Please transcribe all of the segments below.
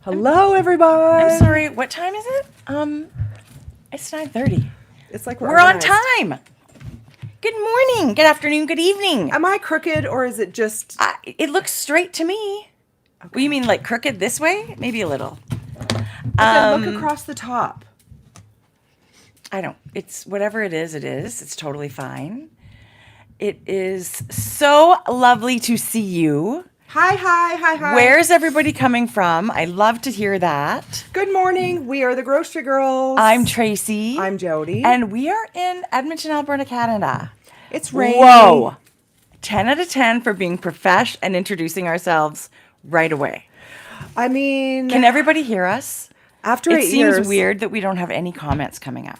Hello, everybody. I'm sorry. What time is it? It's 9:30. It's like we're on time. Good morning. Good afternoon. Good evening. Am I crooked or is it just? It looks straight to me. Okay. Well, you mean like crooked this way? Maybe a little. Then look across the top. I don't. It's whatever it is. It is. It's totally fine. It is so lovely to see you. Hi. Where's everybody coming from? I love to hear that. Good morning. We are the Grocery Girls. I'm Tracie. I'm Jodi. And we are in Edmonton, Alberta, Canada. It's rainy. Whoa. 10 out of 10 for being profesh and introducing ourselves right away. I mean... Can everybody hear us? After 8 years... It seems weird that we don't have any comments coming up.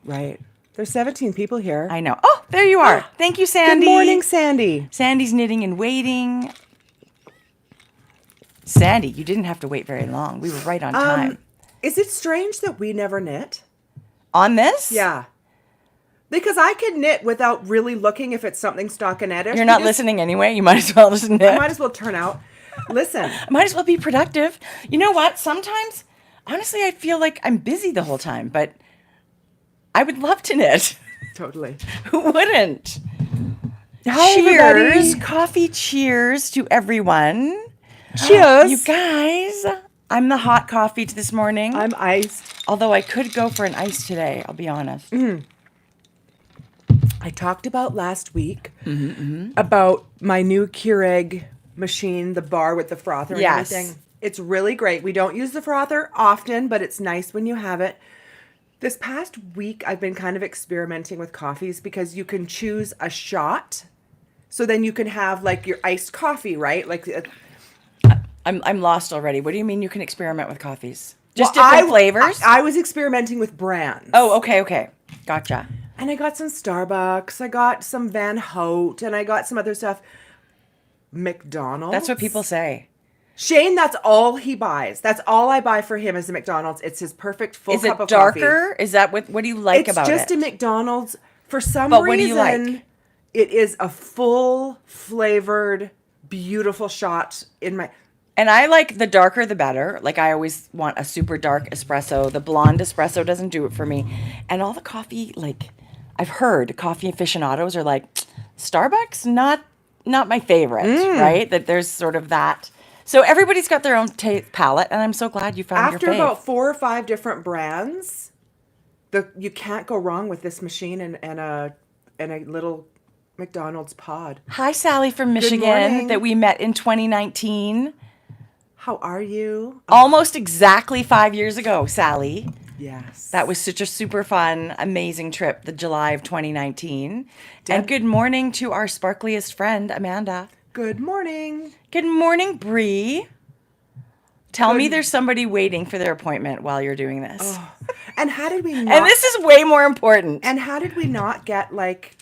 Right. There's 17 people here. I know. Oh, there you are. Thank you, Sandy. Good morning, Sandy. Sandy's knitting and waiting. Sandy, you didn't have to wait very long. We were right on time. Is it strange that we never knit? On this? Yeah. Because I could knit without really looking if it's something stockinette-ish. You're not listening anyway. You might as well just knit. I might as well turn out. Listen. I might as well be productive. You know what? Sometimes, honestly, I feel like I'm busy the whole time, but I would love to knit. Totally. Who wouldn't? Hi, cheers. everybody. Coffee cheers to everyone. Cheers. You guys, I'm the hot coffee this morning. I'm iced. Although I could go for an ice today, I'll be honest. I talked about last week about my new Keurig machine, the bar with the frother and everything. It's really great. We don't use the frother often, but it's nice when you have it. This past week, I've been kind of experimenting with coffees because you can choose a shot. So then you can have like your iced coffee, right? Like, I'm lost already. What do you mean you can experiment with coffees? Just different flavors? I was experimenting with brands. Oh, okay. Gotcha. And I got some Starbucks, I got some Van Hout, and I got some other stuff. McDonald's. That's what people say. Shane, that's all he buys. That's all I buy for him is the McDonald's. It's his perfect full cup of coffee. Is it darker? Is that what do you like about it? It's just a McDonald's. For some reason, what do you like? It is a full flavored, beautiful shot in my... And I like the darker the better. Like I always want a super dark espresso. The blonde espresso doesn't do it for me. And all the coffee, like I've heard coffee aficionados are like, Starbucks, not my favorite, right? That there's sort of that. So everybody's got their own palette, and I'm so glad you found your fave. After about 4 or 5 different brands, you can't go wrong with this machine and a little McDonald's pod. Hi, Sally from Michigan that we met in 2019. How are you? Almost exactly 5 years ago, Sally. Yes. That was such a super fun, amazing trip, the July of 2019. And good morning to our sparkliest friend, Amanda. Good morning. Good morning, Bree. Tell me there's somebody waiting for their appointment while you're doing this. Oh. And how did we not... And this is way more important. And how did we not get, like,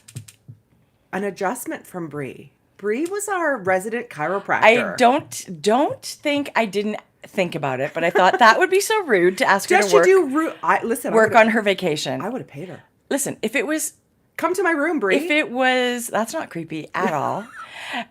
an adjustment from Bree? Bree was our resident chiropractor. I don't think I didn't think about it, but I thought that would be so rude to ask her to work on her vacation. I would have paid her. Listen, if it was... Come to my room, Bree. If it was... That's not creepy at all.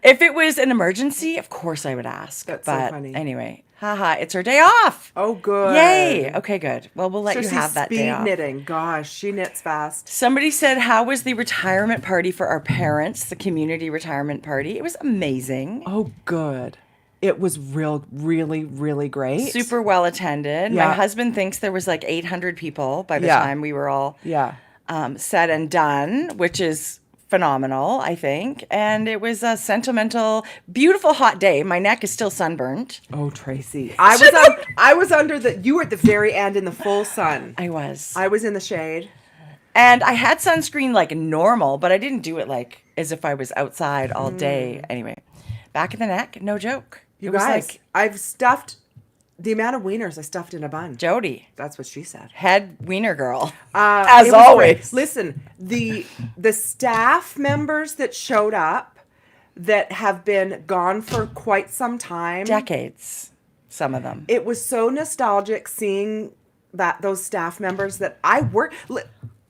If it was an emergency, of course I would ask. That's so funny. Anyway, it's her day off. Oh, good. Yay. Okay, good. Well, we'll let you have that day off. Speed knitting. Gosh, she knits fast. Somebody said, how was the retirement party for our parents, the community retirement party? It was amazing. Oh, good. It was really, really great. Super well attended. Yeah. My husband thinks there was like 800 people by the time we were all said and done, which is phenomenal, I think. And it was a sentimental, beautiful hot day. My neck is still sunburnt. Oh, Tracie. I was under you were at the very end in the full sun. I was. I was in the shade. And I had sunscreen like normal, but I didn't do it like as if I was outside all day. Anyway, back of the neck, no joke. You guys, I've stuffed the amount of wieners I stuffed in a bun. Jodi. That's what she said. Head wiener girl. As always. Listen, the staff members that showed up that have been gone for quite some time. Decades, some of them. It was so nostalgic seeing those staff members that I worked.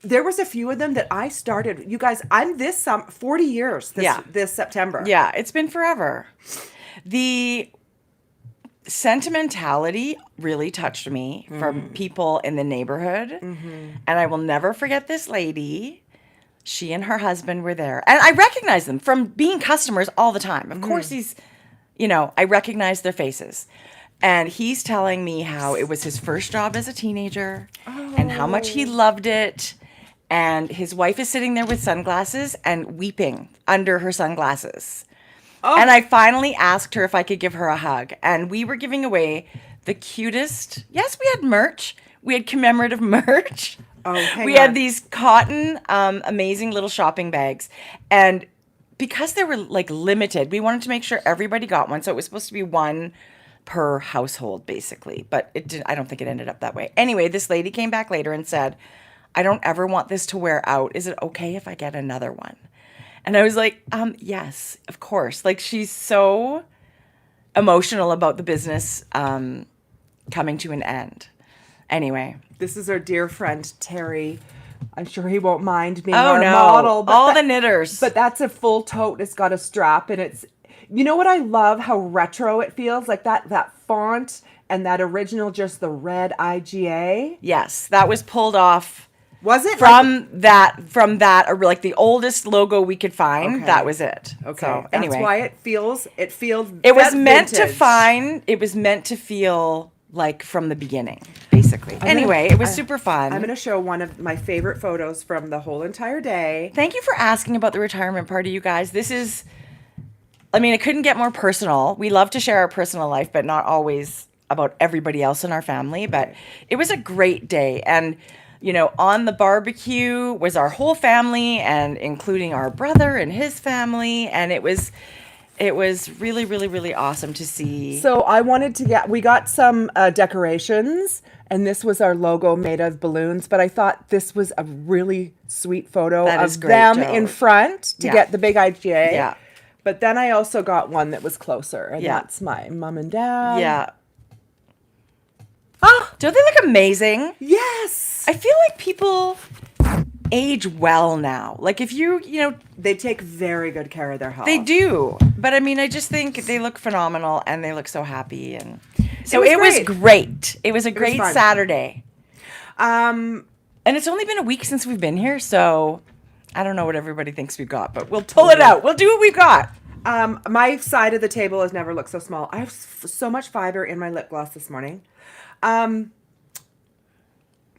There was a few of them that I started. You guys, I'm 40 years this September. Yeah, it's been forever. The sentimentality really touched me from people in the neighborhood. And I will never forget this lady. She and her husband were there. And I recognize them from being customers all the time. Of course, I recognize their faces. And he's telling me how it was his first job as a teenager and how much he loved it. And his wife is sitting there with sunglasses and weeping under her sunglasses. And I finally asked her if I could give her a hug. And we were giving away the cutest. Yes, we had merch. We had commemorative merch. We had these cotton, amazing little shopping bags. And because they were like limited, we wanted to make sure everybody got one. So it was supposed to be one per household, basically. But I don't think it ended up that way. Anyway, this lady came back later and said, I don't ever want this to wear out. Is it okay if I get another one? And I was like, yes, of course. Like, she's so emotional about the business coming to an end. Anyway. This is our dear friend, Terry. I'm sure he won't mind being our model. But all the knitters. But that's a full tote. It's got a strap, and it's... You know what I love? How retro it feels? Like that font and that original, just the red IGA. Yes, that was pulled off... Was it from that, like the oldest logo we could find? Okay. That was it. Okay, so, anyway, that's why it feels. It was meant vintage. It was meant to feel like from the beginning, basically. It was super fun. I'm going to show one of my favorite photos from the whole entire day. Thank you for asking about the retirement party, you guys. This is, it couldn't get more personal. We love to share our personal life, but not always about everybody else in our family. But it was a great day, and. On the barbecue was our whole family, and including our brother and his family. And it was really, really, really awesome to see. So we got some decorations, and this was our logo made of balloons. But I thought this was a really sweet photo of them in front to get the big IGA. Yeah. But then I also got one that was closer, and that's my mom and dad. Yeah. Oh, don't they look amazing? Yes. I feel like people age well now. Like if they take very good care of their health. They do. But I just think they look phenomenal, and they look so happy. And so it was great. It was a great Saturday. And it's only been a week since we've been here, so I don't know what everybody thinks we've got, but we'll pull it out. We'll do what we've got. My side of the table has never looked so small. I have so much fiber in my lip gloss this morning.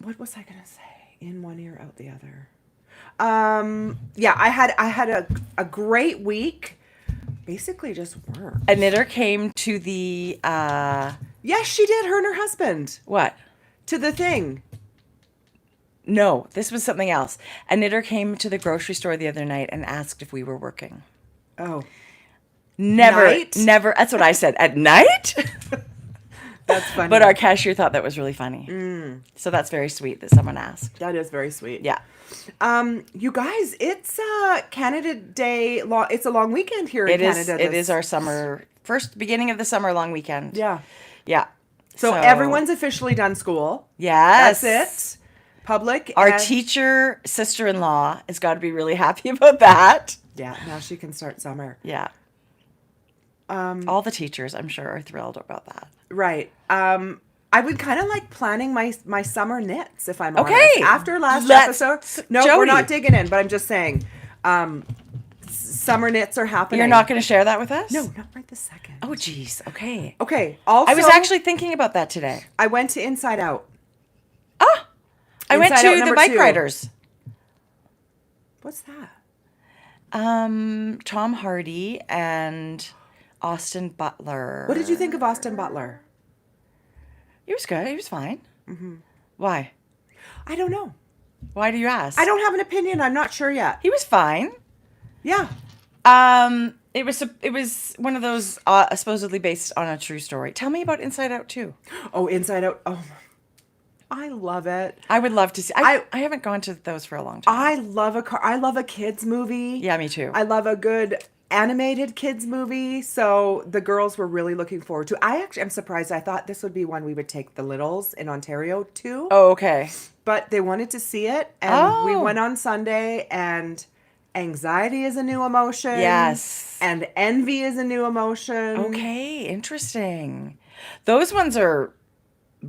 What was I gonna say? In one ear, out the other. I had a great week. Basically, just work. A knitter came to the. Yes, she did. Her and her husband. What? To the thing. No, this was something else. A knitter came to the grocery store the other night and asked if we were working. Oh. Never. That's what I said. At night. That's funny. But our cashier thought that was really funny. So that's very sweet that someone asked. That is very sweet. Yeah. You guys, it's Canada Day. It's a long weekend here in Canada. It is our beginning of the summer long weekend. Yeah. Yeah. So everyone's officially done school. Yes. That's it. Public. Our teacher sister-in-law has got to be really happy about that. Yeah. Now she can start summer. Yeah. All the teachers, I'm sure, are thrilled about that. Right. I would kind of like planning my summer knits, if I'm honest. Okay. After last episode. No, Jodi. We're not digging in, but I'm just saying. Summer knits are happening. You're not going to share that with us? No, not right this second. Oh, geez. Okay. Okay. Also, I was actually thinking about that today. I went to Inside Out. I went to the bike riders. What's that? Tom Hardy and Austin Butler. What did you think of Austin Butler? He was good. He was fine. Mm-hmm. Why? I don't know. Why do you ask? I don't have an opinion. I'm not sure yet. He was fine. Yeah. It was one of those supposedly based on a true story. Tell me about Inside Out 2. Oh, Inside Out. Oh, I love it. I would love to see. I haven't gone to those for a long time. I love a kids movie. Yeah, me too. I love a good animated kids movie. So the girls were really looking forward to. I actually am surprised. I thought this would be one we would take the littles in Ontario to. Oh, okay. But they wanted to see it, and we went on Sunday, and anxiety is a new emotion. Yes. And envy is a new emotion. Okay, interesting. Those ones are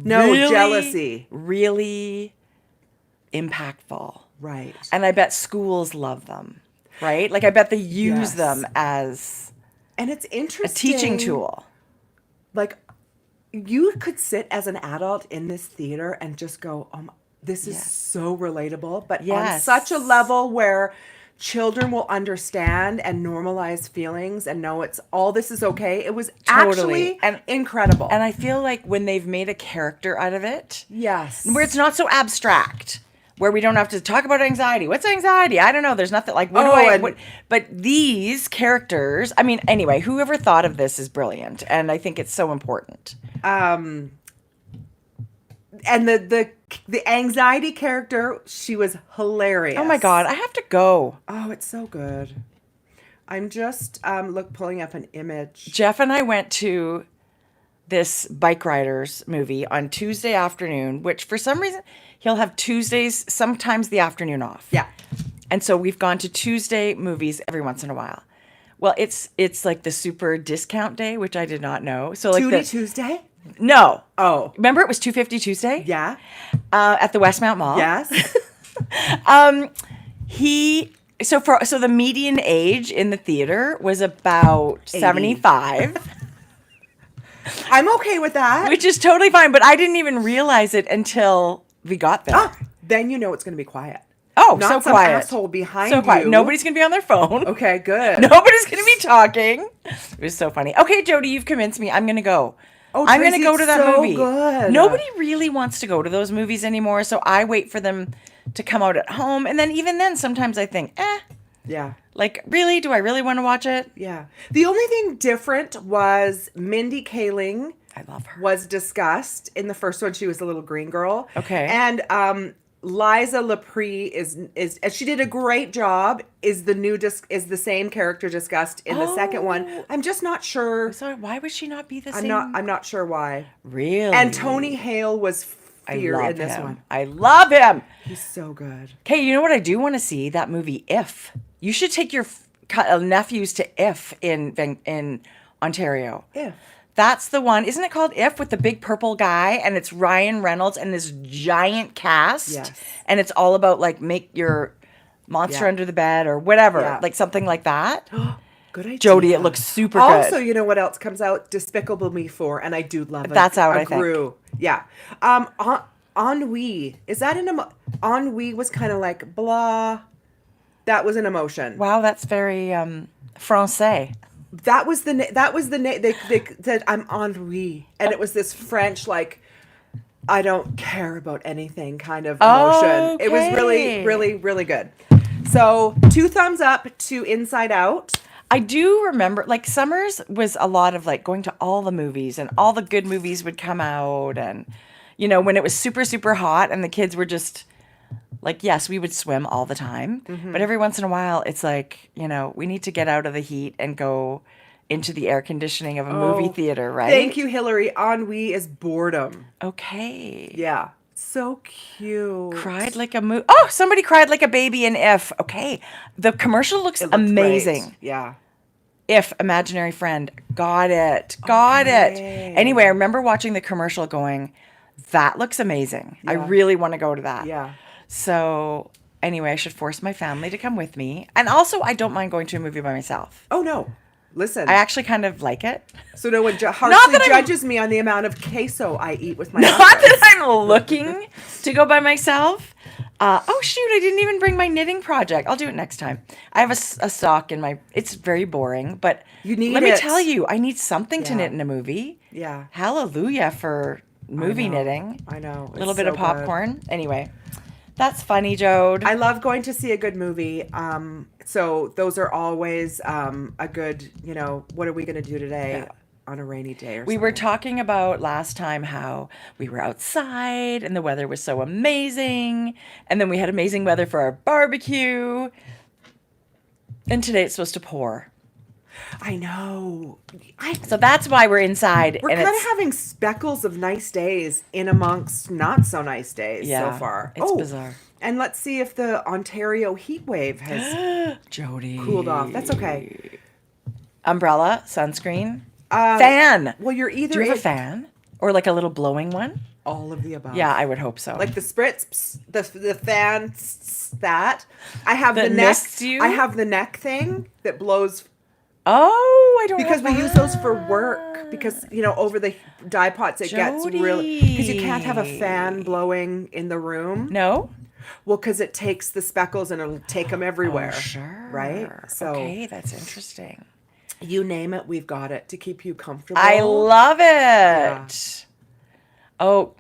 jealousy. Really impactful. Right. And I bet schools love them, right? Like I bet they use Yes. them as And it's a interesting. teaching tool. Like, you could sit as an adult in this theater and just go, this is so relatable, but on such a level where children will understand and normalize feelings and know this is okay. It was actually incredible. And I feel like when they've made a character out of it, yes, where it's not so abstract, where we don't have to talk about anxiety. What's anxiety? I don't know. There's nothing like, but these characters, I mean, anyway, whoever thought of this is brilliant. And I think it's so important. And the anxiety character, she was hilarious. Oh my God, I have to go. Oh, it's so good. I'm just pulling up an image. Jeff and I went to this Bike Riders movie on Tuesday afternoon, which for some reason he'll have Tuesdays, sometimes the afternoon off. Yeah. And so we've gone to Tuesday movies every once in a while. Well, it's like the super discount day, which I did not know. So like Tuesday? No. Oh. Remember it was $2.50 Tuesday? Yeah. At the Westmount Mall. Yes. So the median age in the theater was about 80. 75. I'm okay with that. Which is totally fine, but I didn't even realize it until we got there. Then you know it's going to be quiet. Oh, Not so some quiet. asshole behind so quiet. you. Nobody's going to be on their phone. Okay, good. Nobody's going to be talking. It was so funny. Okay, Jodi, you've convinced me. I'm going to go. Oh, I'm going to Tracie, go to that so movie. good. Nobody really wants to go to those movies anymore, so I wait for them to come out at home. And then even then, sometimes I think, Yeah. like, really? Do I really want to watch it? Yeah. The only thing different was Mindy Kaling. I love her. Was discussed in the first one. She was a little green girl. Okay. And Liza Lepre is she did a great job. Is the same character discussed in the second one? I'm just not sure. Sorry, why would she not be the same? I'm not sure why. Really? And Tony Hale was fear in this one. I love him. He's so good. Okay, you know what I do want to see? That movie If. You should take your nephews to If in Ontario. If. That's the one. Isn't it called If with the big purple guy? And it's Ryan Reynolds and this giant cast. Yes. And it's all about like make your monster under the bed or whatever. Yeah. Like something like that. Good idea. Jodi, it looks super Also, good. you know what else comes out? Despicable Me 4, and I do love it. That's out, I think. Gru. Yeah. Ennui. Is that Ennui was kind of like blah. That was an emotion. Wow, that's very Francais. That was the name. They said I'm Henri, and it was this French like I don't care about anything kind of emotion. Okay. It was really, really, really good. So 2 thumbs up to Inside Out. I do remember, like, summers was a lot of, like, going to all the movies, and all the good movies would come out, and, you know, when it was super, super hot, and the kids were just, like, yes, we would swim all the time, but every once in a while, it's like, you know, we need to get out of the heat and go into the air conditioning of a movie theater, right? Thank you, Hillary. Ennui is boredom. Okay. Yeah. So cute. Cried like a Oh, somebody cried like a baby in If. Okay. The commercial looks amazing. Great. Yeah. If Imaginary Friend. Got it. Got it. Anyway, I remember watching the commercial going, that looks amazing. Yeah. I really want to go to that. Yeah. So anyway, I should force my family to come with me. And also, I don't mind going to a movie by myself. Oh, no. Listen. I actually kind of like it. So no one harshly judges me on the amount of queso I eat with my Not that I'm looking to go by myself. Oh, shoot, I didn't even bring my knitting project. I'll do it next time. I have a sock in my... It's very boring, but you need let me tell you, I need something to Yeah. knit in a movie. Yeah. Hallelujah for movie knitting. I know. A little bit of popcorn. Anyway, that's funny, Jode. I love going to see a good movie. So those are always a good, you know, what are we going to do today on a rainy day or We something? were talking about last time how we were outside and the weather was so amazing. And then we had amazing weather for our barbecue. And today it's supposed to pour. I know. So that's why we're inside. We're kind of having speckles of nice days in amongst not so nice days so far. It's bizarre. And let's see if the Ontario heat wave has Jodi. cooled off. That's okay. Umbrella, sunscreen. Fan. Well, you're either Do you have a fan or like a little blowing one? all of the above. Yeah, I would hope so. Like the spritz, the fan, that. I have That the neck. mists you? I have the neck thing that blows Oh, I don't because have we use those for work. Because over the dye pots it gets really because you can't have a fan blowing in the room. No. Well, because it takes the speckles and it'll take them everywhere. Oh, sure. Right. So okay, that's interesting. you name it, we've got it to keep you comfortable. I love it. Yeah. Oh,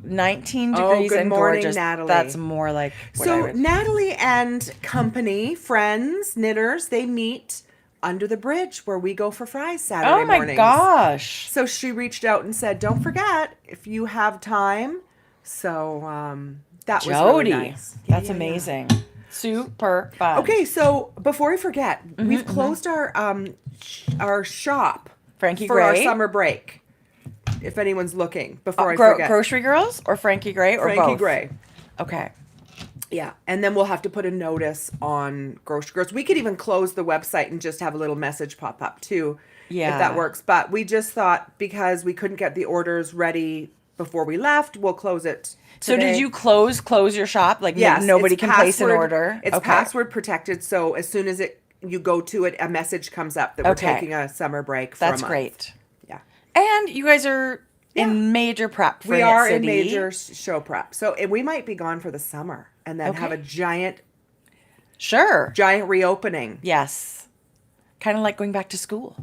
19 degrees good and morning, gorgeous. Natalie. That's more like what I So would... Natalie and company, friends, knitters, they meet under the bridge where we go for fries Saturday Oh my mornings. gosh. So she reached out and said, "Don't forget if you have time." So that was Jodi. really nice. That's amazing. Super fun. Okay, so before I forget, we've closed our shop Frankie for our Gray? summer break. If anyone's looking, before I forget, Grocery Girls or Frankie Gray or Frankie both? Gray. Okay. Yeah, and then we'll have to put a notice on Grocery Girls. We could even close the website and just have a little message pop up too, if Yeah. that works. But we just thought because we couldn't get the orders ready before we left, we'll close it So today. did you close your shop? Like Yes, nobody it's can place an password- order? It's Okay. password protected, so as soon as you go to it, a message comes up that we're Okay. taking a summer break for a That's month. great. Yeah. And you guys are in major prep for We Knit are in City. major show prep. So we might be gone for the summer and then have a giant Sure. reopening. Yes. Kind of like going back to school.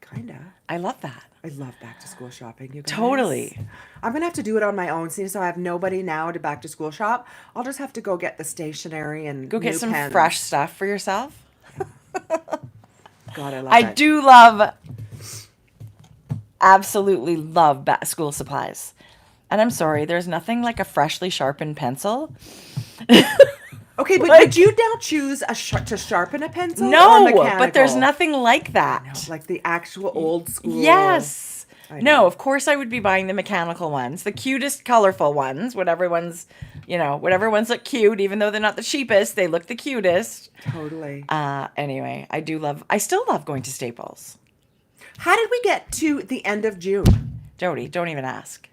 Kinda. I love that. I love back to school shopping, you guys. Totally. I'm gonna have to do it on my own, since I have nobody now to back to school shop. I'll just have to go get the stationery and Go get new some pens. fresh stuff for yourself. God, I love I it. do love, absolutely love school supplies. And I'm sorry, there's nothing like a freshly sharpened pencil. Okay, but would you now choose to sharpen a pencil? or No, mechanical? but there's nothing like that. like the actual old school. Yes. I No, know. of course I would be buying the mechanical ones, the cutest, colorful ones. Whatever ones look cute, even though they're not the cheapest, they look the cutest. Totally. Anyway, I still love going to Staples. How did we get to the end of June? Jodi, don't even ask.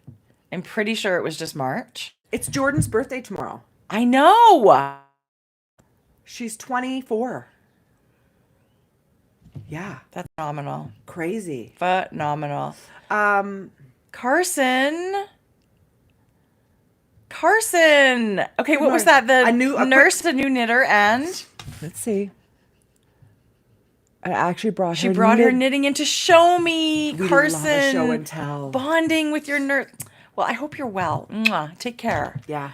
I'm pretty sure it was just March. It's Jordan's birthday tomorrow. I know. She's 24. Yeah, That's phenomenal. crazy. Phenomenal. Um, Carson. Okay, what was that? The A new- a nurse, the new knitter, and let's see. I actually brought she brought her knitting in to show me. We Carson. love a show and tell. Bonding with your nurse. Well, I hope you're well. Mwah. Take care. Yeah.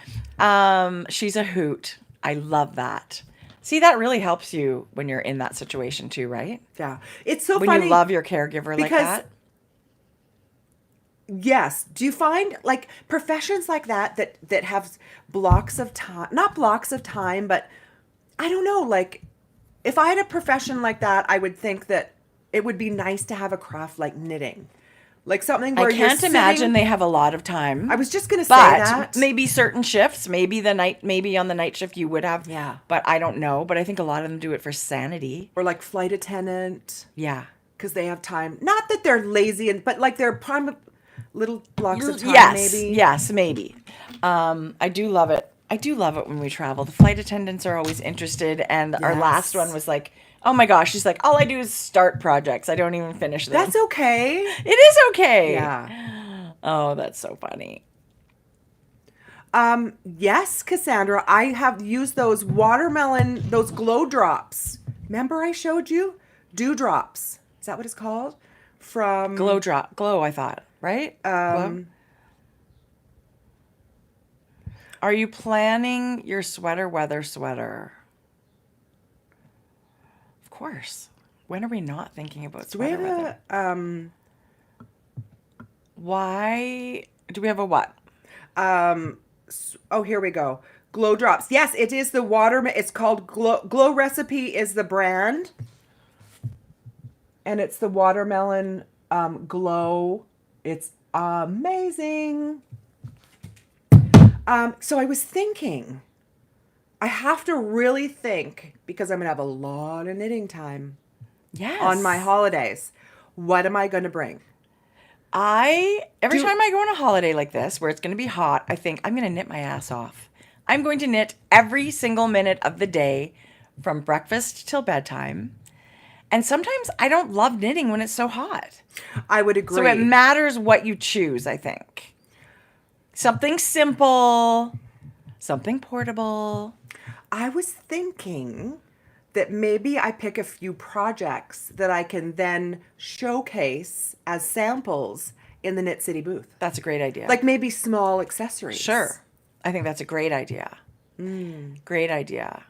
She's a hoot. I love that. See, that really helps you when you're in that situation too, right? Yeah. It's so When funny. you love your caregiver like because- that. Yes. Do you find like professions like that have blocks of time, not blocks of time, but I don't know, like if I had a profession like that, I would think that it would be nice to have a craft like knitting. Like something where I can't you're imagine sitting, they have a lot of time. I was just going to say But that. maybe certain shifts, maybe on the night shift you would have. Yeah. But I don't know. But I think a lot of them do it for sanity. Or like flight attendant, Yeah. because they have time. Not that they're lazy, but like they're prime little blocks of time, Yes. maybe. Yes, maybe. I do love it. I do love it when we travel. The flight attendants are always interested. And our Yes. last one was like, oh my gosh. She's like, all I do is start projects. I don't even finish them. That's okay. It is okay. Yeah. Oh, that's so funny. Yes, Cassandra, I have used those those glow drops. Remember I showed you? Dewdrops. Is that what it's called? From Glow, I thought, right? Glow? Are you planning your sweater weather sweater? Of course. When are we not thinking about Do we sweater have weather? a Why do we have a what? oh, here we go. Glow drops. Yes, it is the it's called Glow Recipe is the brand. And it's the watermelon glow. It's amazing. So I was thinking, I have to really think, because I'm going to have a lot of knitting time Yes. on my holidays. What am I going to bring? Every time I go on a holiday like this, where it's going to be hot, I think I'm going to knit my ass off. I'm going to knit every single minute of the day from breakfast till bedtime. And sometimes I don't love knitting when it's so hot. I would agree. So it matters what you choose, I think. Something simple, something portable. I was thinking that maybe I pick a few projects that I can then showcase as samples in the Knit City booth. That's a great idea. Like maybe small accessories. Sure. I think that's a great idea. Great idea.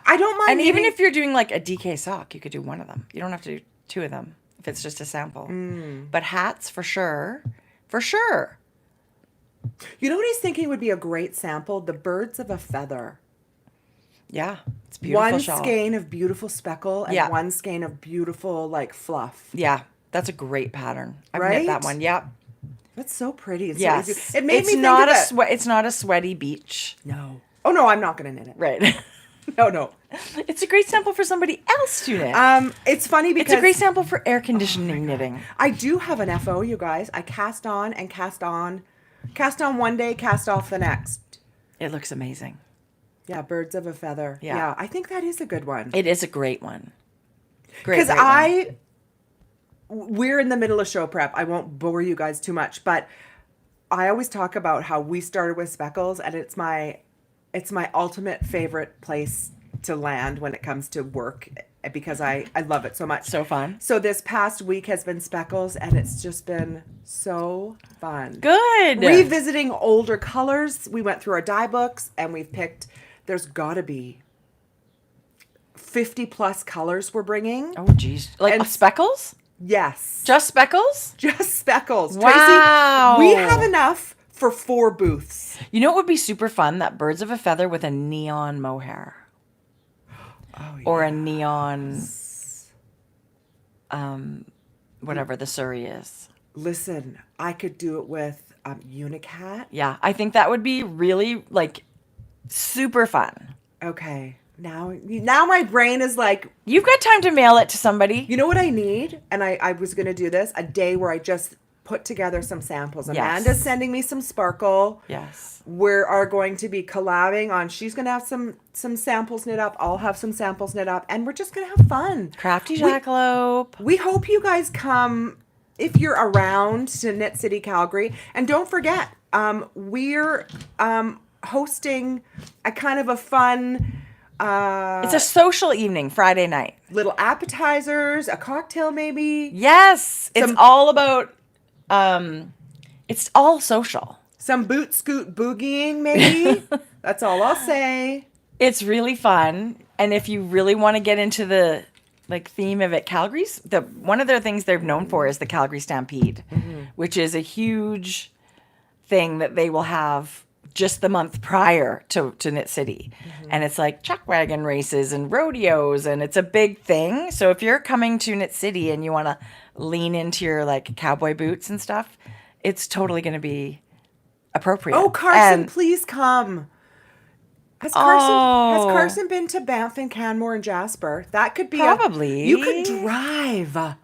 I don't mind. And even if you're doing like a DK sock, you could do one of them. You don't have to do two of them if it's just a sample. But hats, for sure. For sure. You know what he's thinking would be a great sample? The birds of a feather. Yeah. It's beautiful One shawl. skein of beautiful speckle and one skein of beautiful like fluff. Yeah. That's a great pattern. I've Right? knit that one. Yep. That's so pretty. It's Yes. so easy. It made me think not of a it. It's not a sweaty beach. No. Oh no, I'm not going to knit it. Right. No. It's a great sample for somebody else to knit. It's funny because It's a great sample for air conditioning knitting. I do have an FO, you guys. I cast on and cast on. Cast on one day, cast off the next. It looks amazing. Yeah, birds of a feather. Yeah. Yeah, I think that is a good one. It is a great one. Great. Because we're in the middle of show prep. I won't bore you guys too much, but I always talk about how we started with speckles, and it's my ultimate favorite place to land when it comes to work because I love it so much. So fun. So this past week has been speckles, and it's just been so fun. Good. Revisiting older colors. We went through our dye books, and we've picked, there's got to be 50 plus colors we're bringing. Oh, geez. Like And- speckles? Yes. Just speckles? Just speckles. Wow. Tracie, we have enough for 4 booths. You know what would be super fun? That birds of a feather with a neon mohair. Oh, yeah. Or a neon, whatever the Surrey is. Listen, I could do it with Unicat. Yeah, I think that would be really, like, super fun. Okay. Now my brain is like, You've got time to mail it to somebody. you know what I need? And I was going to do this, a day where I just put together some samples. Yes. Amanda's sending me some sparkle. Yes. We are going to be collabing on, she's going to have some samples knit up. I'll have some samples knit up. And we're just going to have fun. Crafty jackalope. We hope you guys come if you're around to Knit City, Calgary. And don't forget, we're hosting a kind of a fun It's a social evening, Friday night. little appetizers, a cocktail maybe, Yes. It's Some- all about, it's all social. some boot scoot boogieing maybe. That's all I'll say. It's really fun. And if you really want to get into the like theme of it, Calgary's one of their things they're known for is the Calgary Stampede, which is a huge thing that they will have just the month prior to Knit City. And it's like chuck wagon races and rodeos, and it's a big thing. So if you're coming to Knit City and you want to lean into your like cowboy boots and stuff, it's totally going to be appropriate. Oh, Carson, And- please come. Has Oh. Carson been to Banff and Canmore and Jasper? That could be Probably. You could drive.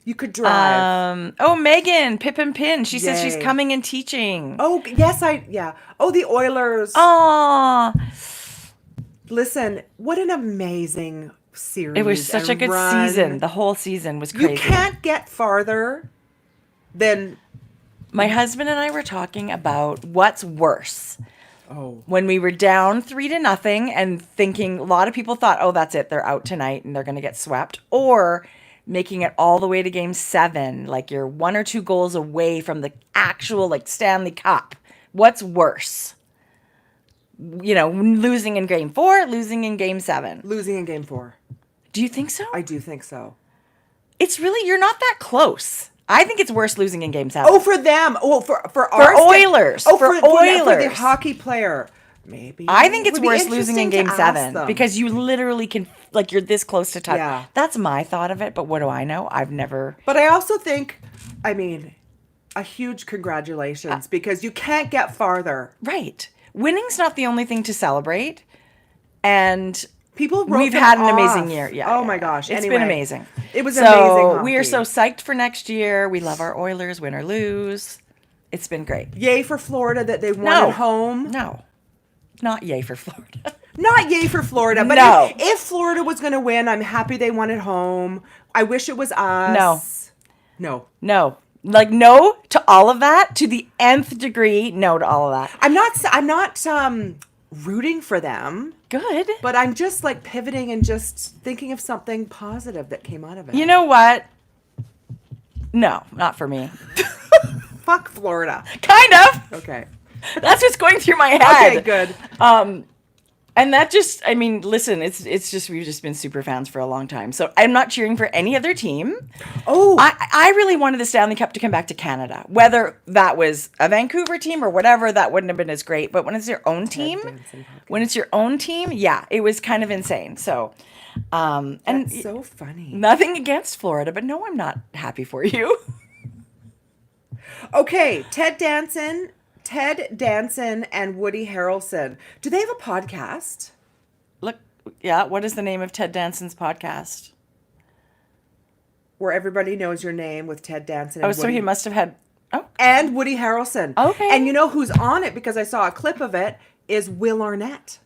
You could drive. Megan, Pip and Pin. She says she's Yay. coming and teaching. Oh, yes, Oh, the Oilers. Aw. Listen, what an amazing series. It was such a and good run. season. The whole season was crazy. You can't get farther than My husband and I were talking about what's worse. oh. When we were down 3-0 and thinking, a lot of people thought, oh, that's it. They're out tonight and they're going to get swept. Or making it all the way to game 7. Like you're 1 or 2 goals away from the actual like Stanley Cup. What's worse? You know, losing in game 4, losing in game 7. Losing in game 4. Do you think so? I do think so. It's really, you're not that close. I think it's worse losing in game 7. Oh, for them. Oh, for our Oilers. Oh, For for the Oilers. hockey player. Maybe. I think it's Would be worse losing in interesting game to ask 7 them. because you literally can, like, you're this close to touch. Yeah. That's my thought of it, but what do I know? I've never. But I also think, I mean, a huge congratulations because you can't get farther. Right. Winning's not the only thing to celebrate. And People wrote We've them had an off. amazing year. Yeah. Oh yeah, my yeah. gosh. It's Anyway, been amazing. It was so amazing. We are hockey. so psyched for next year. We love our Oilers, win or lose. It's been great. Yay for Florida that they won at home. No. Not yay for Florida. Not yay for Florida, but No. if Florida was going to win, I'm happy they won at home. I wish it was us. No. Like no to all of that, to the nth degree. No to all of that. I'm not rooting for them. Good. But I'm just like pivoting and just thinking of something positive that came out of it. You know what? No, not for me. Fuck Florida. Kind of. Okay. That's what's going through my head. Okay, good. And that just, I mean, listen, it's just, we've just been super fans for a long time. So I'm not cheering for any other team. Oh. I really wanted the Stanley Cup to come back to Canada. Whether that was a Vancouver team or whatever, that wouldn't have been as great. But when it's your own team, yeah, it was kind of insane. So, That's so funny. Nothing against Florida, but no, I'm not happy for you. Okay, Ted Danson and Woody Harrelson. Do they have a podcast? Look, yeah, what is the name of Ted Danson's podcast? Where everybody knows your name with Ted Danson and Oh, Woody. so he must have had... Oh. And Woody Harrelson. Okay. And you know who's on it, because I saw a clip of it, is Will Arnett.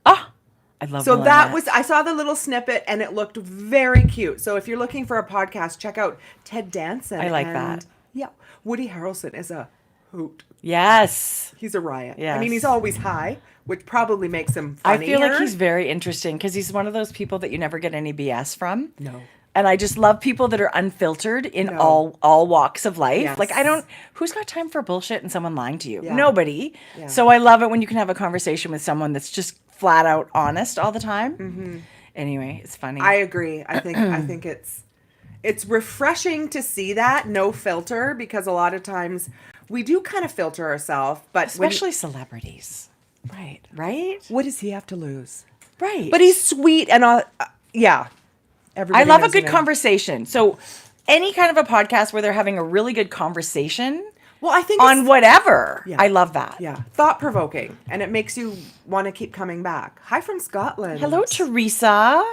Ah, I love So Will that Arnett. was, I saw the little snippet and it looked very cute. So if you're looking for a podcast, check out Ted Danson. I like that. Yeah. Woody Harrelson is a hoot. Yes. He's a riot. Yes. I mean, he's always high, which probably makes him I funnier. feel like he's very interesting because he's one of those people that you never get any BS from. No. And I just love people that are unfiltered in all walks of life. Yes. Like who's got time for bullshit and someone lying to you? Yeah. Nobody. Yeah. So I love it when you can have a conversation with someone that's just flat out honest all the time. Mm-hmm. Anyway, it's funny. I agree. I think it's refreshing to see that, no filter, because a lot of times we do kind of filter ourselves, but especially celebrities. Right? What does he have to lose? Right. But he's sweet and yeah. Everybody I love a knows good him. conversation. So any kind of a podcast where they're having a really good conversation Well, I think on whatever. Yeah. I love that. Yeah. Thought-provoking. And it makes you want to keep coming back. Hi from Scotland. Hello, Teresa.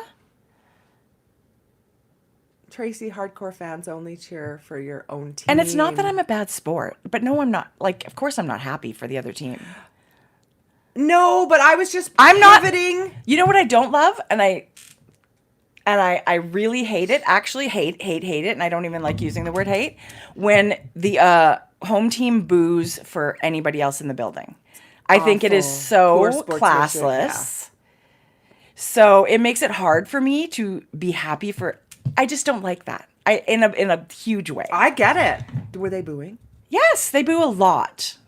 Tracie, hardcore fans only cheer for your own team. And it's not that I'm a bad sport, but no, I'm not. Like, of course I'm not happy for the other team. No, but I was just I'm pivoting. Not. You know what I don't love? And I really hate it. Actually hate it. And I don't even like using the word hate. When the home team boos for anybody else in the building. I think it is so classless. Yeah. So it makes it hard for me to be happy for... I just don't like that. In a huge way. I get it. Were they booing? Yes, they boo a lot.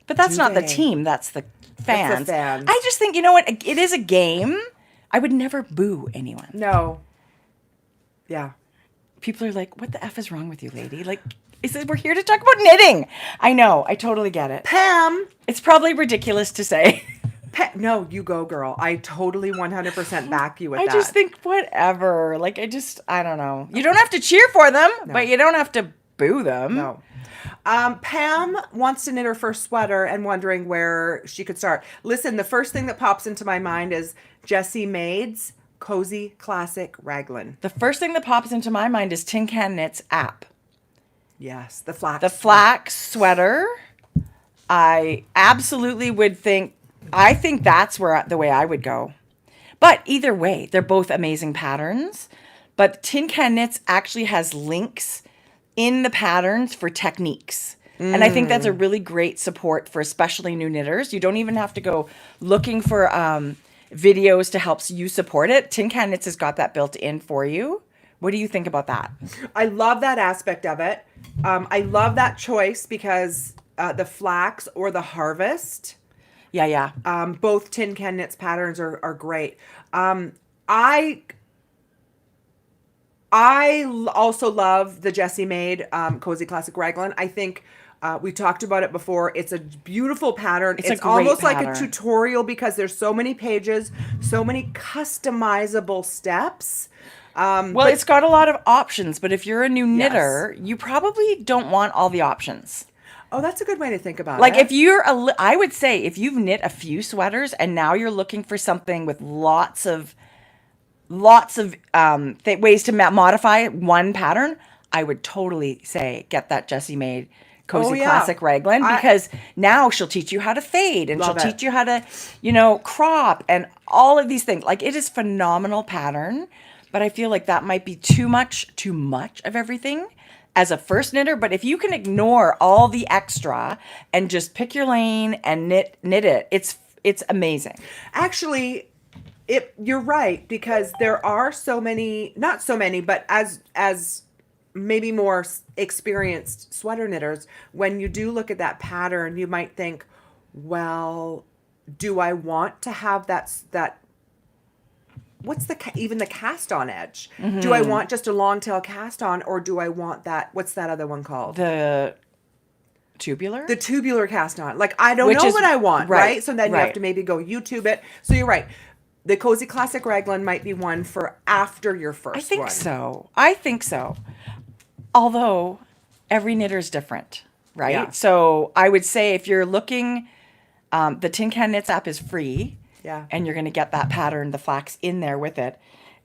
But that's not the team. That's the fans. That's the fans. I just think, you know what? It is a game. I would never boo anyone. No. Yeah. People are like, what the F is wrong with you, lady? Like, we're here to talk about knitting. I know. I totally get it. Pam. It's probably ridiculous to say. No, you go, girl. I totally 100% back you with that. I just think whatever. Like, I don't know. You don't have to cheer for them, but you don't have to boo them. No. Pam wants to knit her first sweater and wondering where she could start. Listen, the first thing that pops into my mind is Jessie Maid's Cozy Classic Raglan. The first thing that pops into my mind is Tin Can Knits app. Yes, the flax. The flax sweater. I absolutely would think... I think that's the way I would go. But either way, they're both amazing patterns. But Tin Can Knits actually has links in the patterns for techniques. And I think that's a really great support for especially new knitters. You don't even have to go looking for videos to help you support it. Tin Can Knits has got that built in for you. What do you think about that? I love that aspect of it. I love that choice because the flax or the harvest... Yeah. Both Tin Can Knits patterns are great. I also love the Jessie Maid Cozy Classic Raglan. I think we talked about it before. It's a beautiful pattern. It's almost like a tutorial because there's so many pages, so many customizable steps. Well, it's got a lot of options, but if you're a new knitter, you probably don't want all the options. Oh, that's a good way to think about it. Like if I would say if you've knit a few sweaters and now you're looking for something with lots of lots of ways to modify one pattern, I would totally say get that Jessie made Cozy Classic Raglan, because now she'll teach you how to fade, and she'll teach you how to, crop, and all of these things. Like, it is phenomenal pattern, but I feel like that might be too much of everything as a first knitter. But if you can ignore all the extra and just pick your lane and knit it, it's amazing. Actually, you're right, because there are so many, not so many, but as maybe more experienced sweater knitters, when you do look at that pattern, you might think, well, do I want to have that what's even the cast on edge? Mm-hmm. Do I want just a long tail cast on, or do I want that, what's that other one called? The tubular? The tubular cast on. Like, I don't know what I want, right? So then you have to maybe go YouTube it. So you're right. The Cozy Classic Raglan might be one for after your first one. I think so. Although every knitter is different, right? Yeah. So I would say if you're looking, the Tin Can Knits app is free. Yeah. And you're going to get that pattern, the flax, in there with it.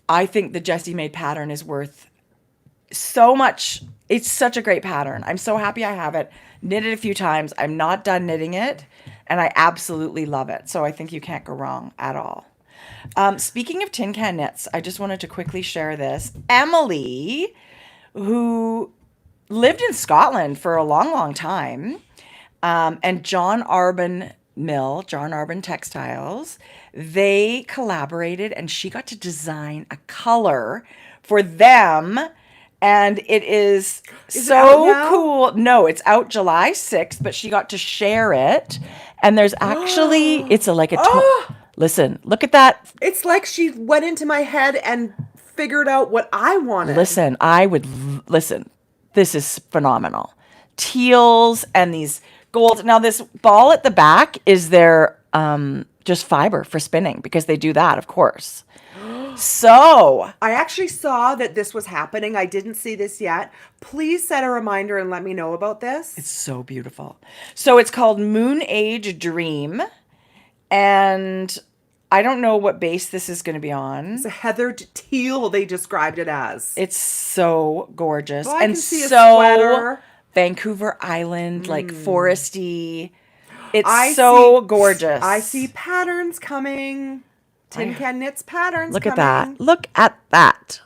I think the Jessie made pattern is worth so much. It's such a great pattern. I'm so happy I have it. Knit it a few times. I'm not done knitting it, and I absolutely love it. So I think you can't go wrong at all. Speaking of Tin Can Knits, I just wanted to quickly share this. Emily, who lived in Scotland for a long, long time, and John Arbon Textiles, they collaborated, and she got to design a color for them, and it is so cool. No, it's out July 6th, but she got to share it, and there's actually listen, look at that. It's like she went into my head and figured out what I wanted. Listen, this is phenomenal. Teals and these gold. Now, this ball at the back is their just fiber for spinning, because they do that, of course. So I actually saw that this was happening. I didn't see this yet. Please set a reminder and let me know about this. It's so beautiful. So it's called Moon Age Dream, and I don't know what base this is going to be on. It's a heathered teal, they described it as. It's so gorgeous. Well, I can see a sweater. Vancouver Island, like foresty. It's so gorgeous. I see patterns coming. Tin Can Knits patterns coming. Look at that.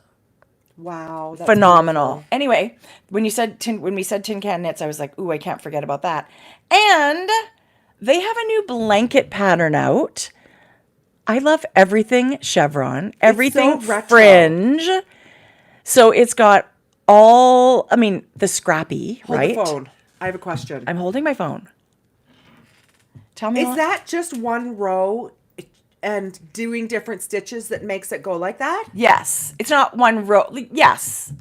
Wow. That's phenomenal. Beautiful. Anyway, when we said Tin Can Knits, I was like, ooh, I can't forget about that. And they have a new blanket pattern out. I love everything chevron, everything so fringe. So it's got the scrappy, right? Hold the phone. I have a question. I'm holding my phone. Tell me. Is that just one row and doing different stitches that makes it go like that? Yes. It's not one row. Yes.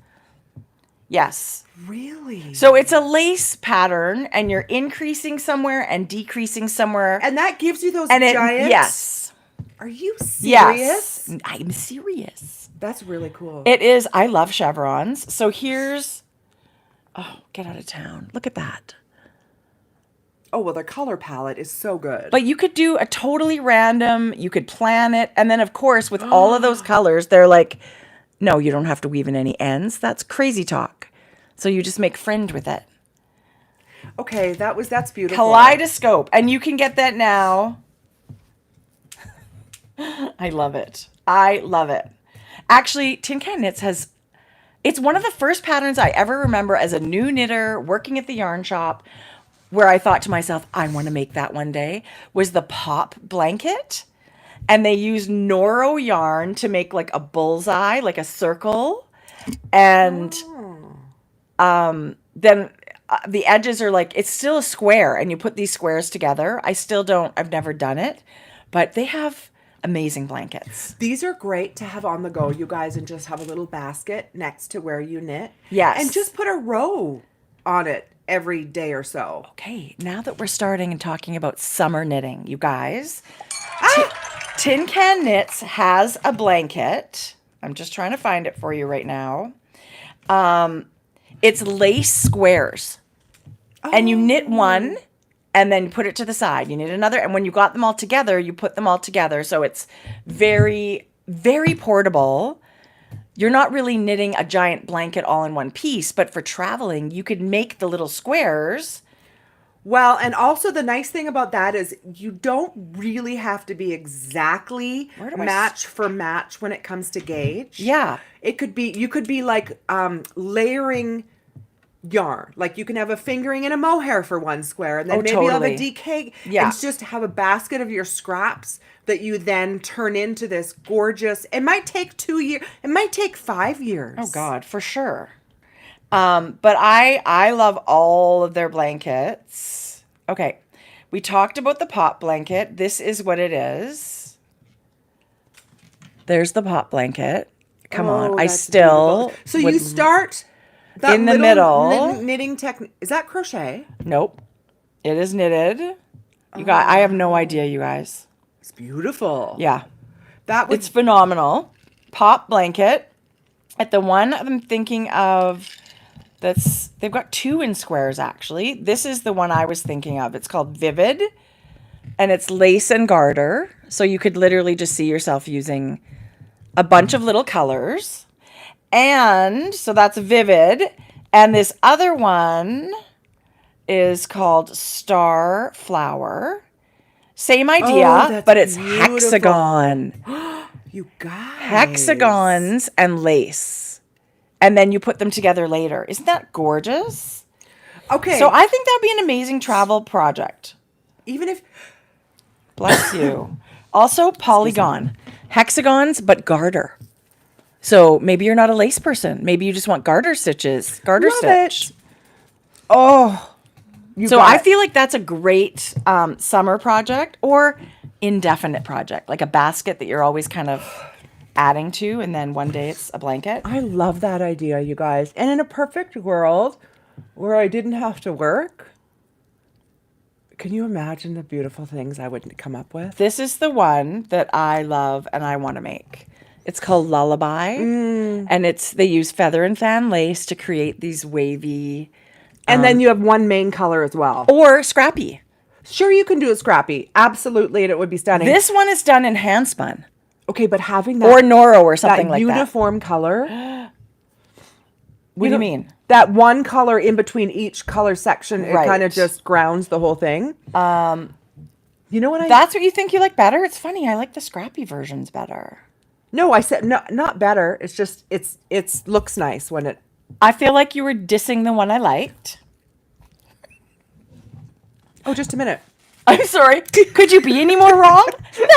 Yes. Really? So it's a lace pattern, and you're increasing somewhere and decreasing somewhere. And that gives you those giant... Yes. Are you serious? Yes. I'm serious. That's really cool. It is. I love chevrons. So here's... Oh, get out of town. Look at that. Oh, well, their color palette is so good. But you could do a totally random, you could plan it. And then, of course, with all of those colors, they're like, no, you don't have to weave in any ends. That's crazy talk. So you just make fringe with it. Okay, that's beautiful. Kaleidoscope. And you can get that now. I love it. I love it. Actually, Tin Can Knits it's one of the first patterns I ever remember as a new knitter working at the yarn shop, where I thought to myself, I want to make that one day, was the pop blanket. And they used Noro yarn to make like a bullseye, like a circle. And then the edges are like, it's still a square, and you put these squares together. I've never done it, but they have amazing blankets. These are great to have on the go, you guys, and just have a little basket next to where you knit. Yes. And just put a row on it every day or so. Okay, now that we're starting and talking about summer knitting, you guys, Tin Can Knits has a blanket. I'm just trying to find it for you right now. It's lace squares. And you knit one, and then put it to the side. You knit another, and when you got them all together, you put them all together. So it's very very portable. You're not really knitting a giant blanket all in one piece, but for traveling, you could make the little squares. Well, and also the nice thing about that is you don't really have to be exactly match for match when it comes to gauge. Yeah. You could be like layering yarn. Like you can have a fingering and a mohair for one square, and then maybe you'll have a DK. Yeah. And just have a basket of your scraps that you then turn into this gorgeous. It might take 2 years. It might take 5 years. Oh God, for sure. But I love all of their blankets. Okay. We talked about the pop blanket. This is what it is. There's the pop blanket. Come on. I still. Beautiful. So you start that in the middle knitting technique. Is that crochet? Nope. It is knitted. I have no idea, you guys. It's beautiful. Yeah. It's phenomenal. Pop blanket. At the one I'm thinking of, they've got 2 in squares actually. This is the one I was thinking of. It's called Vivid, and it's lace and garter. So you could literally just see yourself using a bunch of little colors. And so that's Vivid. And this other one is called Star Flower. Same idea, but it's beautiful. Hexagon. You guys. Hexagons and lace. And then you put them together later. Isn't that gorgeous? Okay. So I think that'd be an amazing travel project. Even if... Bless you. Also, polygon. Hexagons, but garter. So maybe you're not a lace person. Maybe you just want garter stitches. Garter stitch. Oh. I feel like that's a great summer project or indefinite project. Like a basket that you're always kind of adding to, and then one day it's a blanket. I love that idea, you guys. And in a perfect world where I didn't have to work, can you imagine the beautiful things I would come up with? This is the one that I love and I want to make. It's called Lullaby, and they use feather and fan lace to create these wavy. And then you have one main color as well. Or scrappy. Sure, you can do a scrappy. Absolutely, and it would be stunning. This one is done in hand spun. Okay, but having that... Or Noro or something like that. Uniform color... What do you mean? That one color in between each color section, it Right. kind of just grounds the whole thing. You know what That's what you think you like better? It's funny. I like the scrappy versions better. No, I said no, not better. It's just it's looks nice when it... I feel like you were dissing the one I liked. Oh, just a minute. I'm sorry. Could you be any more wrong?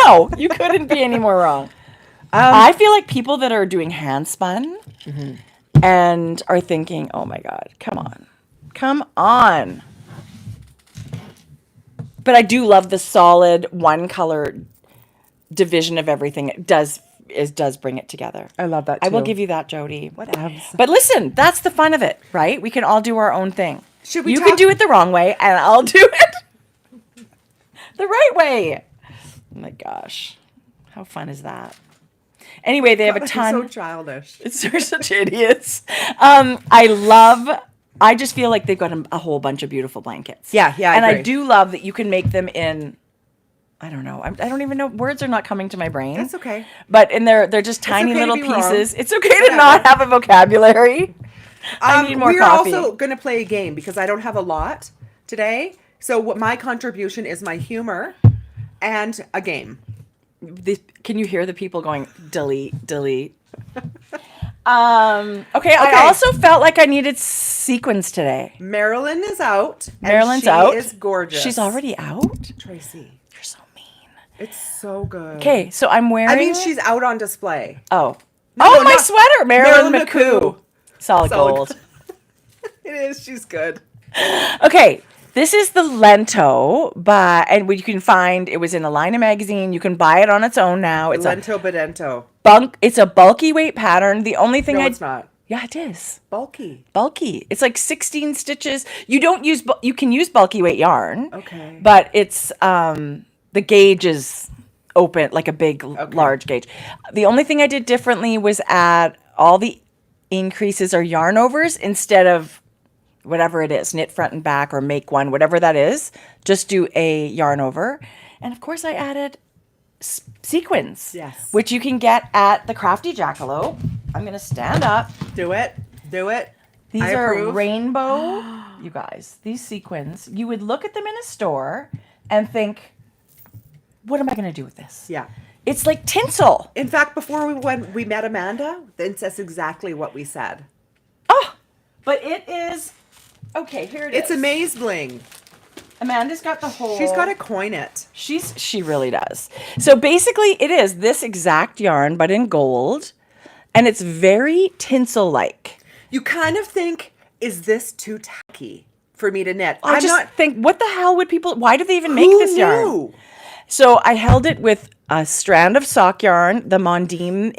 No, you couldn't be any more wrong. I feel like people that are doing hand spun and are thinking, oh my God, come on. But I do love the solid one color division of everything. It does bring it together. I love that too. I will give you that, Jodi. Whatevs. But listen, that's the fun of it, right? We can all do our own thing. Should we You can do it the wrong way, and I'll do it the right way. Oh my gosh. How fun is that? Anyway, they have a ton. So childish. They're such idiots. I just feel like they've got a whole bunch of beautiful blankets. Yeah, And I agree. I do love that you can make them in, I don't know. I don't even know. Words are not coming to my brain. That's okay. But they're just tiny okay to little be wrong. pieces. It's okay to not have a vocabulary. I need more we're coffee. also going to play a game because I don't have a lot today. So what my contribution is my humor and a game. Can you hear the people going, delete, delete? Okay, I also felt like I needed sequins today. Marilyn is out. Marilyn's and out. She is gorgeous. She's already out? Tracie. You're so mean. It's so good. Okay, so I'm wearing... I mean, she's out on display. Oh. No, my not- sweater! Marilyn Marilyn McCoo. Solid Solid gold. It is. She's good. Okay, this is the Lento, and you can find, it was in Alina magazine. You can buy it on its own now. It's Lento Bedento. It's a bulky weight pattern. The only thing No, it's not. Yeah, it is. Bulky. Bulky. It's like 16 stitches. You can use bulky weight yarn. Okay. But it's the gauge is open, like a big large gauge. The only thing I did differently was add all the increases are yarn overs instead of whatever it is, knit front and back or make one, whatever that is. Just do a yarn over. And of course I added sequins. Yes. Which you can get at the Crafty Jackalope. I'm going to stand up. Do it. Do it. These I are approve. rainbow, you guys, these sequins. You would look at them in a store and think, what am I going to do with this? Yeah. It's like tinsel. In fact, when we met Amanda, that's exactly what we said. Oh, but it is, okay, here it is. It's amaze bling. Amanda's got the whole. She's got to coin it. She really does. So basically it is this exact yarn, but in gold. And it's very tinsel-like. You kind of think, is this too tacky for me to knit? I just think, what the hell would people, why do they even make this yarn? So I held it with a strand of sock yarn, the Mondim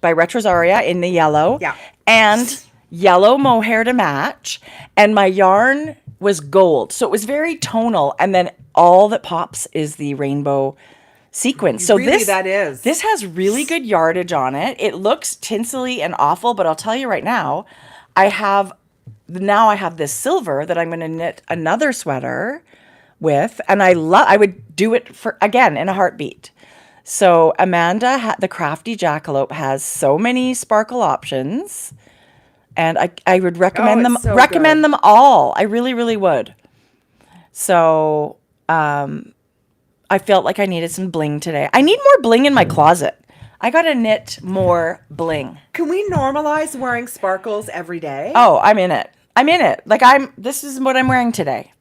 by Retrosaria in the yellow. Yeah. And yellow mohair to match. And my yarn was gold. So it was very tonal. And then all that pops is the rainbow sequins. So really, this has really good yardage on it. It looks tinsely and awful, but I'll tell you right now, I have this silver that I'm going to knit another sweater with, and I would do it again in a heartbeat. So Amanda, the Crafty Jackalope, has so many sparkle options, and I would recommend them. So recommend them all. I really, really would. So I felt like I needed some bling today. I need more bling in my closet. I got to knit more bling. Can we normalize wearing sparkles every day? Oh, I'm in it. Like this is what I'm wearing today.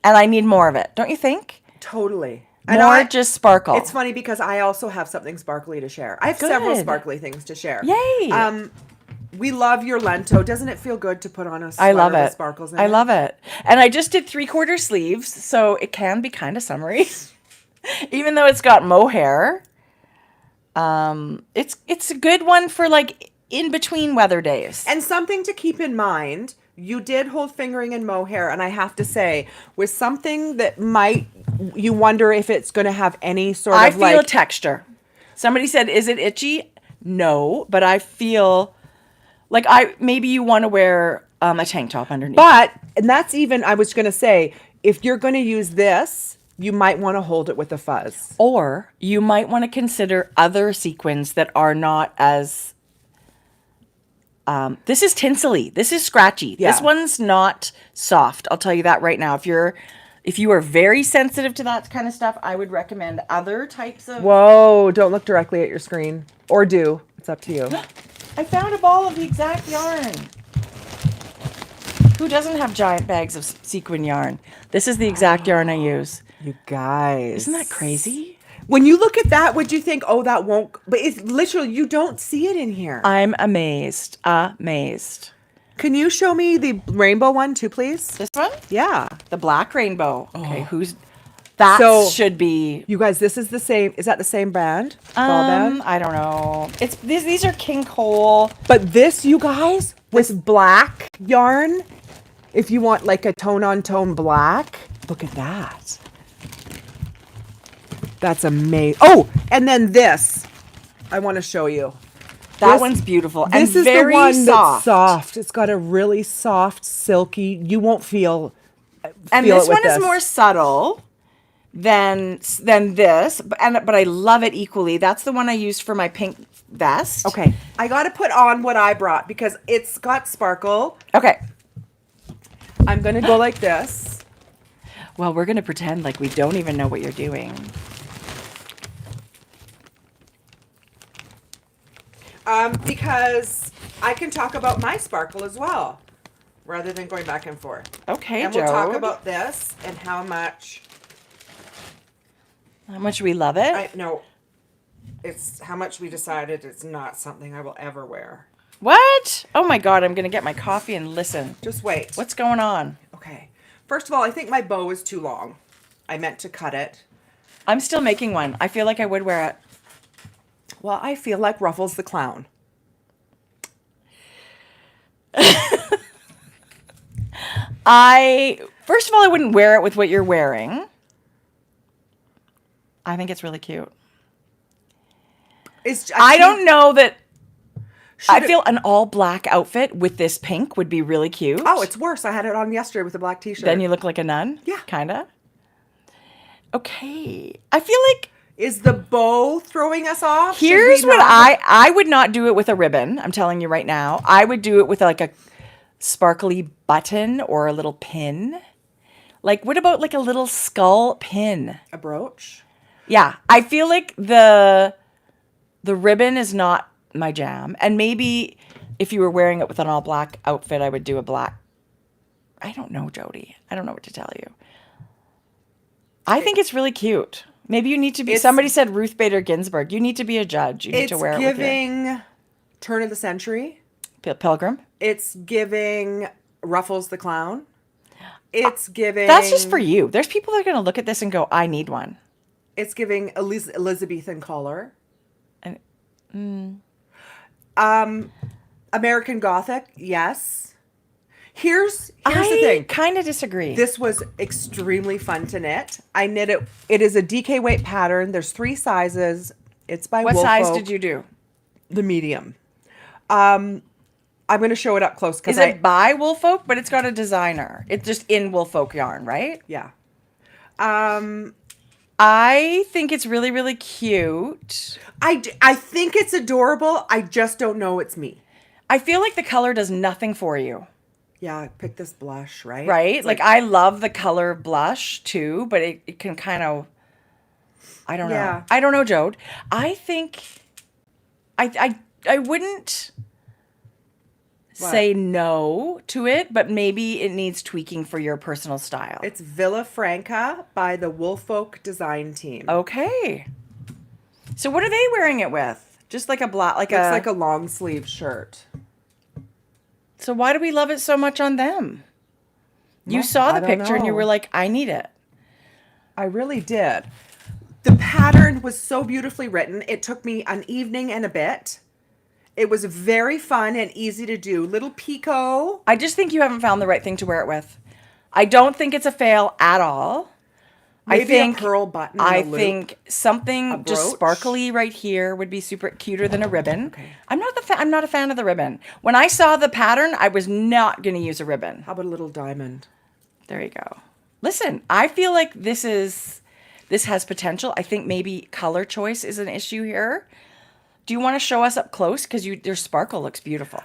And I need more of it. Don't you think? Totally. More just sparkle. It's funny because I also have something sparkly to share. I have several sparkly things to share. Yay. We love your lento. Doesn't it feel good to put on a I love sweater it. with sparkles in it? I love it. And I just did 3/4 sleeves, so it can be kind of summery. Even though it's got mohair. It's a good one for like in between weather days. And something to keep in mind, you did hold fingering and mohair, and I have to say, with something that you wonder if it's going to have any sort of I feel texture. Somebody said, is it itchy? No, but I feel like maybe you want to wear a tank top underneath. And that's even, I was going to say, if you're going to use this, you might want to hold it with a fuzz. Or you might want to consider other sequins that are not as... this is tinsely. This is scratchy. Yeah. This one's not soft. I'll tell you that right now. If you are very sensitive to that kind of stuff, I would recommend other types of... Whoa, don't look directly at your screen. Or do. It's up to you. I found a ball of the exact yarn. Who doesn't have giant bags of sequin yarn? This is the exact yarn I use. You guys. Isn't that crazy? When you look at that, would you think, oh, that won't... But it's literally, you don't see it in here. I'm amazed. Amazed. Can you show me the rainbow one too, please? This one? Yeah. The black rainbow. Okay, So, should be... You guys, this is the same... Is that the same brand? Ball band? I don't know. These are King Cole. But this, you guys, with black yarn, if you want like a tone-on-tone black, look at that. That's amazing. Oh, and then this, I want to show you. That one's beautiful and this is very the one soft. That's soft. It's got a really soft, silky. You won't feel. And feel this one is more subtle than this, but I love it equally. That's the one I used for my pink vest. Okay, I got to put on what I brought because it's got sparkle. Okay, I'm gonna go like this. Well, we're gonna pretend like we don't even know what you're doing. Because I can talk about my sparkle as well, rather than going back and forth. Okay, and we'll talk about this and how much we love it. It's how much we decided it's not something I will ever wear. What? Oh my God, I'm gonna get my coffee and listen. Just wait. What's going on? Okay. First of all, I think my bow is too long. I meant to cut it. I'm still making one. I feel like I would wear it. Well, I feel like Ruffles the Clown. First of all, I wouldn't wear it with what you're wearing. I think it's really cute. I don't know that. I feel an all black outfit with this pink would be really cute. Oh, it's worse. I had it on yesterday with a black t-shirt. Then you look like a nun? Yeah. Kind of. Okay. I feel like Is the bow throwing us off? Here's what I would not do it with a ribbon. I'm telling you right now. I would do it with like a sparkly button or a little pin. Like, what about like a little skull pin? A brooch? Yeah. I feel like the ribbon is not my jam. And maybe if you were wearing it with an all black outfit, I would do a black. I don't know, Jodi. I don't know what to tell you. I think it's really cute. Maybe you need to be. Somebody said Ruth Bader Ginsburg. You need to be a judge. You need to wear it. It's giving turn of the century. Pilgrim. It's giving Ruffles the Clown. It's giving. That's just for you. There's people that are going to look at this and go, "I need one." It's giving Elizabethan color. And, American Gothic. Yes. Here's the thing. I kind of disagree. This was extremely fun to knit. I knit it. It is a DK weight pattern. There's 3 sizes. It's by What Woolfolk. size did you do? The medium. I'm going to show it up close. Is it by Woolfolk? But it's got a designer. It's just in Woolfolk yarn, right? Yeah. I think it's really, really cute. I think it's adorable. I just don't know it's me. I feel like the color does nothing for you. Yeah, pick this blush, right? Right? It's Like I love the color blush too, but it can kind of, I don't know. I don't know, Jode. I think, I wouldn't say no to it, but maybe it needs tweaking for your personal style. It's Villa Franca by the Woolfolk design team. Okay. So what are they wearing it with? Just like a black, It's like a long sleeve shirt. So why do we love it so much on them? You saw the picture and you were like, I need it. I really did. The pattern was so beautifully written. It took me an evening and a bit. It was very fun and easy to do. Little picot. I just think you haven't found the right thing to wear it with. I don't think it's a fail at all. Maybe a pearl button. I think something just sparkly right here would be super cuter than a ribbon. Okay. I'm not a fan of the ribbon. When I saw the pattern, I was not going to use a ribbon. How about a little diamond? There you go. Listen, I feel like this has potential. I think maybe color choice is an issue here. Do you want to show us up close? Because your sparkle looks beautiful.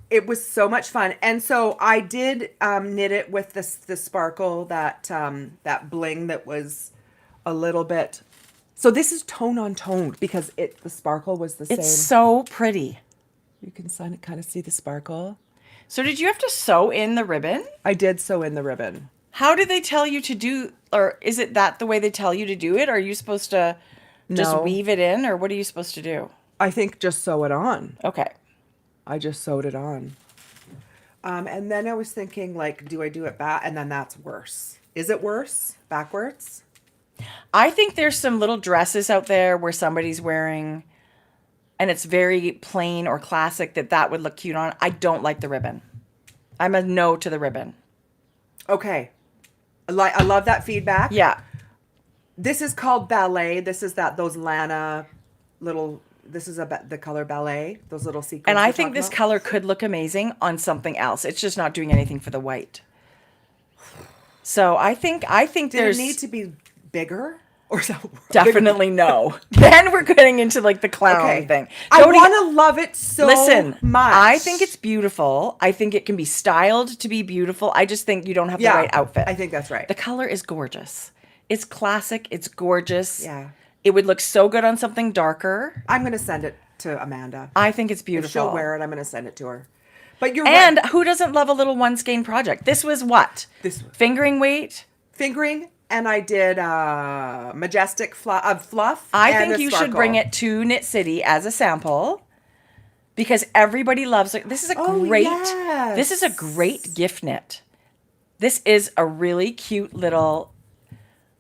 It was so much fun. And so I did knit it with the sparkle, that bling that was a little bit. So this is tone on tone because the sparkle was the same. It's so pretty. You can kind of see the sparkle. So did you have to sew in the ribbon? I did sew in the ribbon. How did they tell you to do, or is it that the way they tell you to do it? Or are you supposed to just weave it in, or what are you supposed to do? I think just sew it on. Okay. I just sewed it on. And then I was thinking, like, do I do it back? And then that's worse. Is it worse? Backwards? I think there's some little dresses out there where somebody's wearing, and it's very plain or classic, that would look cute on. I don't like the ribbon. I'm a no to the ribbon. Okay. I love that feedback. Yeah. This is called ballet. This is those Lana little... This is the color ballet, those little sequins. And I think this color could look amazing on something else. It's just not doing anything for the white. So I think there's... Does it need to be bigger? Or so? Definitely no. Then we're getting into like the clown thing. I want to love it so much. I think it's beautiful. I think it can be styled to be beautiful. I just think you don't have the right outfit. I think that's right. The color is gorgeous. It's classic. It's gorgeous. Yeah. It would look so good on something darker. I'm going to send it to Amanda. I think it's beautiful. If she'll wear it, I'm going to send it to her. But you're right. And who doesn't love a little one skein project? This was what? Fingering weight? Fingering, and I did majestic fluff. I think you should bring it to Knit City as a sample because everybody loves it. This is This is a great gift knit. This is a really cute little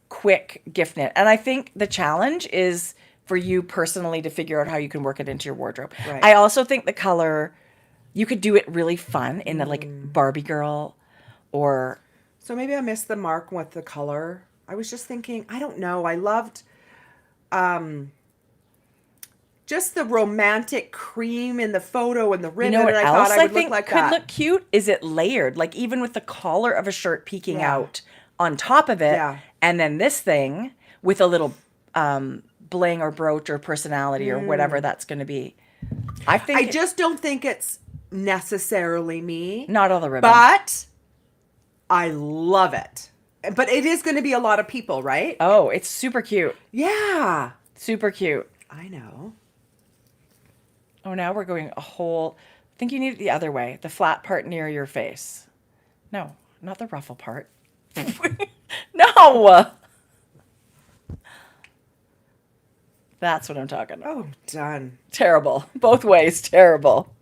quick gift knit. And I think the challenge is for you personally to figure out how you can work it into your wardrobe. Right. I also think the color, you could do it really fun in a like Barbie girl or... So maybe I missed the mark with the color. I was just thinking, I don't know. I loved just the romantic cream in the photo and the ribbon. You know what and else I think could look cute? Is it layered? Like even with the collar of a shirt peeking out on top of it. Yeah. And then this thing with a little bling or brooch or personality or whatever that's going to be. I just don't think it's necessarily me. Not all the ribbon. But I love it. But it is going to be a lot of people, right? Oh, it's super cute. Yeah. Super cute. I know. Oh, now we're going a whole... I think you need it the other way. The flat part near your face. No, not the ruffle part. No! That's what I'm talking about. Oh, done. Terrible. Both ways, terrible.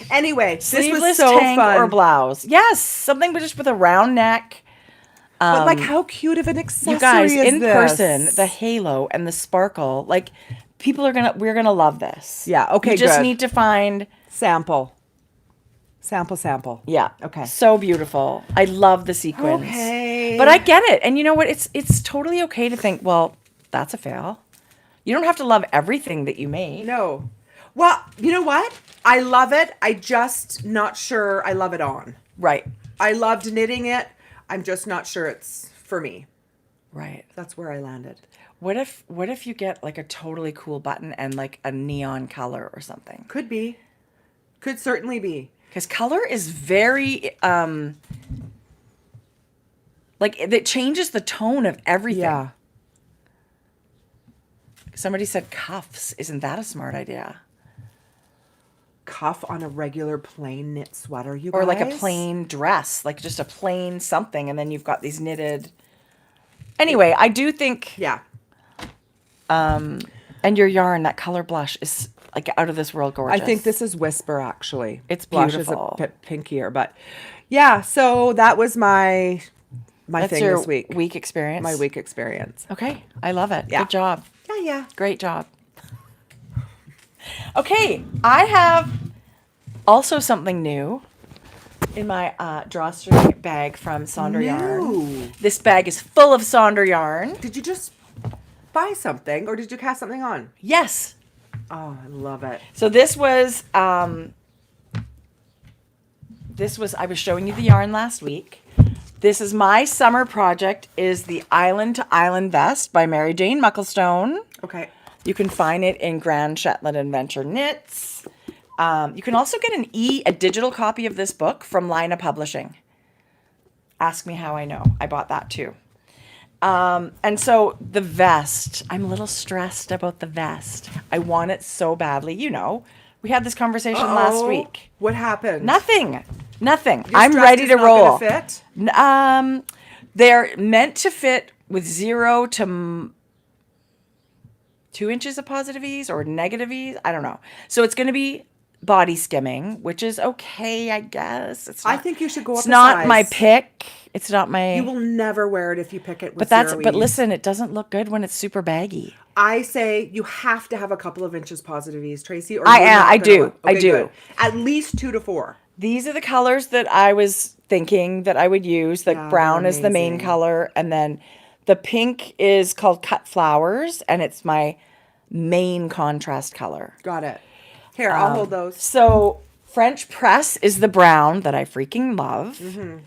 Anyway, Sleeveless this was so tank fun. or blouse. Yes, something but just with a round neck. But like, how cute of an accessory You guys, is in this? person, the halo and the sparkle, like, we're gonna love this. Yeah, okay, You just good. need to find... Sample. Yeah. Okay. So beautiful. I love the sequins. Okay. But I get it. And you know what? It's totally okay to think, well, that's a fail. You don't have to love everything that you make. No. Well, you know what? I love it. I just not sure I love it on. Right. I loved knitting it. I'm just not sure it's for me. Right. That's where I landed. What if you get like a totally cool button and like a neon color or something? Could be. Could certainly be. Because color is very like it changes the tone of everything. Yeah. Somebody said cuffs. Isn't that a smart idea? Cuff on a regular plain knit sweater, you guys? Or like a plain dress, like just a plain something, and then you've got these knitted. Anyway, I do think. Yeah. And your yarn, that color blush is like out of this world gorgeous. I think this is Whisper, actually. It's Blush beautiful. is a bit pinkier, but yeah. So that was my That's thing your this week. week experience. My week experience. Okay, I love it. Yeah. Good job. Yeah. Great job. Okay, I have also something new in my drawstring bag from Sonder Yarn. This bag is full of Sonder yarn. Did you just buy something or did you cast something on? Yes. Oh, I love it. So this was I was showing you the yarn last week. This is my summer project, is the Island to Island Vest by Mary Jane Mucklestone. Okay. You can find it in Grand Shetland Adventure Knits. You can also get a digital copy of this book from Lina Publishing. Ask me how I know. I bought that too. And so the vest, I'm a little stressed about the vest. I want it so badly. You know, we had this conversation last week. What happened? Nothing. Your I'm dress ready is to not roll. gonna fit? They're meant to fit with 0 to 2 inches of positive ease or negative ease. I don't know. So it's going to be body skimming, which is okay, I guess. I think you should go up It's a not size. my pick. It's not my... You will never wear it if you pick it with But listen, it doesn't look good when it's super baggy. I say you have to have a couple of inches positive ease, Tracy. Or I do. Good. At least 2 to 4. These are the colors that I was thinking that I would use. The brown they're is the main amazing. color. And then the pink is called Cut Flowers. And it's my main contrast color. Got it. Here, I'll hold those. So French Press is the brown that I freaking love. Mm-hmm.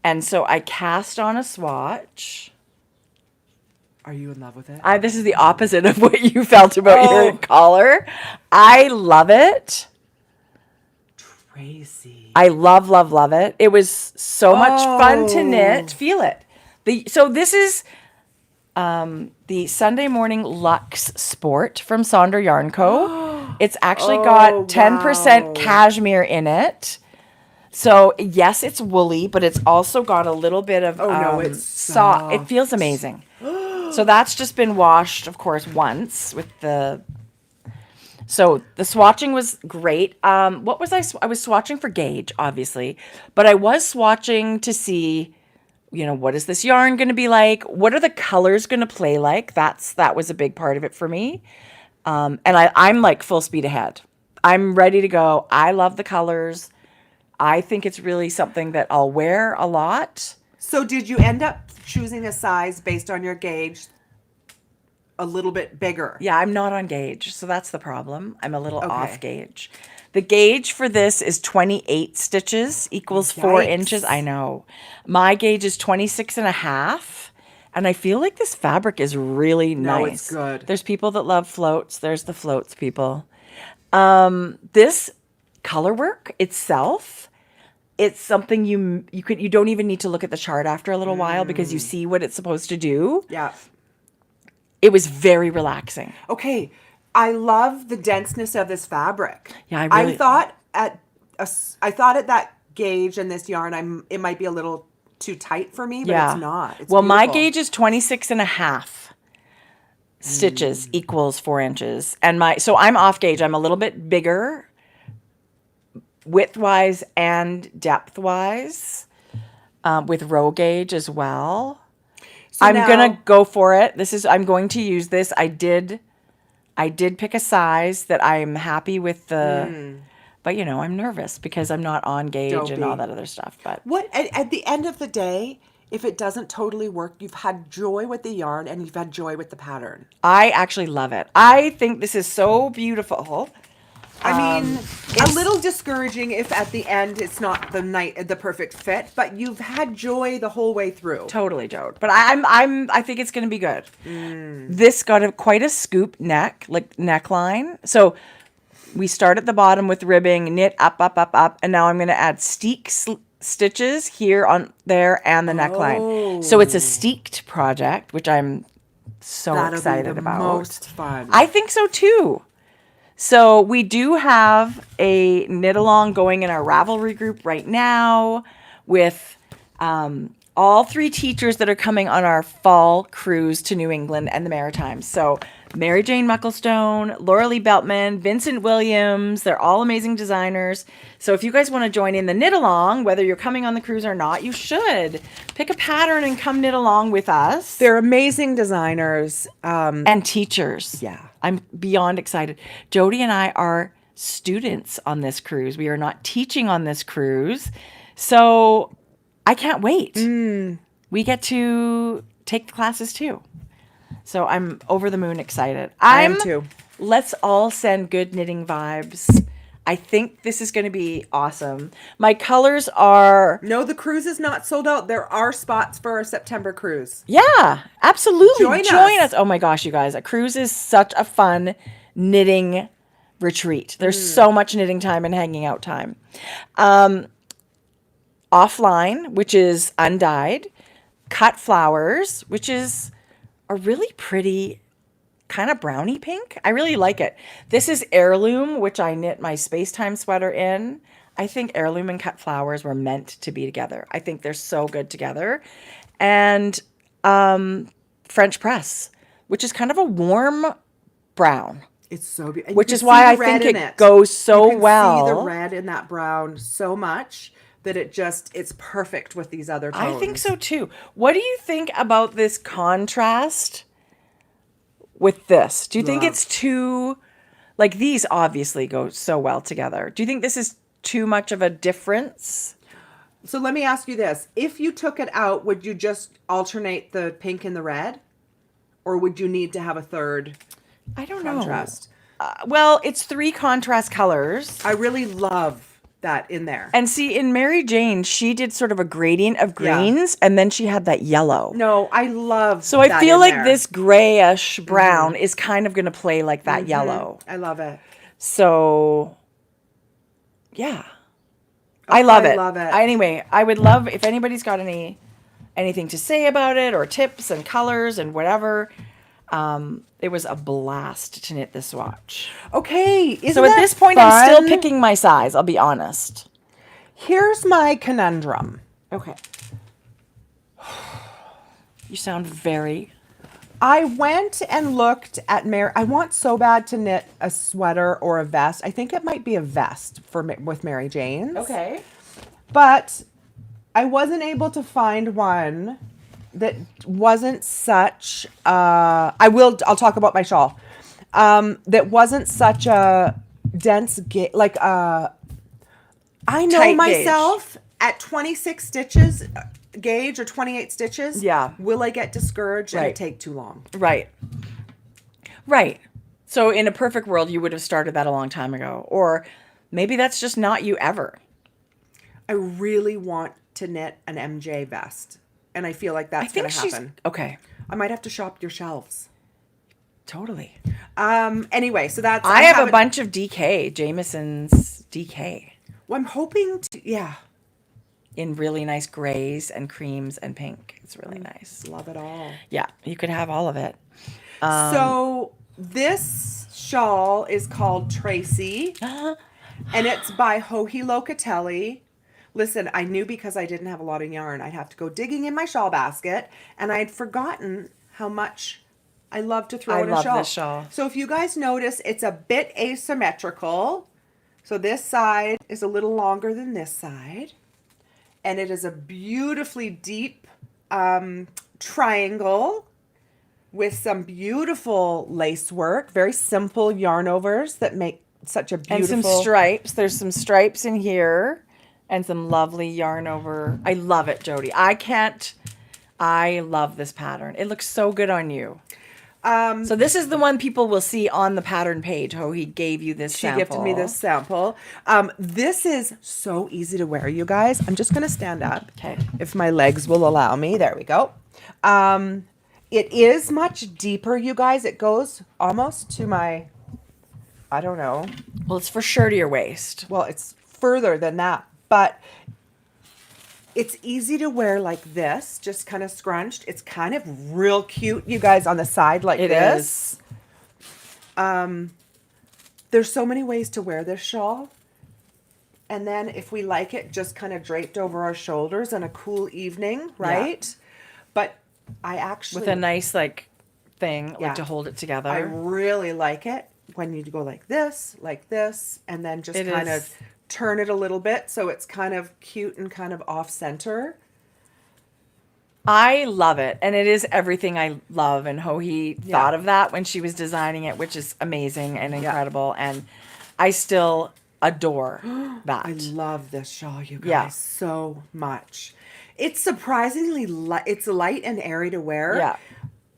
And so I cast on a swatch. Are you in love with it? This is the opposite of what you felt about your Oh. collar. I love it. Tracy. I love, love, love it. It was so much fun to knit. Feel it. So this is the Sunday Morning Luxe Sport from Sonder Yarn Co. It's actually got 10% wow. cashmere in it. So yes, it's woolly, but it's also got a little bit of it's soft. It feels amazing. So that's just been washed, of course, once with the... So the swatching was great. What was I was swatching for gauge, obviously, but I was swatching to see, what is this yarn going to be like? What are the colors going to play like? That was a big part of it for me. And I'm like full speed ahead. I'm ready to go. I love the colors. I think it's really something that I'll wear a lot. So did you end up choosing a size based on your gauge a little bit bigger? Yeah, I'm not on gauge, so that's the problem. I'm a little off gauge. The gauge for this is 28 stitches equals 4 Yikes. inches. I know. My gauge is 26 and a half, And I feel like this fabric is really nice. No, it's good. There's people that love floats. There's the floats people. This Colorwork itself, it's something you don't even need to look at the chart after a little while because you see what it's supposed to do. Yeah. It was very relaxing. Okay. I love the denseness of this fabric. Yeah, I thought at that gauge and this yarn, it might be a little too tight for me, but it's not. It's my beautiful. gauge is 26 and a half stitches equals 4 inches. And so I'm off gauge. I'm a little bit bigger width-wise and depth-wise with row gauge as well. So I'm going to go for it. I'm going to use this. I did pick a size that I'm happy with but I'm nervous because I'm not on gauge and all that other stuff. But what at the end of the day, if it doesn't totally work, you've had joy with the yarn and you've had joy with the pattern. I actually love it. I think this is so beautiful. I mean, a little discouraging if at the end it's not the perfect fit, but you've had joy the whole way through. Totally, Jode. But I think it's going to be good. This got quite a scoop neckline. So we start at the bottom with ribbing, knit up, up, up, up, and now I'm going to add steek stitches here on there and the neckline. So it's a steeked project, which I'm so excited about. Most fun. I think so too. So we do have a knit along going in our Ravelry group right now with all 3 teachers that are coming on our fall cruise to New England and the Maritimes. So Mary Jane Mucklestone, Laura Lee Beltman, Vincent Williams, they're all amazing designers. So if you guys want to join in the knit along, whether you're coming on the cruise or not, you should pick a pattern and come knit along with us. They're amazing designers. And teachers. Yeah. I'm beyond excited. Jodi and I are students on this cruise. We are not teaching on this cruise. So I can't wait. We get to take the classes too. So I'm over the moon excited. I am too. Let's all send good knitting vibes. I think this is going to be awesome. My colors are... No, the cruise is not sold out. There are spots for our September cruise. Yeah, absolutely. Join us. Oh my gosh, you guys. A cruise is such a fun knitting retreat. There's so much knitting time and hanging out time. Offline, which is undyed. Cut flowers, which is a really pretty kind of brownie pink. I really like it. This is heirloom, which I knit my Space Time sweater in. I think heirloom and cut flowers were meant to be together. I think they're so good together. And French press, which is kind of a warm brown. It's so beautiful. Which is why I think it goes so well. You can see the red in that brown so much that it's perfect with these other tones. I think so too. What do you think about this contrast with this? Do you think it's too, like these obviously go so well together. Do you think this is too much of a difference? So let me ask you this. If you took it out, would you just alternate the pink and the red? Or would you need to have a third contrast? Well, it's 3 contrast colors. I really love that in there. And see, in Mary Jane, she did sort of a gradient of greens, and then she had that yellow. No, I love So I feel like this grayish brown is kind of going to play like that yellow. I love it. So, yeah. I love it. Love it. Anyway, I would love if anybody's got anything to say about it or tips and colors and whatever. It was a blast to knit this swatch. Okay. So at this point, I'm still picking my size. I'll be honest. Here's my conundrum. Okay. You sound very... I went and looked at I want so bad to knit a sweater or a vest. I think it might be a vest with Mary Jane's. Okay. But I wasn't able to find one that wasn't such I'll talk about my shawl. That wasn't such a dense I know Tight myself at 26 stitches gauge or 28 stitches. Yeah. Will I get discouraged and it take too long? Right. So in a perfect world, you would have started that a long time ago. Or maybe that's just not you ever. I really want to knit an MJ vest. and I feel like that's going to happen. Okay. I might have to shop your shelves. Totally. Anyway, so that's... I have a bunch of DK, Jameson's DK. Well, I'm hoping to... Yeah. In really nice grays and creams and pink. It's really nice. Love it all. Yeah, you could have all of it. So this shawl is called Tracie, and it's by Joji Locatelli. Listen, I knew because I didn't have a lot of yarn, I'd have to go digging in my shawl basket, and I'd forgotten how much I love to throw in a shawl. I love this shawl. So if you guys notice, it's a bit asymmetrical. So this side is a little longer than this side, and it is a beautifully deep triangle with some beautiful lace work, very simple yarn overs that make such a beautiful... And some stripes. There's some stripes in here and some lovely yarn over. I love it, Jodi. I love this pattern. It looks so good on you. So this is the one people will see on the pattern page. He gave you this sample. She gifted me this sample. This is so easy to wear, you guys. I'm just going to stand up. Okay. If my legs will allow me. There we go. It is much deeper, you guys. It goes almost to my, I don't know. Well, it's for sure to your waist. Well, it's further than that, but it's easy to wear like this, just kind of scrunched. It's kind of real cute, you guys, on the side like this. There's so many ways to wear this shawl. And then if we like it, just kind of draped over our shoulders on a cool evening, right? Yeah. But I actually... With a nice, like, thing like to hold it together. I really like it when you go like this, and then just kind of turn it a little bit so it's kind of cute and kind of off-center. I love it. And it is everything I love. And Joji thought of that when she was designing it, which is amazing and incredible. And I still adore that. I love this shawl, you guys, so much. It's surprisingly light. It's light and airy to wear. Yeah.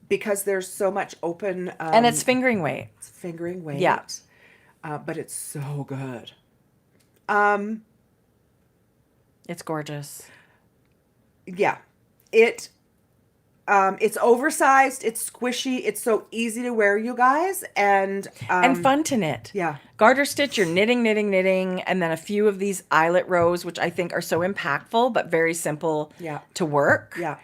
Because there's so much open... and it's fingering weight. It's fingering weight. Yeah. But it's so good. It's gorgeous. Yeah. It's oversized. It's squishy. It's so easy to wear, you guys. And fun to knit. Yeah. Garter stitch, you're knitting, and then a few of these eyelet rows, which I think are so impactful, but very simple to work. Yeah.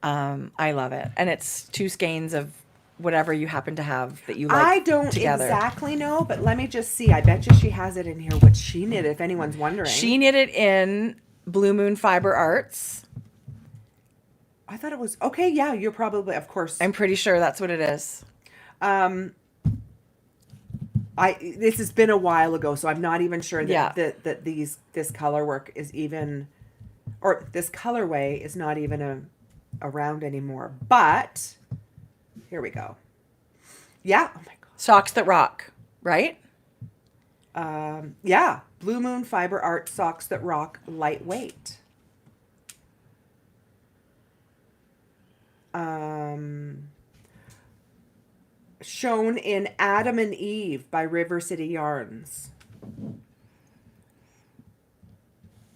I love it. And it's 2 skeins of whatever you happen to have that you like I don't together. exactly know, but let me just see. I bet you she has it in here, what she knitted, if anyone's wondering. She knitted in Blue Moon Fiber Arts. I thought it was... Okay, yeah, you're probably... Of course. I'm pretty sure that's what it is. This has been a while ago, so I'm not even sure that this color work is even... Or this colorway is not even around anymore. But... Here we go. Yeah. Oh my God. Socks that rock, right? Yeah. Blue Moon Fiber Art Socks that Rock Lightweight. Shown in Adam and Eve by River City Yarns.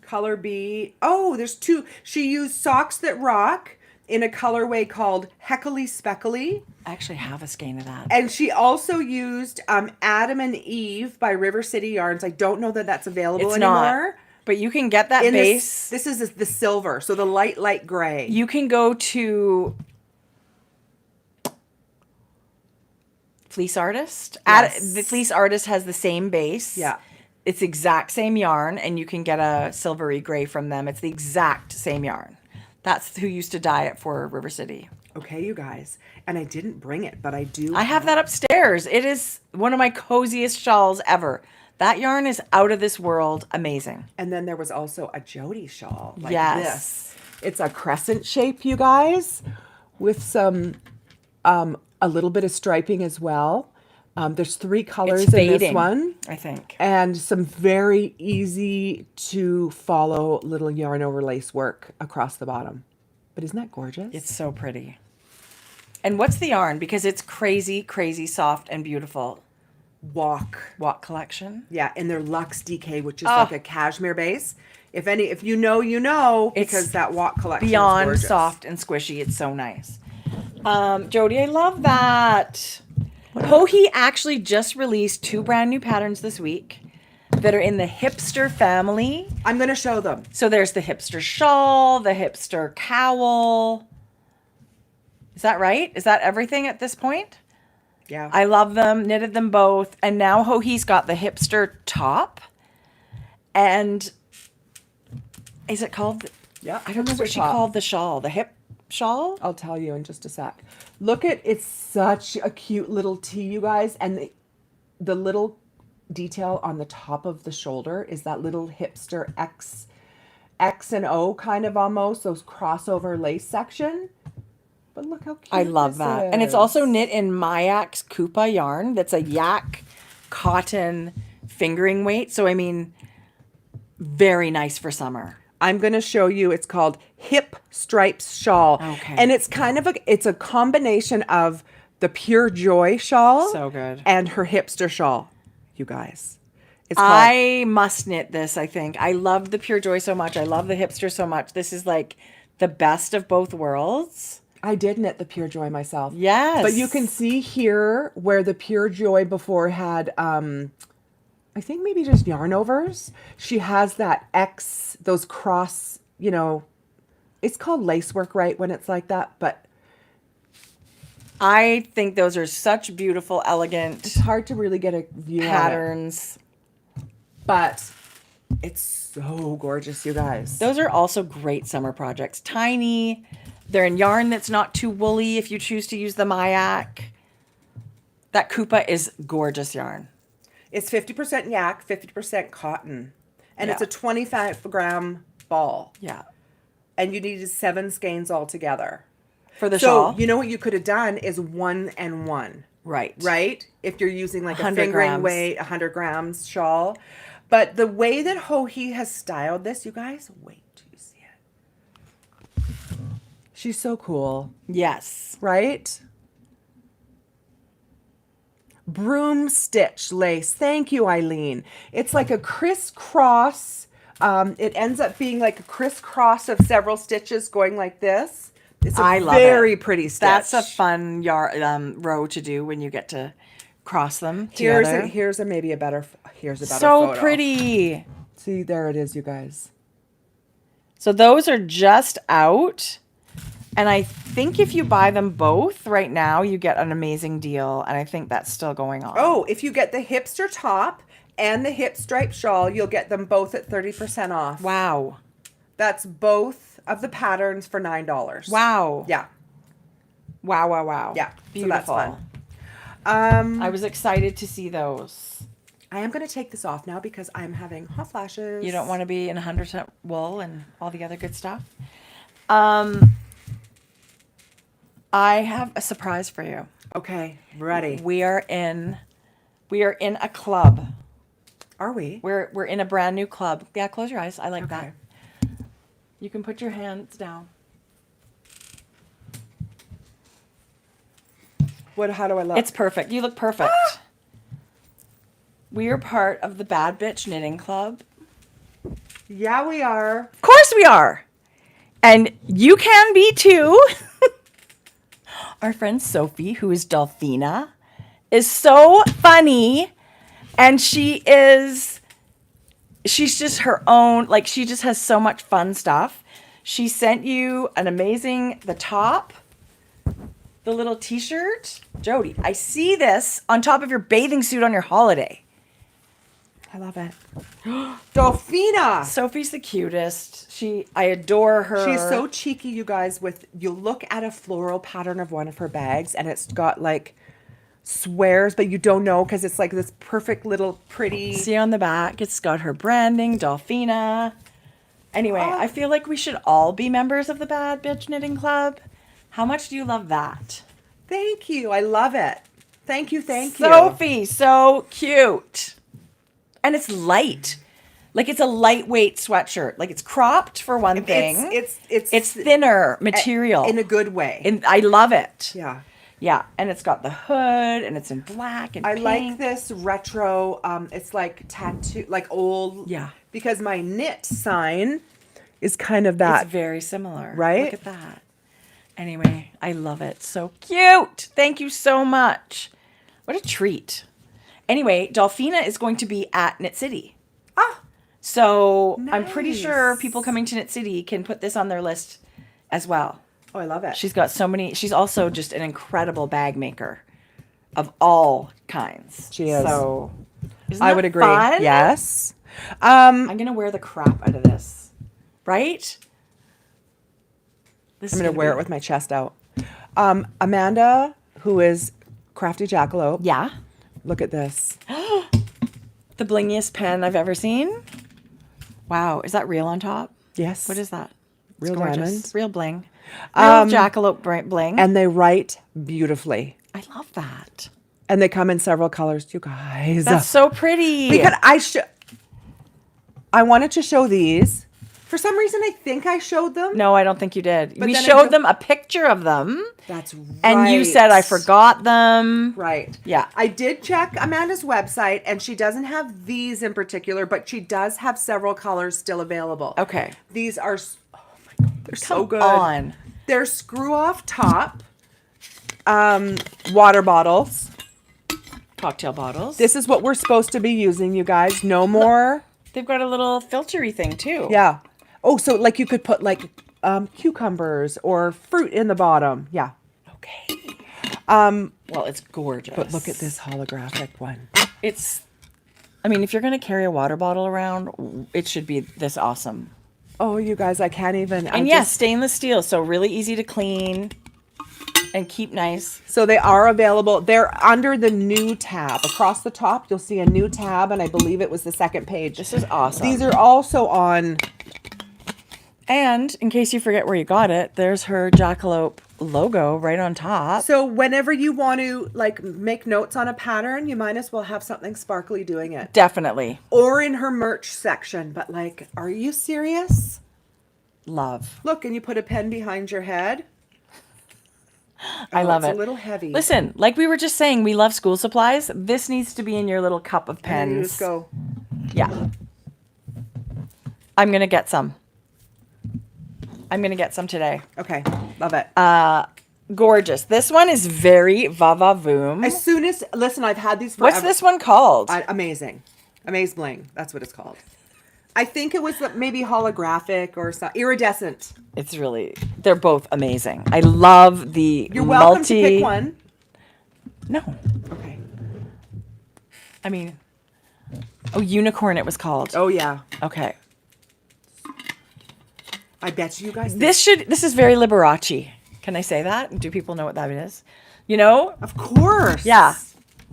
Color B. Oh, there's 2. She used Socks that Rock in a colorway called Heckly Speckly. I actually have a skein of that. And she also used Adam and Eve by River City Yarns. I don't know that that's available anymore. Not, but you can get that base. This is the silver, so the light gray. You can go to Fleece Artist. Yes. The Fleece Artist has the same base. Yeah. It's the exact same yarn, and you can get a silvery gray from them. It's the exact same yarn. That's who used to dye it for River City. Okay, you guys. And I didn't bring it, but I do. I have that upstairs. It is one of my coziest shawls ever. That yarn is out of this world amazing. And then there was also a Jodi shawl like this. It's a crescent shape, you guys, with some, a little bit of striping as well. There's 3 colors in this one, I think. And some very easy to follow little yarn over lace work across the bottom. But isn't that gorgeous? It's so pretty. And what's the yarn? Because it's crazy, crazy soft and beautiful. Walk collection. Yeah, and their Luxe DK, which is like a cashmere base. If you know, you know, It's because that walk collection beyond is gorgeous. soft and squishy. It's so nice. Jodi, I love that. Hohi actually just released 2 brand new patterns this week that are in the hipster family. I'm going to show them. So there's the hipster shawl, the hipster cowl. Is that right? Is that everything at this point? Yeah. I love them, knitted them both. And now Hohi's got the hipster top. And is it called? Yeah. I don't know what she called the shawl. The hip shawl? I'll tell you in just a sec. Look at, it's such a cute little tee, you guys. And the little detail on the top of the shoulder is that little hipster X and O kind of almost, those crossover lace section. But look how cute I love that. And it's also knit in Mayak's Koopa yarn. That's a yak cotton fingering weight. So, I mean, very nice for summer. I'm going to show you. It's called Hip Stripes Shawl. Okay. And it's kind of it's a combination of the Pure Joy shawl So good. and her hipster shawl, you guys. It's I must knit this, I think. I love the Pure Joy so much. I love the hipster so much. This is like the best of both worlds. I did knit the Pure Joy myself. Yes. But you can see here where the Pure Joy before had, I think maybe just yarn overs. She has that X, those cross, you know, it's called lacework, right? When it's like that, but I think those are such beautiful, elegant it's hard to really get a view patterns. on it. But it's so gorgeous, you guys. Those are also great summer projects. Tiny. They're in yarn that's not too woolly if you choose to use the Mayak. That Koopa is gorgeous yarn. It's 50% yak, 50% cotton. And Yeah. it's a 25-gram ball. Yeah. And you needed 7 skeins altogether. For the So, shawl. you know what you could have done is 1 and 1. Right. Right? If you're using like a 100 fingering grams. weight, 100 grams shawl. But the way that Hohi has styled this, you guys, wait till you see it. She's so cool, Yes. right? Broom stitch lace. Thank you, Eileen. It's like a crisscross. It ends up being like a crisscross of several stitches going like this. It's a I love very it. pretty stitch. That's a fun row to do when you get to cross them together. Here's a better So photo. pretty. See, there it is, you guys. So those are just out. And I think if you buy them both right now, you get an amazing deal. And I think that's still going on. Oh, if you get the hipster top and the hip stripe shawl, you'll get them both at 30% off. Wow. That's both of the patterns for $9. Wow. Yeah. Wow, wow, wow. Yeah. Beautiful. So that's fun. I was excited to see those. I am going to take this off now because I'm having hot flashes. You don't want to be in 100% wool and all the other good stuff. I have a surprise for you. Okay, ready. We are in a club. Are we? We're in a brand new club. Yeah, close your eyes. I like Okay. that. You can put your hands down. How do I look? It's perfect. You look perfect. We are part of the Bad Bitch Knitting Club. Yeah, we are. Of course we are. And you can be too. Our friend Sophie, who is Delphina, is so funny. And she's just her own, like she just has so much fun stuff. She sent you the top, the little t-shirt. Jodi, I see this on top of your bathing suit on your holiday. I love it. Delphina! Sophie's the cutest. I adore her. She's so cheeky, you guys. You look at a floral pattern of one of her bags and it's got like swears, but you don't know because it's like this perfect little pretty. See on the back, it's got her branding, Delphina. Anyway, I feel like we should all be members of the Bad Bitch Knitting Club. How much do you love that? Thank you. I love it. Thank you. Sophie, so cute. And it's light. Like it's a lightweight sweatshirt. Like it's cropped for one thing. It's thinner material. in a good way. And I love it. Yeah. Yeah, and it's got the hood, and it's in black and I pink. like this retro. It's like tattoo, like old. Yeah. Because my knit sign is kind of that. It's very similar. Right? Look at that. Anyway, I love it. So cute. Thank you so much. What a treat. Anyway, Dolphina is going to be at Knit City. Ah, So I'm pretty nice. sure people coming to Knit City can put this on their list as well. oh, I love it. She's got so many. She's also just an incredible bag maker of all kinds. She is. So isn't I that would agree. fun? Yes. I'm going to wear the crap out of this. Right? This I'm going to wear it with my chest out. Amanda, who is Crafty Jackalope. Yeah. Look at this. The blingiest pen I've ever seen. Wow. Is that real on top? Yes. What is that? It's Real gorgeous. diamond. Real bling. Real jackalope bling. And they write beautifully. I love that. And they come in several colors, you guys. That's so pretty. Because I wanted to show these. For some reason, I think I showed them. No, I don't think you did. But We then I showed took- them a picture of them. That's right. And you said I forgot them. Right. Yeah. I did check Amanda's website, and she doesn't have these in particular, but she does have several colors still available. Okay. These are, oh my God, they're so good. On. They're screw-off top water bottles. Cocktail bottles. This is what we're supposed to be using, you guys. No more. They've got a little filtery thing too. Yeah. Oh, so like you could put like cucumbers or fruit in the bottom. Yeah. Okay. Well, it's gorgeous. But look at this holographic one. I mean, if you're going to carry a water bottle around, it should be this awesome. Oh, you guys, I can't even. And yes, stainless steel, so really easy to clean and keep nice. So they are available. They're under the new tab. Across the top, you'll see a new tab, and I believe it was the second page. This is awesome. These are also on. And in case you forget where you got it, there's her jackalope logo right on top. So whenever you want to like make notes on a pattern, you might as well have something sparkly doing it. Definitely. Or in her merch section. But like, are you serious? Love. Look, and you put a pen behind your head. I love it. It's a little heavy. Listen, like we were just saying, we love school supplies. This needs to be in your little cup of And then you pens. just go. Yeah. I'm going to get some. I'm going to get some today. Okay, love it. Gorgeous. This one is very va-va-voom. As soon as, listen, I've had these forever. What's this one called? Amazing. Amaze Bling. That's what it's called. I think it was maybe holographic or something. Iridescent. It's really, they're both amazing. I love the You're welcome to pick one. No. Okay. I mean, unicorn it was called. Oh, yeah. Okay. I bet you guys. This is very Liberace. Can I say that? Do people know what that is? You know? Of course. Yeah.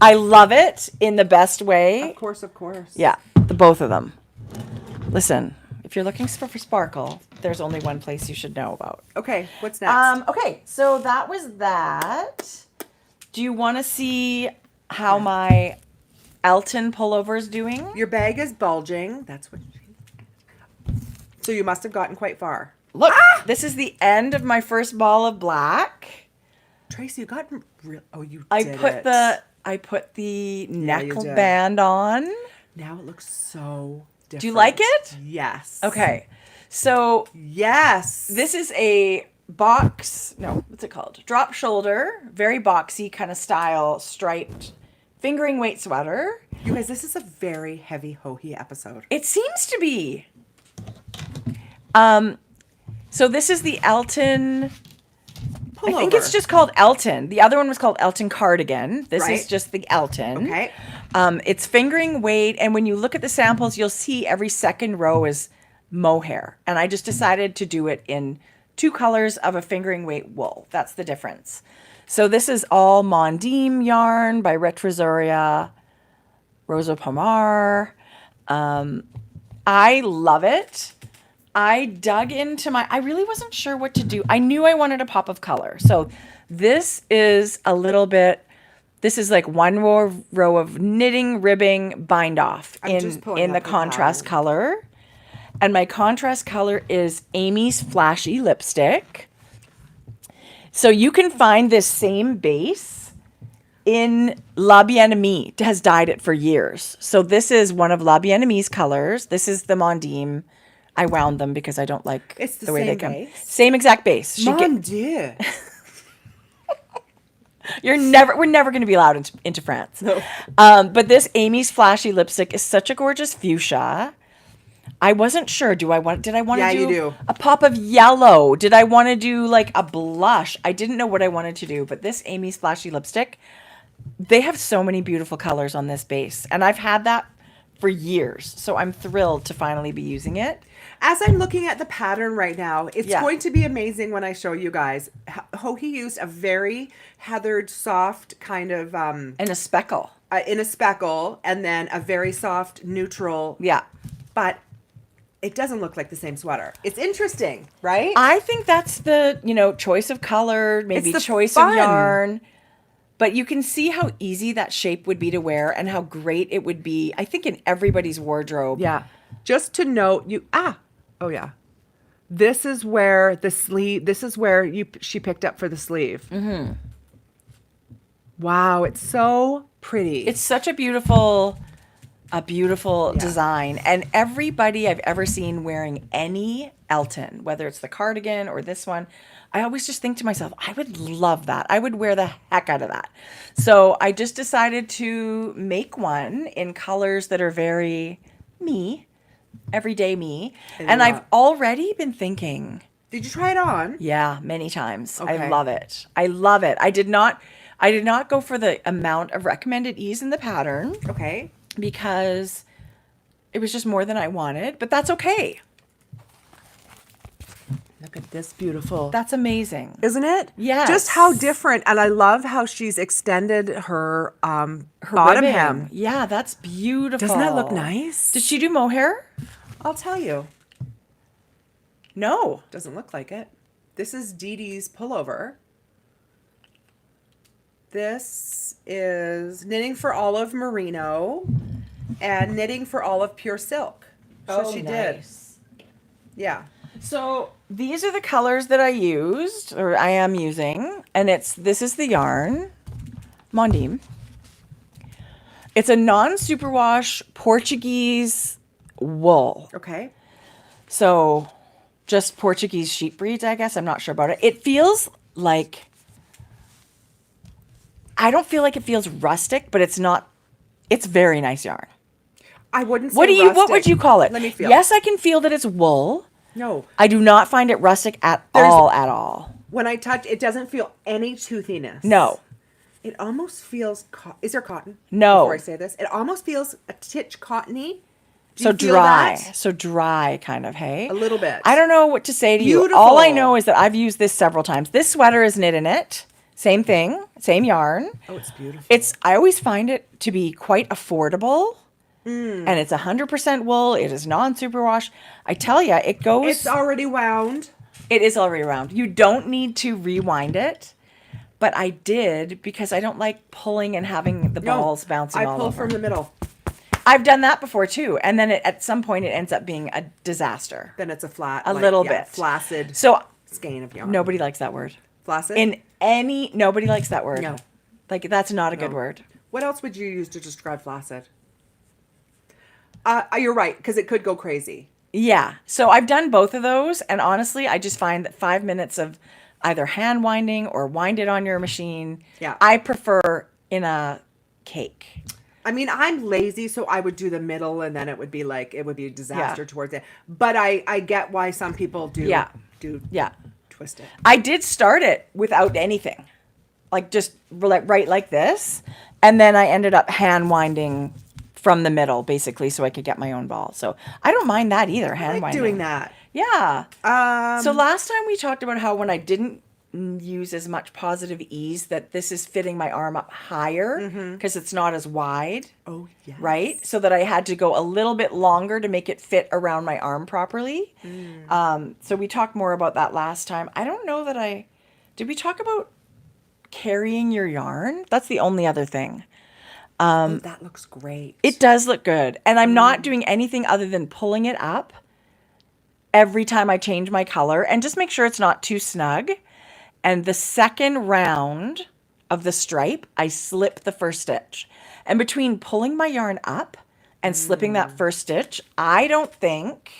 I love it in the best way. Of course, of course. Yeah, the both of them. Listen, if you're looking for sparkle, there's only one place you should know about. Okay, what's next? Okay, so that was that. Do you want to see how my Elton pullover is doing? Your bag is bulging. That's what. So you must have gotten quite far. Look, this is the end of my first ball of black. Tracie, you got real. Oh, you. I did put it. the you neck did. band on. Now it looks so different. Do you like it? Yes. Okay, so Yes. this is a box, no, what's it called? Drop shoulder, very boxy kind of style, striped fingering weight sweater. You guys, this is a very heavy ho-he episode. It seems to be. So this is the Elton, I think it's just called Elton. The other one was called Elton Cardigan. This Right. is just the Elton. Okay. It's fingering weight, and when you look at the samples, you'll see every second row is mohair. And I just decided to do it in 2 colors of a fingering weight wool. That's the difference. So this is all Mondim yarn by Retrosaria, Rosa Pomar. I love it. I dug into I really wasn't sure what to do. I knew I wanted a pop of color. So this is a little bit, this is like 1 row of knitting, ribbing, bind off in the contrast color. And my contrast color is Amy's Flashy Lipstick. So you can find this same base in La Bien-Aimée. Has dyed it for years. So this is one of La Bien-Aimé's colors. This is the Mondim. I wound them because I don't like It's the way they same come. base? Same exact base. Mon Dieu. We're never going to be allowed into France. No. But this Amy's Flashy lipstick is such a gorgeous fuchsia. I wasn't sure. Did I want to do a pop of yellow? Did I want to do like a blush? I didn't know what I wanted to do, but this Amy's Flashy lipstick, they have so many beautiful colors on this base, and I've had that for years. So I'm thrilled to finally be using it. As I'm looking at the pattern right now, it's going to be amazing when I show you guys how he used a very heathered, soft kind of And a speckle. In a speckle, and then a very soft neutral. Yeah. But it doesn't look like the same sweater. It's interesting, right? I think that's the, choice of color, maybe choice of yarn. But you can see how easy that shape would be to wear and how great it would be, I think, in everybody's wardrobe. Yeah. Just to note, this is where she picked up for the sleeve. Mm-hmm. Wow, it's so pretty. It's such a beautiful design. And everybody I've ever seen wearing any Elton, whether it's the cardigan or this one, I always just think to myself, I would love that. I would wear the heck out of that. So I just decided to make one in colors that are very me, everyday me. And I've already been thinking. Did you try it on? Yeah, many times. Okay. I love it. I love it. I did not go for the amount of recommended ease in the pattern. Okay. Because it was just more than I wanted, but that's okay. Look at this beautiful. That's amazing. Isn't it? Yes. Just how different. And I love how she's extended her bottom ribbon. hem. Yeah, that's beautiful. Doesn't that look nice? Did she do mohair? I'll tell you. No. Doesn't look like it. This is Dee Dee's pullover. This is Knitting for Olive Merino and Knitting for Olive Pure Silk. So she did. Yeah. So these are the colors that I used, or I am using, and this is the yarn, Mondim. It's a non-superwash Portuguese wool. Okay. So just Portuguese sheep breeds, I guess. I'm not sure about it. It feels like, I don't feel like it feels rustic, but it's not. It's very nice yarn. I wouldn't say rustic. What would you call it? Let me feel. Yes, I can feel that it's wool. No. I do not find it rustic at all. When I touch, it doesn't feel any toothiness. No. It almost feels, is there cotton? No. Before I say this. It almost feels a titch cottony. So dry. So dry kind of, hey? A little bit. I don't know what to say to you. All I know is that I've used this several times. This sweater is knit in it. Same thing. Same yarn. Oh, it's beautiful. I always find it to be quite affordable. And it's 100% wool. It is non-superwash. I tell you, it goes. It's already wound. It is already wound. You don't need to rewind it, but I did because I don't like pulling and having the balls bouncing all over. I pull from the middle. I've done that before too, and then at some point it ends up being a disaster. Then it's a flat, little bit flaccid. So skein of yarn. Nobody likes that word. Flaccid. Nobody likes that word. No, like that's not a good word. What else would you use to describe flaccid? You're right, because it could go crazy. Yeah. So I've done both of those, and honestly, I just find that 5 minutes of either hand winding or wind it on your machine. Yeah. I prefer in a cake. I mean, I'm lazy, so I would do the middle, and then it would be a disaster towards it. But I get why some people do. Twist it. I did start it without anything, like just right like this, and then I ended up hand winding from the middle, basically, so I could get my own ball. So I don't mind that either, hand winding. Doing that. Yeah. So last time we talked about how when I didn't use as much positive ease, that this is fitting my arm up higher because it's not as wide. Oh, yes. Right? So that I had to go a little bit longer to make it fit around my arm properly. So we talked more about that last time. I don't know that did we talk about carrying your yarn? That's the only other thing. That looks great. It does look good. And I'm not doing anything other than pulling it up every time I change my color and just make sure it's not too snug. And the second round of the stripe, I slip the first stitch. And between pulling my yarn up and slipping that first stitch, I don't think...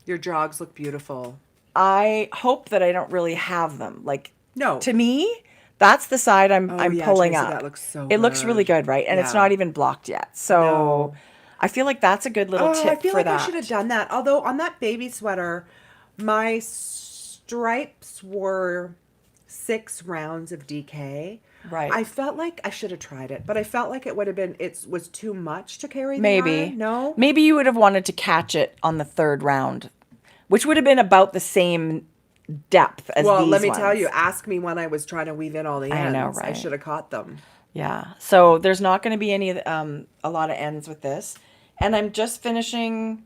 Your jogs look beautiful. I hope that I don't really have them. Like, no. To me, that's the side I'm pulling Tracie, up. That looks so it good. looks really good, right? And it's not even blocked yet. So I feel like that's a good little tip for that. I feel like I should have done that. Although on that baby sweater, my stripes were 6 rounds of DK. Right. I felt like I should have tried it, but I felt like it would have been, it was too much to carry the Maybe. yarn. No? Maybe you would have wanted to catch it on the third round, which would have been about the same depth as well, these let me ones. tell you, ask me when I was trying to weave in all the ends. I know, right? I should have caught them. Yeah. So there's not going to be any a lot of ends with this, and I'm just finishing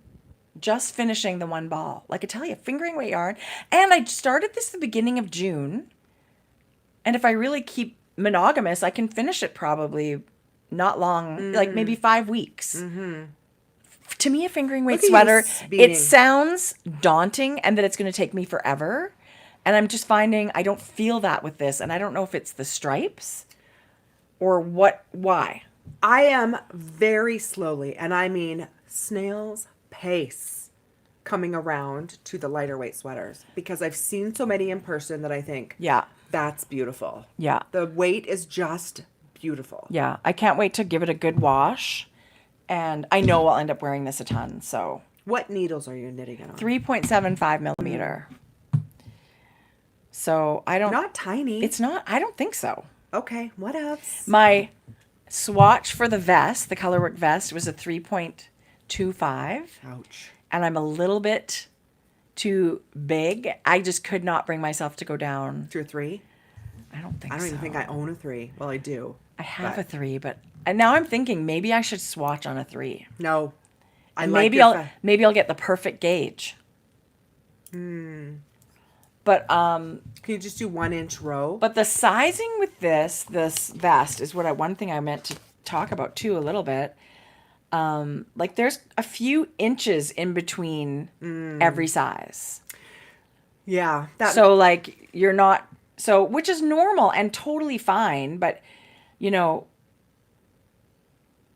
the one ball. Like I tell you, fingering weight yarn, and I started this the beginning of June, and if I really keep monogamous, I can finish it probably not long, like maybe 5 weeks. Mm-hmm. To me, a fingering weight sweater, it sounds daunting and that it's going to take me forever. And I'm just finding I don't feel that with this. And I don't know if it's the stripes or why. I am very slowly, and I mean snail's pace, coming around to the lighter weight sweaters because I've seen so many in person that I think, that's beautiful. Yeah. The weight is just beautiful. Yeah. I can't wait to give it a good wash. And I know I'll end up wearing this a ton. So, what needles are you knitting it on? 3.75 millimeter. So I don't. Not tiny. It's not. I don't think so. Okay. What else? My swatch for the vest, the Colorwork vest, was a 3.25. Ouch. And I'm a little bit too big. I just could not bring myself to go down to a 3. I don't think so. I don't even think I own a 3. Well, I do. I have a 3, but and now I'm thinking maybe I should swatch on a 3. No, maybe I'll get the perfect gauge. But can you just do 1-inch row? But the sizing with this vest is one thing I meant to talk about too a little bit. Like there's a few inches in between every size. Yeah. So like you're not which is normal and totally fine, but you know,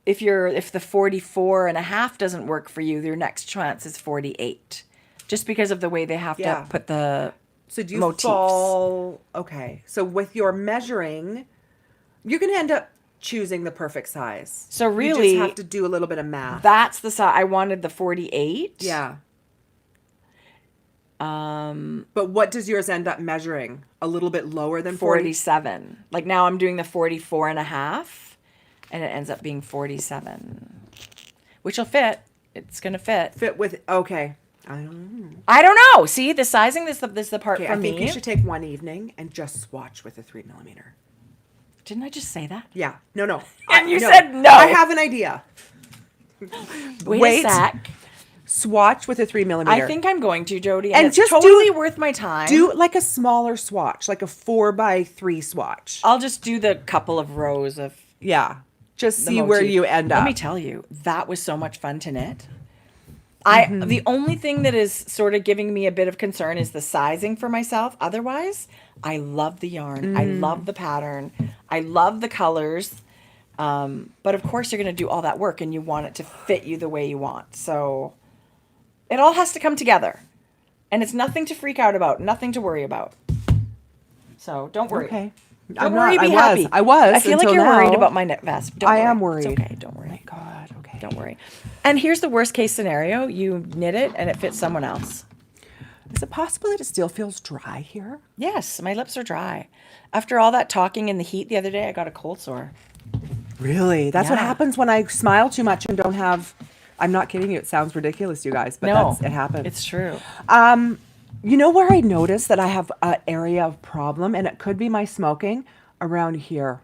if the 44.5 doesn't work for you, your next chance is 48. Just because of the way they have to put the So do you motifs. fall? Okay. So with your measuring, you're going to end up choosing the perfect size. So really, you just have to do a little bit of math. That's the size. I wanted the 48. Yeah. But what does yours end up measuring? A little bit lower than 47. Like now I'm doing the 44.5. And it ends up being 47, which will fit. It's going to fit. Fit with, okay. I don't know. See, the sizing, this is the part for me. I think you should take one evening and just swatch with a 3 millimeter. Didn't I just say that? Yeah. No. And you said no. I have an idea. Wait a sec. Swatch with a 3 millimeter. I think I'm going to, Jodi. And it's just totally worth my time. Do like a smaller swatch, like a 4x3 swatch. I'll just do the couple of rows of... Yeah. Just see where you end up. Let me tell you, that was so much fun to knit. The only thing that is sort of giving me a bit of concern is the sizing for myself. Otherwise, I love the yarn. I love the pattern. I love the colors. But of course, you're going to do all that work and you want it to fit you the way you want. So it all has to come together. And it's nothing to freak out about, nothing to worry about. So don't worry. Okay. Don't worry, be happy. I was. I feel like you're worried about my knit vest. I am worried. It's okay. Don't worry. Oh my God. Okay. Don't worry. And here's the worst case scenario. You knit it and it fits someone else. Is it possible that it still feels dry here? Yes. My lips are dry. After all that talking in the heat the other day, I got a cold sore. Really? That's what happens when I smile too much and don't have... I'm not kidding you. It sounds ridiculous, you guys, but it happens. It's true. You know where I noticed that I have an area of problem, and it could be my smoking, around here.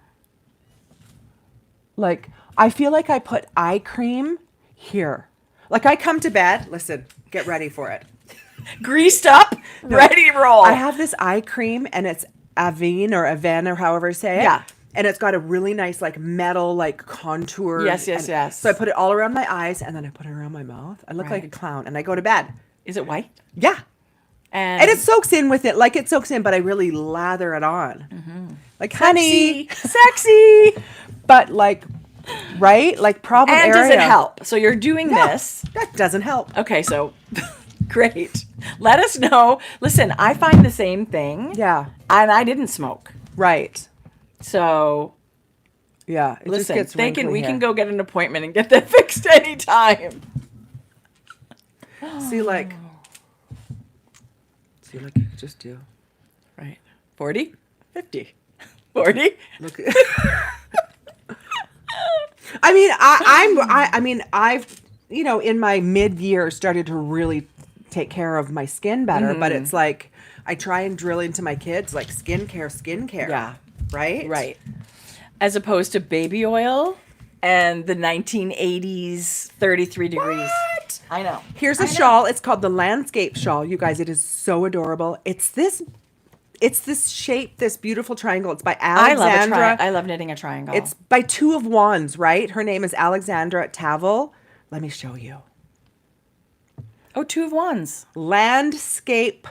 Like, I feel like I put eye cream here. Like, I come to bed, listen, get ready for it. Greased up, ready to roll. I have this eye cream, and it's Avene or Aven or however you say it. Yeah. And it's got a really nice, like, metal, like, contour. Yes. So I put it all around my eyes, and then I put it around my mouth. I look like a clown, and I go to bed. Is it white? Yeah. And it soaks in with it. Like it soaks in, but I really lather it on. Like, honey. Sexy. But like, right? Like problem And area. does it help? So you're doing this. That doesn't help. Okay, so great. Let us know. Listen, I find the same thing. Yeah. And I didn't smoke. Right. So yeah. It listen, just gets we here. can go get an appointment and get that fixed anytime. See, like you could just do. Right. 40? 50. 40? Look. I mean, I've, in my mid-year started to really take care of my skin better, but it's like I try and drill into my kids like skincare. Yeah. Right? Right. As opposed to baby oil and the 1980s 33 degrees. What? I know. Here's a shawl. It's called the Landscape Shawl. You guys, it is so adorable. It's this shape, this beautiful triangle. It's by Alexandra. I love knitting a triangle. It's by Two of Wands, right? Her name is Alexandra Tavel. Let me show you. Oh, Two of Wands. Landscape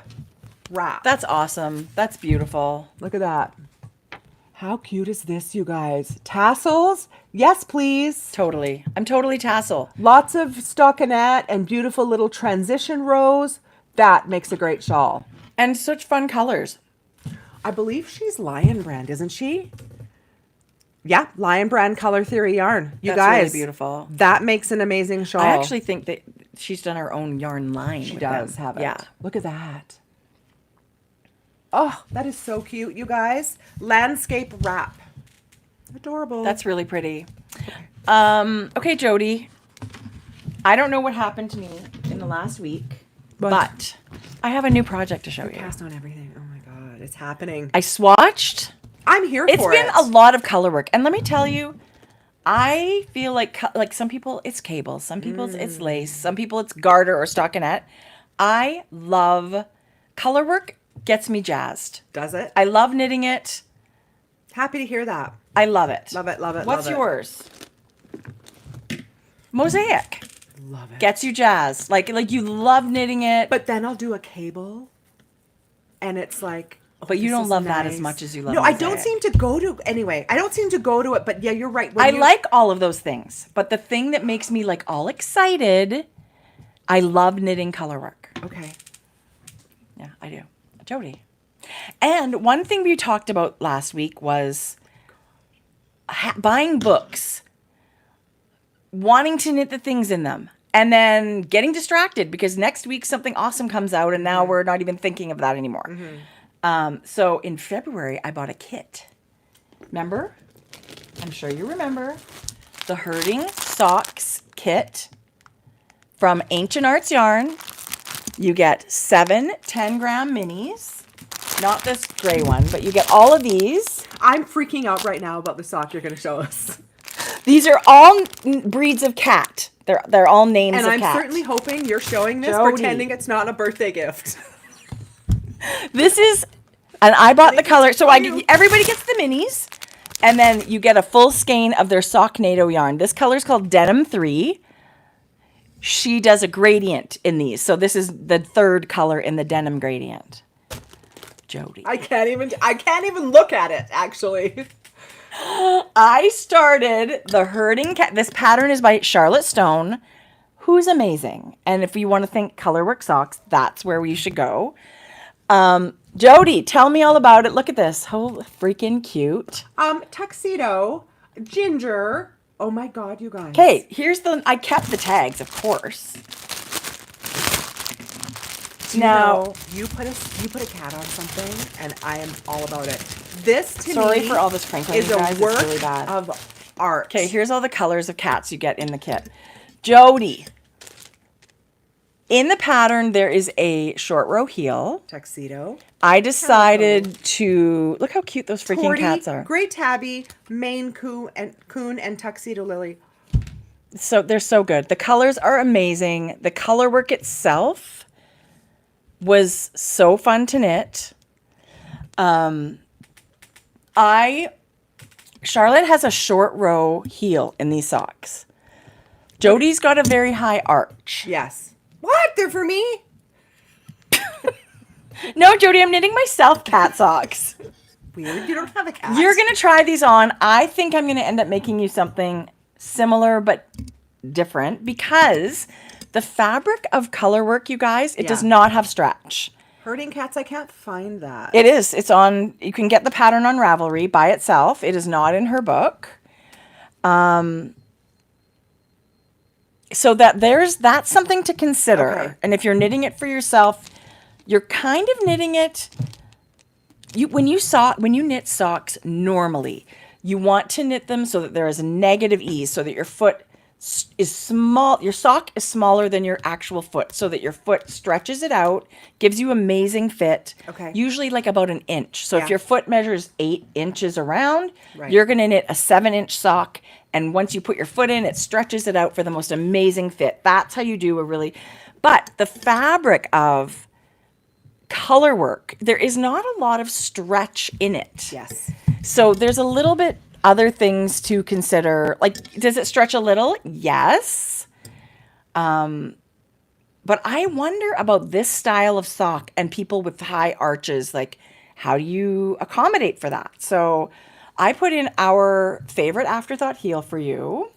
wrap. That's awesome. That's beautiful. Look at that. How cute is this, you guys? Tassels? Yes, please. Totally. I'm totally tassel. Lots of stockinette and beautiful little transition rows. That makes a great shawl. And such fun colors. I believe she's Lion Brand, isn't she? Yeah, Lion Brand Color Theory yarn. You That's guys, really beautiful. That makes an amazing shawl. I actually think that she's done her own yarn line. She with does them. have it. Yeah. Look at that. Oh, that is so cute, you guys. Landscape wrap. Adorable. That's really pretty. Okay, Jodi. I don't know what happened to me in the last week, but I have a new project to show you. Passed on everything. Oh my God, it's happening. I swatched. I'm here for it. It's been a lot of color work. And let me tell you, I feel like some people it's cable, some people it's lace, some people it's garter or stockinette. I love color work. Gets me jazzed. Does it? I love knitting it. Happy to hear that. I love it. Love it, love it, What's love it. yours? Mosaic. Love it. Gets you jazzed. Like you love knitting it. But then I'll do a cable, and it's like. Oh, but you this don't is love that nice. as much as you love No, mosaic. I don't seem to go to anyway. I don't seem to go to it. But yeah, you're right. I like all of those things. But the thing that makes me like all excited, I love knitting color work. Okay. Yeah, I do. Jodi. And one thing we talked about last week was buying books, wanting to knit the things in them, and then getting distracted because next week something awesome comes out and now we're not even thinking of that anymore. So in February, I bought a kit. Remember? I'm sure you remember. The Herding Socks kit from Ancient Arts Yarn. You get 7 10-gram minis. Not this gray one, but you get all of these. I'm freaking out right now about the sock you're going to show us. These are all breeds of cat. They're all names and of I'm cat. certainly hoping you're showing this, Jodi. pretending it's not a birthday gift. This is, and I bought the color. So everybody gets the minis, and then you get a full skein of their Socknado yarn. This color is called Denim 3. She does a gradient in these. So this is the third color in the denim gradient. Jodi. I can't even look at it, actually. I started the Herding cat. This pattern is by Charlotte Stone, who's amazing. And if you want to think colorwork socks, that's where we should go. Jodi, tell me all about it. Look at this. How freaking cute. Tuxedo, ginger. Oh my God, you guys. Okay, I kept the tags, of course. Now, you put a cat on something, and I am all about it. This to sorry me for all this crinkling, is guys. a work it's really bad. of art. Okay, here's all the colors of cats you get in the kit. Jodi. In the pattern, there is a short row heel. Tuxedo. I decided to look how cute those freaking Cordy, cats are. Great Tabby, Maine Coon, and Tuxedo Lily. So they're so good. The colors are amazing. The color work itself was so fun to knit. Charlotte has a short row heel in these socks. Jodi's got a very high arch. Yes. What? They're for me? No, Jodi, I'm knitting myself cat socks. Weird. You don't have a cat. You're going to try these on. I think I'm going to end up making you something similar but different because the fabric of Colorwork, you guys, it does not have stretch. Herding cats, I can't find that. It is. It's on, you can get the pattern on Ravelry by itself. It is not in her book. So that's something to consider. Okay. And if you're knitting it for yourself, you're kind of knitting it. When you knit socks normally, you want to knit them so that there is a negative ease, so that your foot is small. Your sock is smaller than your actual foot, so that your foot stretches it out, gives you amazing fit. Okay. Usually like about an inch. So Yeah. if your foot measures 8 inches around, Right. you're going to knit a 7-inch sock. And once you put your foot in, it stretches it out for the most amazing fit. That's how you do but the fabric of Colorwork, there is not a lot of stretch in it. Yes. So there's a little bit other things to consider. Like, does it stretch a little? Yes. But I wonder about this style of sock and people with high arches. Like, how do you accommodate for that? So I put in our favorite afterthought heel for you.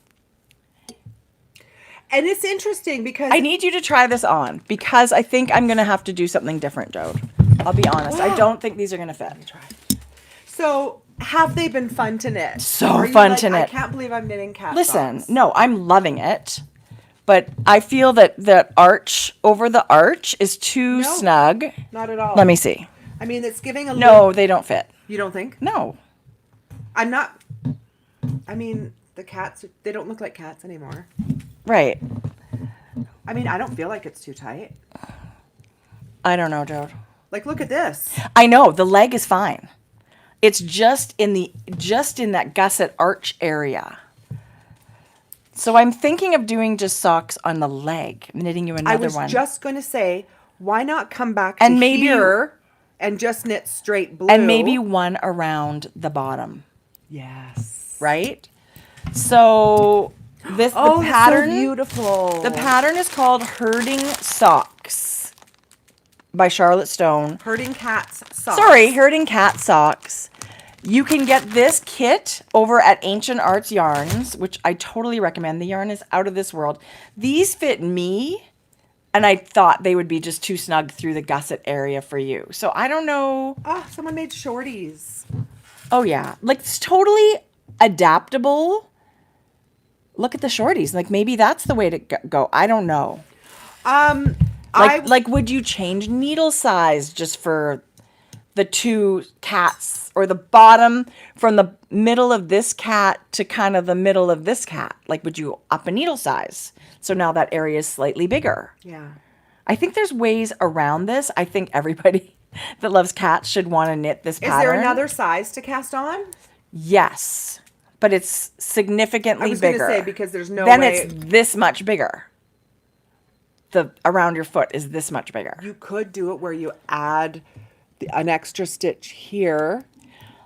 And it's interesting because I need you to try this on because I think I'm going to have to do something different, Jode. I'll be honest. I don't think these are going to fit. So have they been fun to knit? So Are you fun to knit. I can't believe I'm knitting cat Listen, socks. no, I'm loving it. But I feel that the arch over the arch is too snug. Not at all. Let me see. I mean, it's giving a No, they don't fit. You don't think? No. I'm not. I mean, the cats, they don't look like cats anymore. Right. I mean, I don't feel like it's too tight. I don't know, Jode. Like, look at this. I know the leg is fine. It's just in that gusset arch area. So I'm thinking of doing just socks on the leg, knitting you another one. I was just going to say, why not come back And to maybe- here and just knit straight blue? And maybe one around the bottom, Yes. right? So the pattern, that's so beautiful. the pattern is called Herding Socks by Charlotte Stone. Herding cats socks. Sorry, Herding Cat Socks. You can get this kit over at Ancient Arts Yarns, which I totally recommend. The yarn is out of this world. These fit me, and I thought they would be just too snug through the gusset area for you. So I don't know. Oh, someone made shorties. Oh, yeah. Like, it's totally adaptable. Look at the shorties. Like, maybe that's the way to go. I don't know. Like, would you change needle size just for the two cats, or the bottom from the middle of this cat to kind of the middle of this cat? Like, would you up a needle size? So now that area is slightly bigger. Yeah. I think there's ways around this. I think everybody that loves cats should want to knit this pattern. Is there another size to cast on? Yes, but it's significantly I was bigger. going to say, because there's no then way. it's this much bigger. The around your foot is this much bigger. You could do it where you add an extra stitch here,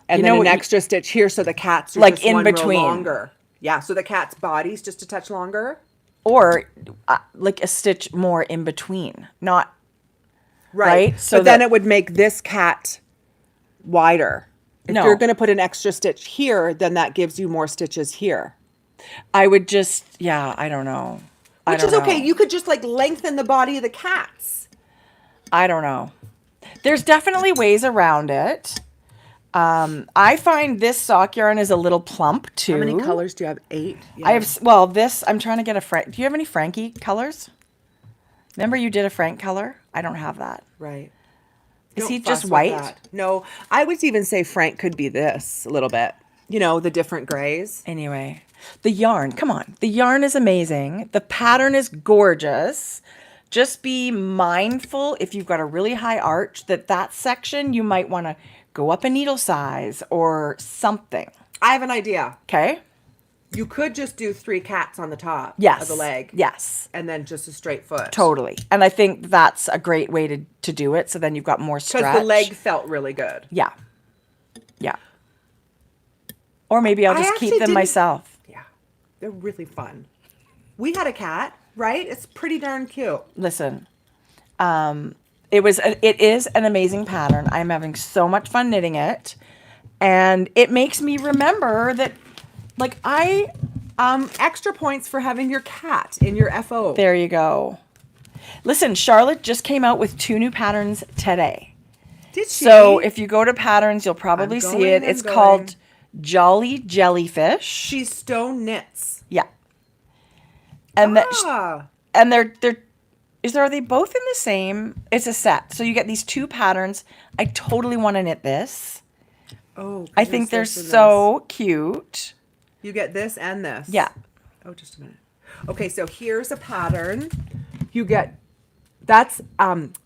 and You then know an what you- extra stitch here, so the cats are Like just in one row between. longer. Yeah, so the cat's body's just a touch longer. Or like a stitch more in between. Not right? So So then that- it would make this cat wider. If No. you're going to put an extra stitch here, then that gives you more stitches here. I would just, yeah, I don't know. Which is okay. You could just like lengthen the body of the cats. I don't know. There's definitely ways around it. I find this sock yarn is a little plump too. How many colors do you have? 8? Yeah. I have, well, this, I'm trying to get a Frank. Do you have any Frankie colors? Remember you did a Frank color? I don't have that. Right. Is Don't he fuss just with white? that. No, I would even say Frank could be this a little bit. You know, the different grays. Anyway, the yarn, come on. The yarn is amazing. The pattern is gorgeous. Just be mindful if you've got a really high arch that section you might want to go up a needle size or something. I have an idea. Okay? You could just do 3 cats on the top Yes. of the leg. Yes. And then just a straight foot. Totally. And I think that's a great way to do it. So then you've got more stretch. Because the leg felt really good. Yeah. Yeah. Or maybe I'll I just actually keep them didn't- myself. Yeah. They're really fun. We had a cat, right? It's pretty darn cute. Listen, It is an amazing pattern. I'm having so much fun knitting it. And it makes me remember that, like, extra points for having your cat in your FO. There you go. Listen, Charlotte just came out with 2 new patterns today. Did she? So if you go to patterns, you'll probably see it. It's called Jolly Jellyfish. She stone knits. Yeah. And are they both in the same? It's a set. So you get these 2 patterns. I totally want to knit this. Oh, I think they're so cute. You get this and this. Yeah. Oh, just a minute. Okay, so here's a pattern. You get, that's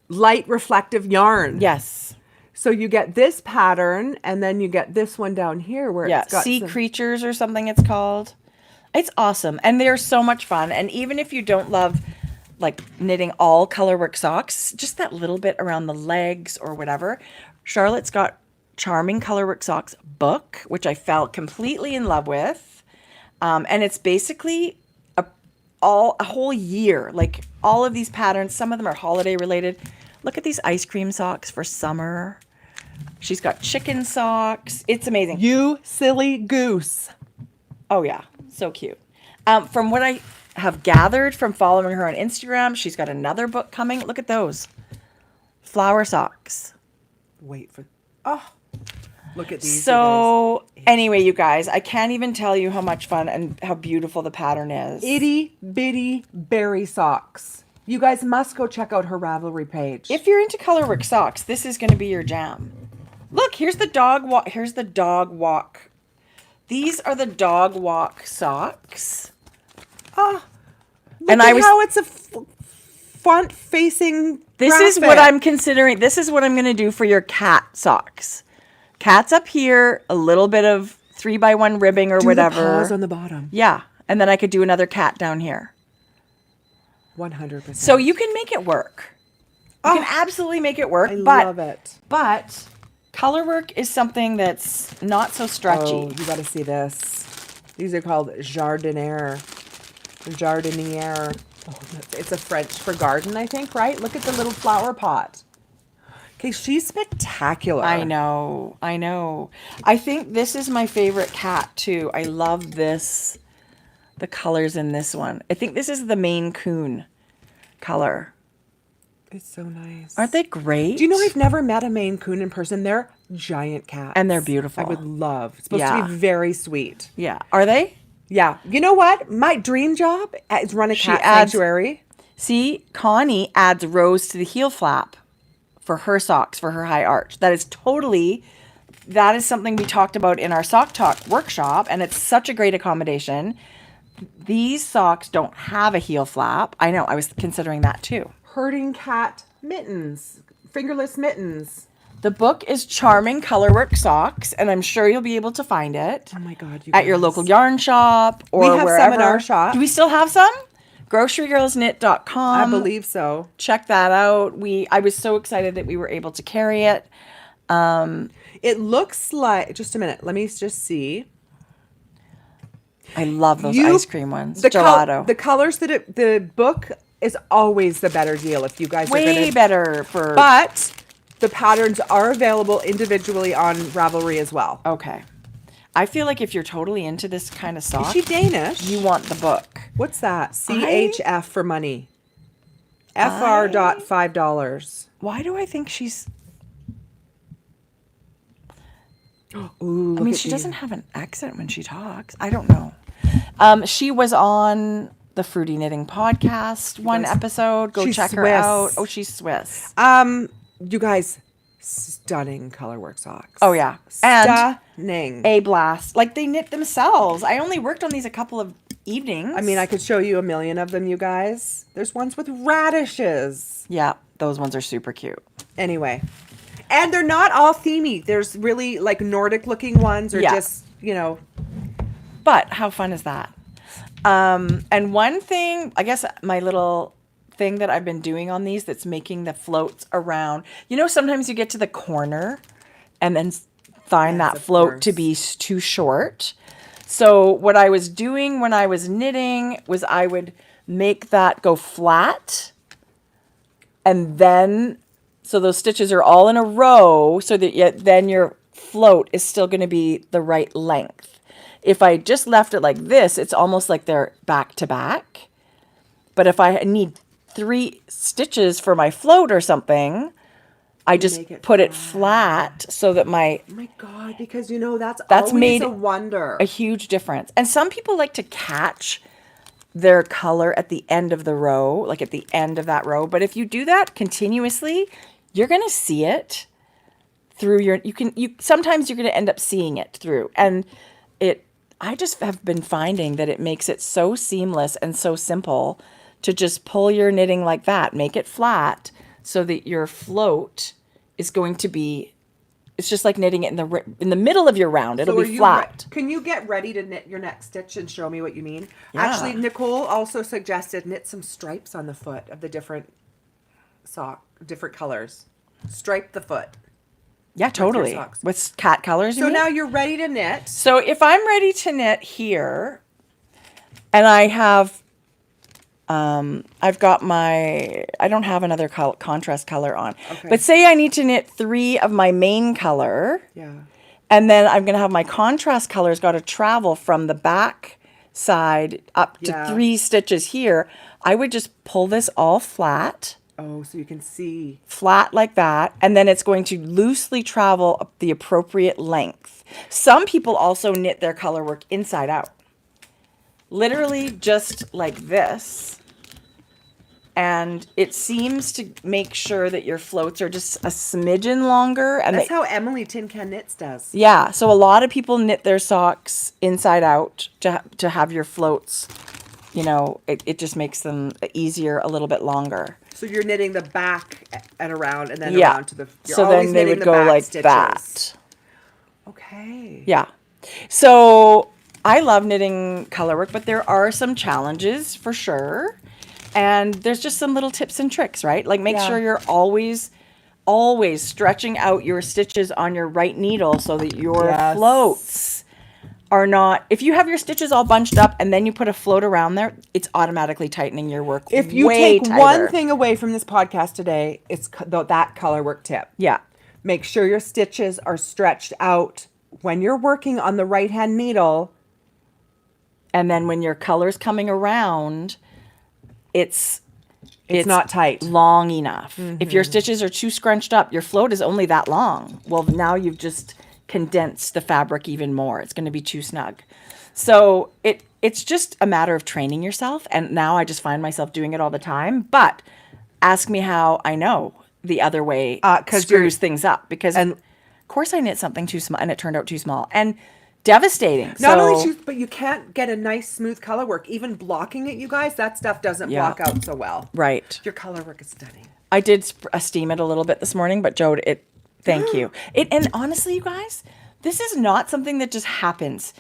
light reflective yarn. Yes. So you get this pattern, and then you get this one down here where it's got Sea Creatures or something it's called. It's awesome. And they're so much fun. And even if you don't love like knitting all Colorwork socks, just that little bit around the legs or whatever, Charlotte's got Charming Colorwork Socks book, which I fell completely in love with. And it's basically a whole year, like all of these patterns. Some of them are holiday related. Look at these ice cream socks for summer. She's got chicken socks. It's amazing. You silly goose. Oh, yeah. So cute. From what I have gathered from following her on Instagram, she's got another book coming. Look at those. Flower socks. Wait for... Oh, look at these. So anyway, you guys, I can't even tell you how much fun and how beautiful the pattern is. Itty bitty berry socks. You guys must go check out her Ravelry page. If you're into Colorwork socks, this is going to be your jam. Look, here's the dog walk. Here's the dog walk. These are the dog walk socks. Oh, look at how it's a front-facing This is what I'm considering. This is what I'm going to do for your cat socks. Cat's up here, a little bit of 3x1 ribbing or whatever. The paws on the bottom. Yeah, and then I could do another cat down here. 100%. So you can make it work. You can absolutely make it work. I love it. But Colorwork is something that's not so stretchy. Oh, you got to see this. These are called jardiniere. Oh, it's a French for garden, I think, right? Look at the little flower pot. Okay, she's spectacular. I know. I think this is my favorite cat, too. I love this. The colors in this one. I think this is the Maine Coon color. It's so nice. Aren't they great? Do you know I've never met a Maine Coon in person? They're giant cats. And they're beautiful. I would love. It's supposed to be very sweet. Yeah. Are they? Yeah. You know what? My dream job is run a cat sanctuary. See, Connie adds rose to the heel flap for her socks, for her high arch. That is something we talked about in our sock talk workshop, and it's such a great accommodation. These socks don't have a heel flap. I know, I was considering that too. Herding cat mittens, fingerless mittens. The book is Charming Colorwork Socks, and I'm sure you'll be able to find it. Oh my God, at your local yarn shop or wherever. We have some in our shop. Do we still have some? GroceryGirlsKnit.com. I believe so. Check that out. I was so excited that we were able to carry it. It looks like, just a minute, let me just see. I love those ice cream ones. The gelato. The colors that the book is always the better deal if you guys are way better for. But the patterns are available individually on Ravelry as well. Okay. I feel like if you're totally into this kind of sock, is she Danish? You want the book. What's that? CHF for money. $5. Why do I think she's? Ooh, I mean, she doesn't have an accent when she talks. I don't know. She was on the Fruity Knitting podcast one episode. Go check her out. Oh, she's Swiss. You guys, stunning Colorwork socks. Oh yeah, stunning. A blast. Like they knit themselves. I only worked on these a couple of evenings. I mean, I could show you a million of them, you guys. There's ones with radishes. Yeah, those ones are super cute. Anyway. And they're not all themey. There's really like Nordic looking ones or just, you know. But how fun is that? And one thing, I guess my little thing that I've been doing on these that's making the floats around. You know, sometimes you get to the corner and then find that float to be too short. So what I was doing when I was knitting was I would make that go flat and then So those stitches are all in a row so that then your float is still going to be the right length. If I just left it like this, it's almost like they're back to back. But if I need 3 stitches for my float or something, I just put it flat so that Oh my God, because that's always made a wonder. a huge difference. And some people like to catch their color at the end of the row, like at the end of that row. But if you do that continuously, you're going to see it through sometimes you're going to end up seeing it through. And I just have been finding that it makes it so seamless and so simple to just pull your knitting like that, make it flat so that your float is going to be, it's just like knitting it in the middle of your round. It'll be flat. Can you get ready to knit your next stitch and show me what you mean? Yeah. Actually, Nicole also suggested knit some stripes on the foot of the different colors. Stripe the foot. Yeah, totally. With cat colors. So now you're ready to knit. So if I'm ready to knit here, and I have, I've got I don't have another contrast color on, but say I need to knit 3 of my main color. Yeah. And then I'm going to have my contrast colors got to travel from the back side up to 3 stitches here. I would just pull this all flat. Oh, so you can see. Flat like that. And then it's going to loosely travel up the appropriate length. Some people also knit their color work inside out. Literally just like this. And it seems to make sure that your floats are just a smidgen longer. And that's how Emily Tin Can Knits does. Yeah. So a lot of people knit their socks inside out to have your floats, it just makes them easier, a little bit longer. So you're knitting the back and around and then around to the... So then they would go like stitches. That. Okay. Yeah. So I love knitting color work, but there are some challenges for sure. And there's just some little tips and tricks, right? Like make sure you're always stretching out your stitches on your right needle so that your floats are not, if you have your stitches all bunched up and then you put a float around there, it's automatically tightening your work. If you take one thing away from this podcast today, it's that color work tip. Yeah. Make sure your stitches are stretched out when you're working on the right hand needle. And then when your color's coming around, it's not tight. Long enough. Mm-hmm. If your stitches are too scrunched up, your float is only that long. Well, now you've just condense the fabric even more. It's going to be too snug. So it's just a matter of training yourself. And now I just find myself doing it all the time. But ask me how I know the other way screws things up. Because of course I knit something too small and it turned out too small. And devastating. Not only but you can't get a nice smooth color work. Even blocking it, you guys, that stuff doesn't block out so well. Right. Your color work is stunning. I did steam it a little bit this morning, but Jode, thank you. And honestly, you guys, this is not something that just happens.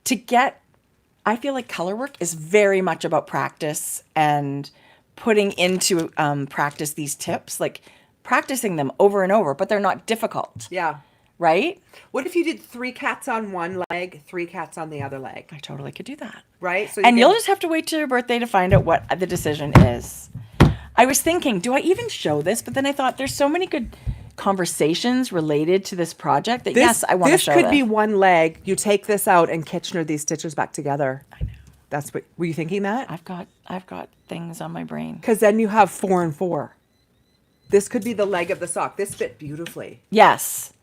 I feel like color work is very much about practice and putting into practice these tips, like practicing them over and over, but they're not difficult. Yeah. Right? What if you did 3 cats on one leg, 3 cats on the other leg? I totally could do that. Right? So you'll just have to wait till your birthday to find out what the decision is. I was thinking, do I even show this? But then I thought there's so many good conversations related to this project that yes, I want to show this. This could be one leg. You take this out and Kitchener these stitches back together. I know. That's what, were you thinking that? I've got things on my brain. Because then you have 4 and 4. This could be the leg of the sock. This fit beautifully. Yes.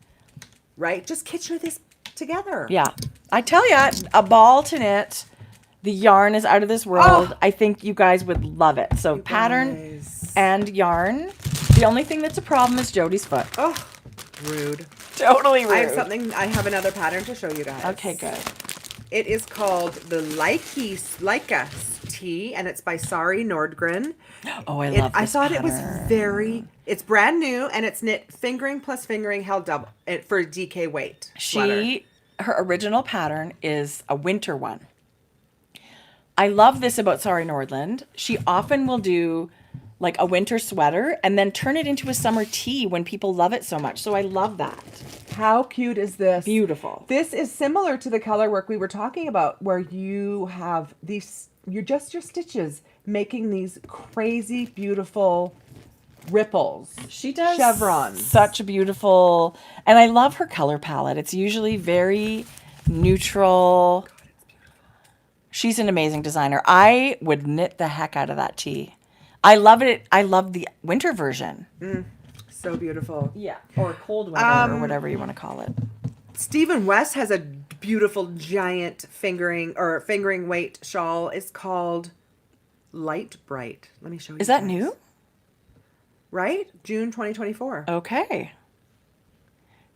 Right? Just Kitchener this together. Yeah. I tell you, a ball to knit. The yarn is out of this world. Oh, I think you guys would love it. So pattern and yarn. The only thing that's a problem is Jodi's foot. Oh, rude. Totally rude. I have another pattern to show you guys. Okay, good. It is called the Leica tee, and it's by Sari Nordgren. Oh, I love this I thought pattern. It was it's brand new, and it's knit fingering plus fingering held double for a DK weight. Her original pattern is a winter one. I love this about Sari Nordland. She often will do like a winter sweater and then turn it into a summer tee when people love it so much. So I love that. How cute is this? Beautiful. This is similar to the color work we were talking about where you have your stitches making these crazy beautiful ripples. She does chevrons. Such a beautiful, and I love her color palette. It's usually very neutral. God, it's beautiful. She's an amazing designer. I would knit the heck out of that tee. I love it. I love the winter version. So beautiful. Yeah, or cold weather or whatever you want to call it. Stephen West has a beautiful giant fingering weight shawl. It's called Light Bright. Let me show you. Is that guys. new? Right? June 2024. Okay.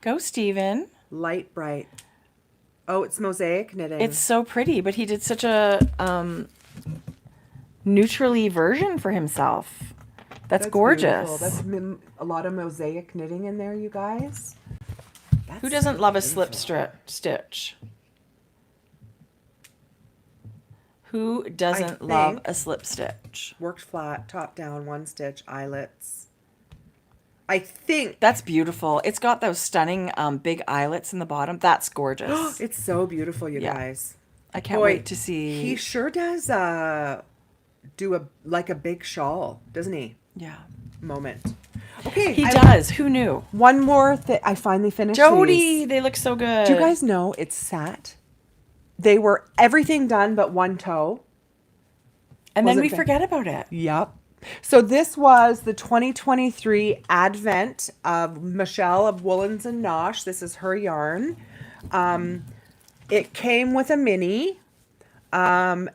Go, Steven. Light Bright. Oh, it's mosaic knitting. It's so pretty, but he did such a neutrally version for himself. That's gorgeous. Beautiful. That's a lot of mosaic knitting in there, you guys. That's Who doesn't love a beautiful. slip stitch? Who doesn't love think- a slip stitch? Worked flat, top down, one stitch, eyelets. I think That's beautiful. It's got those stunning big eyelets in the bottom. That's gorgeous. it's so beautiful, you Yeah. guys. I can't Boy, wait to see. He sure does do a big shawl, doesn't he? Yeah. Moment. Okay, He does. Who knew? One more thing. I finally finished Jodi, these. they look so good. Do you guys know it's sat? They were everything done but one toe. And then was it we fa- forget about it. Yep. So this was the 2023 advent of Michelle of Woolens and Nosh. This is her yarn. It came with a mini. And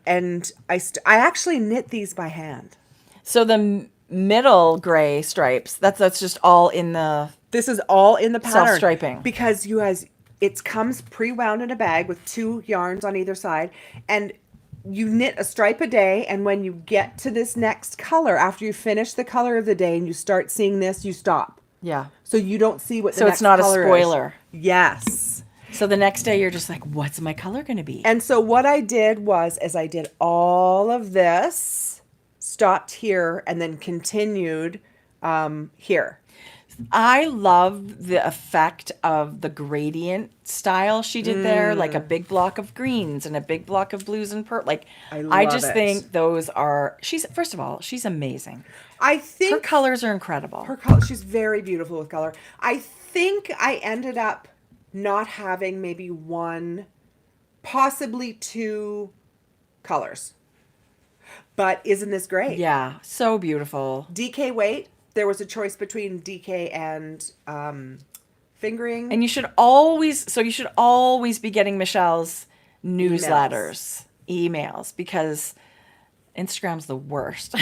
I actually knit these by hand. So the middle gray stripes, that's just all in the... This is all in the pattern. Self-striping. Because you guys, it comes pre-wound in a bag with 2 yarns on either side. And you knit a stripe a day. And when you get to this next color, after you finish the color of the day and you start seeing this, you stop. Yeah. So you don't see what the So next it's not a color is. spoiler. Yes. So the next day you're just like, what's my color going to be? And so what I did was, I did all of this, stopped here, and then continued here. I love the effect of the gradient style she did there, like a big block of greens and a big block of blues and purple. Like, I love just it. think those are, first of all, she's amazing. I Her think colors are incredible. her color, she's very beautiful with color. I think I ended up not having maybe 1, possibly 2 colors. But isn't this great? Yeah, so beautiful. DK weight, there was a choice between DK and fingering. And you should always be getting Michelle's newsletters, emails, because Instagram's the worst.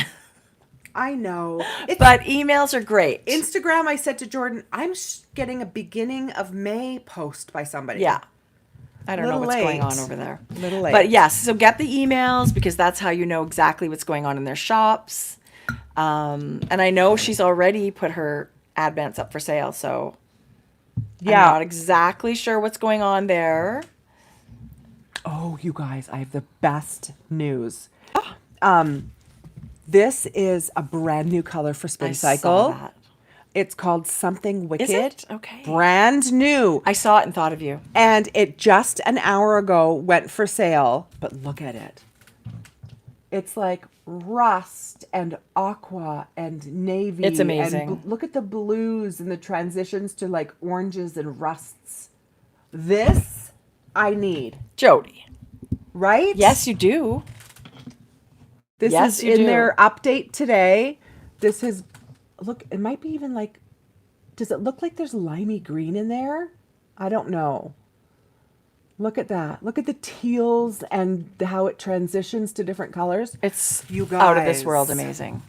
I know. But emails are great. Instagram, I said to Jordan, I'm getting a beginning of May post by somebody. Yeah. I don't know Little what's going late. on over there. Little late. But yes, so get the emails because that's how you know exactly what's going on in their shops. And I know she's already put her advents up for sale, so Yeah. I'm not exactly sure what's going on there. Oh, you guys, I have the best news. This is a brand new color for Spin I Cycle. saw that. It's called Something Wicked. it? Okay. Brand new. I saw it and thought of you. And it just an hour ago went for sale. But look at it. It's like rust and aqua and navy. It's amazing. And look at the blues and the transitions to like oranges and rusts. This I need, Jodi. right? Yes, you do. This Yes, is you in do. their update today. This is, look, it might be even like, does it look like there's limey green in there? I don't know. Look at that. Look at the teals and how it transitions to different colors. It's You out of this guys. world amazing.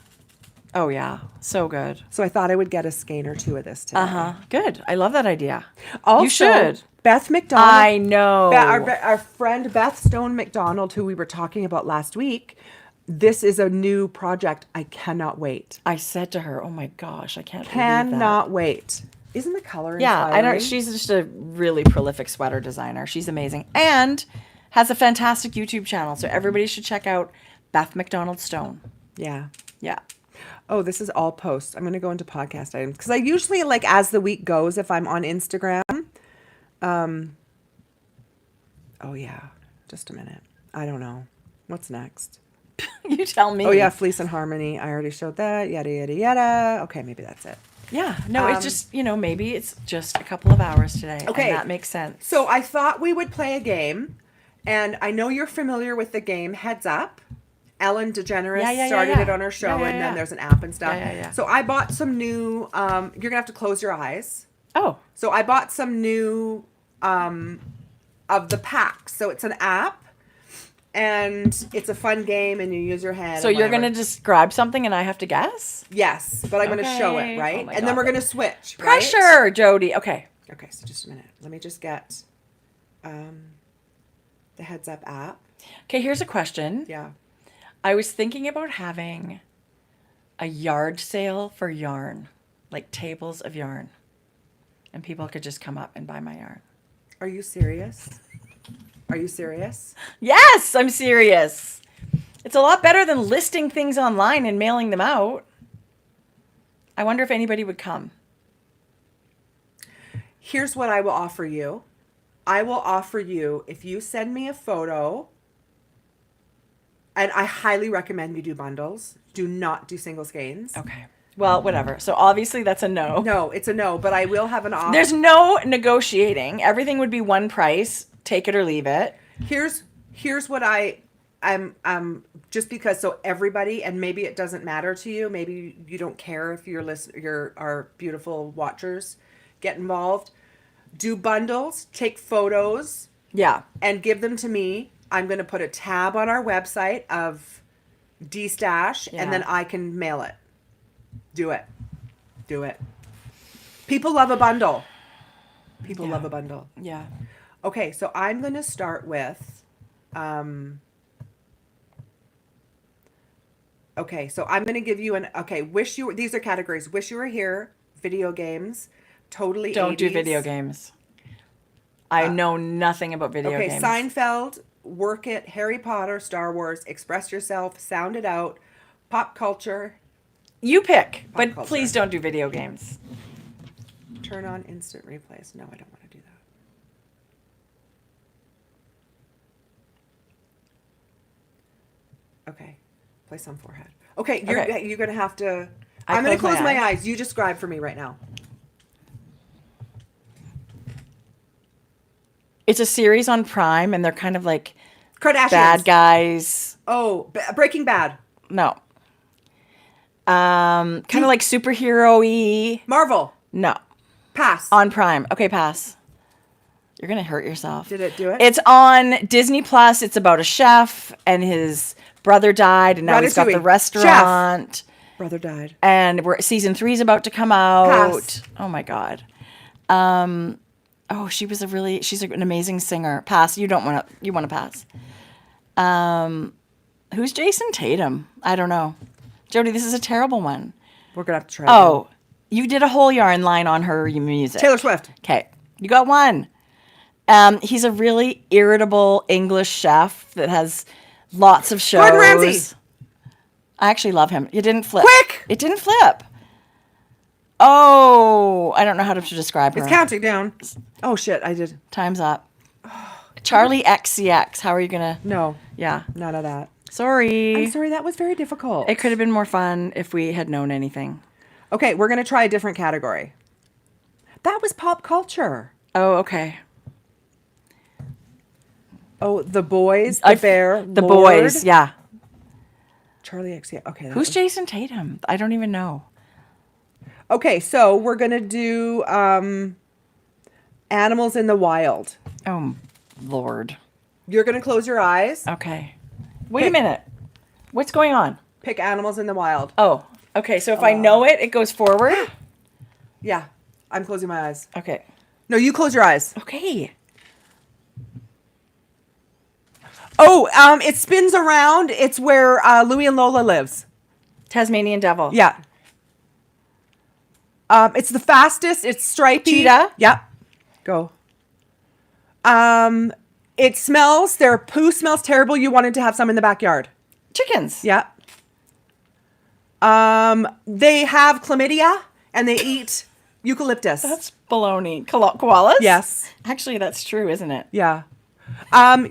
Oh, yeah. So good. So I thought I would get a skein or 2 of this today. Uh-huh. Good. I love that idea. Also, You should. Beth McDonald. I know. Our friend Beth Stone McDonald, who we were talking about last week, this is a new project. I cannot wait. I said to her, oh my gosh, I can't believe Cannot wait. Isn't the color Yeah, I inspiring? don't. She's just a really prolific sweater designer. She's amazing and has a fantastic YouTube channel. So everybody should check out Beth McDonald Stone. Yeah. Yeah. Oh, this is all posts. I'm going to go into podcast items because I usually, like, as the week goes, if I'm on Instagram. Oh, yeah. Just a minute. I don't know. What's next? You tell me. Oh, yeah, Fleece and Harmony. I already showed that. Yada, yada, yada. Okay, maybe that's it. Yeah. No, it's just, maybe it's just a couple of hours today. Okay. And that makes sense. So I thought we would play a game. And I know you're familiar with the game Heads Up. Ellen DeGeneres started it on her show, and then there's an app and stuff. Yeah. So I bought some new, you're going to have to close your eyes. Oh. So I bought some new of the packs. So it's an app, and it's a fun game, and you use your head. So you're going to describe something and I have to guess? Yes, but I'm going to show it, right? Oh and then we're going to switch, Pressure, right? Jodi. Okay. Okay, so just a minute. Let me just get the Heads Up app. Okay, here's a question. Yeah. I was thinking about having a yard sale for yarn, like tables of yarn, and people could just come up and buy my yarn. Are you serious? Are you serious? Yes, I'm serious. It's a lot better than listing things online and mailing them out. I wonder if anybody would come. Here's what I will offer you. I will offer you, if you send me a photo, and I highly recommend you do bundles. Do not do single skeins. Okay. Well, whatever. So obviously that's a no. No, it's a no, but I will have an offer. There's no negotiating. Everything would be one price. Take it or leave it. Here's what I'm just because, so everybody, and maybe it doesn't matter to you, maybe you don't care if our beautiful watchers get involved. Do bundles, take photos, and give them to me. I'm going to put a tab on our website of D-Stash, and then I can mail it. Do it. Do it. People love a bundle. People love a bundle. Yeah. Okay, so I'm going to start with, okay, so I'm going to give you these are categories. Wish You Were Here, video games, totally Don't 80s. do video games. I know nothing about video games. Okay, Seinfeld, Work It, Harry Potter, Star Wars, Express Yourself, Sound It Out, Pop Culture. You pick, but culture. please don't do video games. Turn on instant replays. No, I don't want to do that. Okay, place on forehead. Okay, you're going to have to... I'm going to close my eyes. You describe for me right now. It's a series on Prime, and they're kind of like Kardashians. bad guys. Oh, Breaking Bad. No. Kind of like superhero-y. Marvel. No. Pass. On Prime. Okay, pass. You're going to hurt yourself. Did it do it? It's on Disney Plus. It's about a chef, and his brother died, and now he's got the restaurant. Chef. Brother died. And season 3 is about to come out. Pass. Oh, my God. Oh, she's an amazing singer. Pass. You want to pass. Who's Jason Tatum? I don't know. Jodi, this is a terrible one. We're going to have to try Oh, you did a whole yarn line on her music. Taylor Swift. Okay. You got one. He's a really irritable English chef that has lots of shows. Gordon Ramsay. I actually love him. It didn't flip. Quick! It didn't flip. Oh, I don't know how to describe her. It's counting down. Oh, shit, I did. Time's up. Charlie XCX. How are you going to... No. Yeah. None of that. Sorry. I'm sorry, that was very difficult. It could have been more fun if we had known anything. Okay, we're going to try a different category. That was pop culture. Oh, okay. Oh, The Boys, The Bear, The Lord. Boys, yeah. Charlie XCX. Okay. Who's Jason Tatum? I don't even know. Okay, so we're going to do Animals in the Wild. Oh, Lord. You're going to close your eyes. Okay. Wait a minute. What's going on? Pick Animals in the Wild. Oh, okay. So if I know it, it goes forward? Yeah, I'm closing my eyes. Okay. No, you close your eyes. Okay. Oh, it spins around. It's where Louie and Lola lives. Tasmanian Devil. Yeah. It's the fastest. It's stripy. Cheetah? Yep. Go. It smells. Their poo smells terrible. You wanted to have some in the backyard. Chickens. Yeah. They have chlamydia and they eat eucalyptus. That's baloney. Koalas? Yes. Actually, that's true, isn't it? Yeah.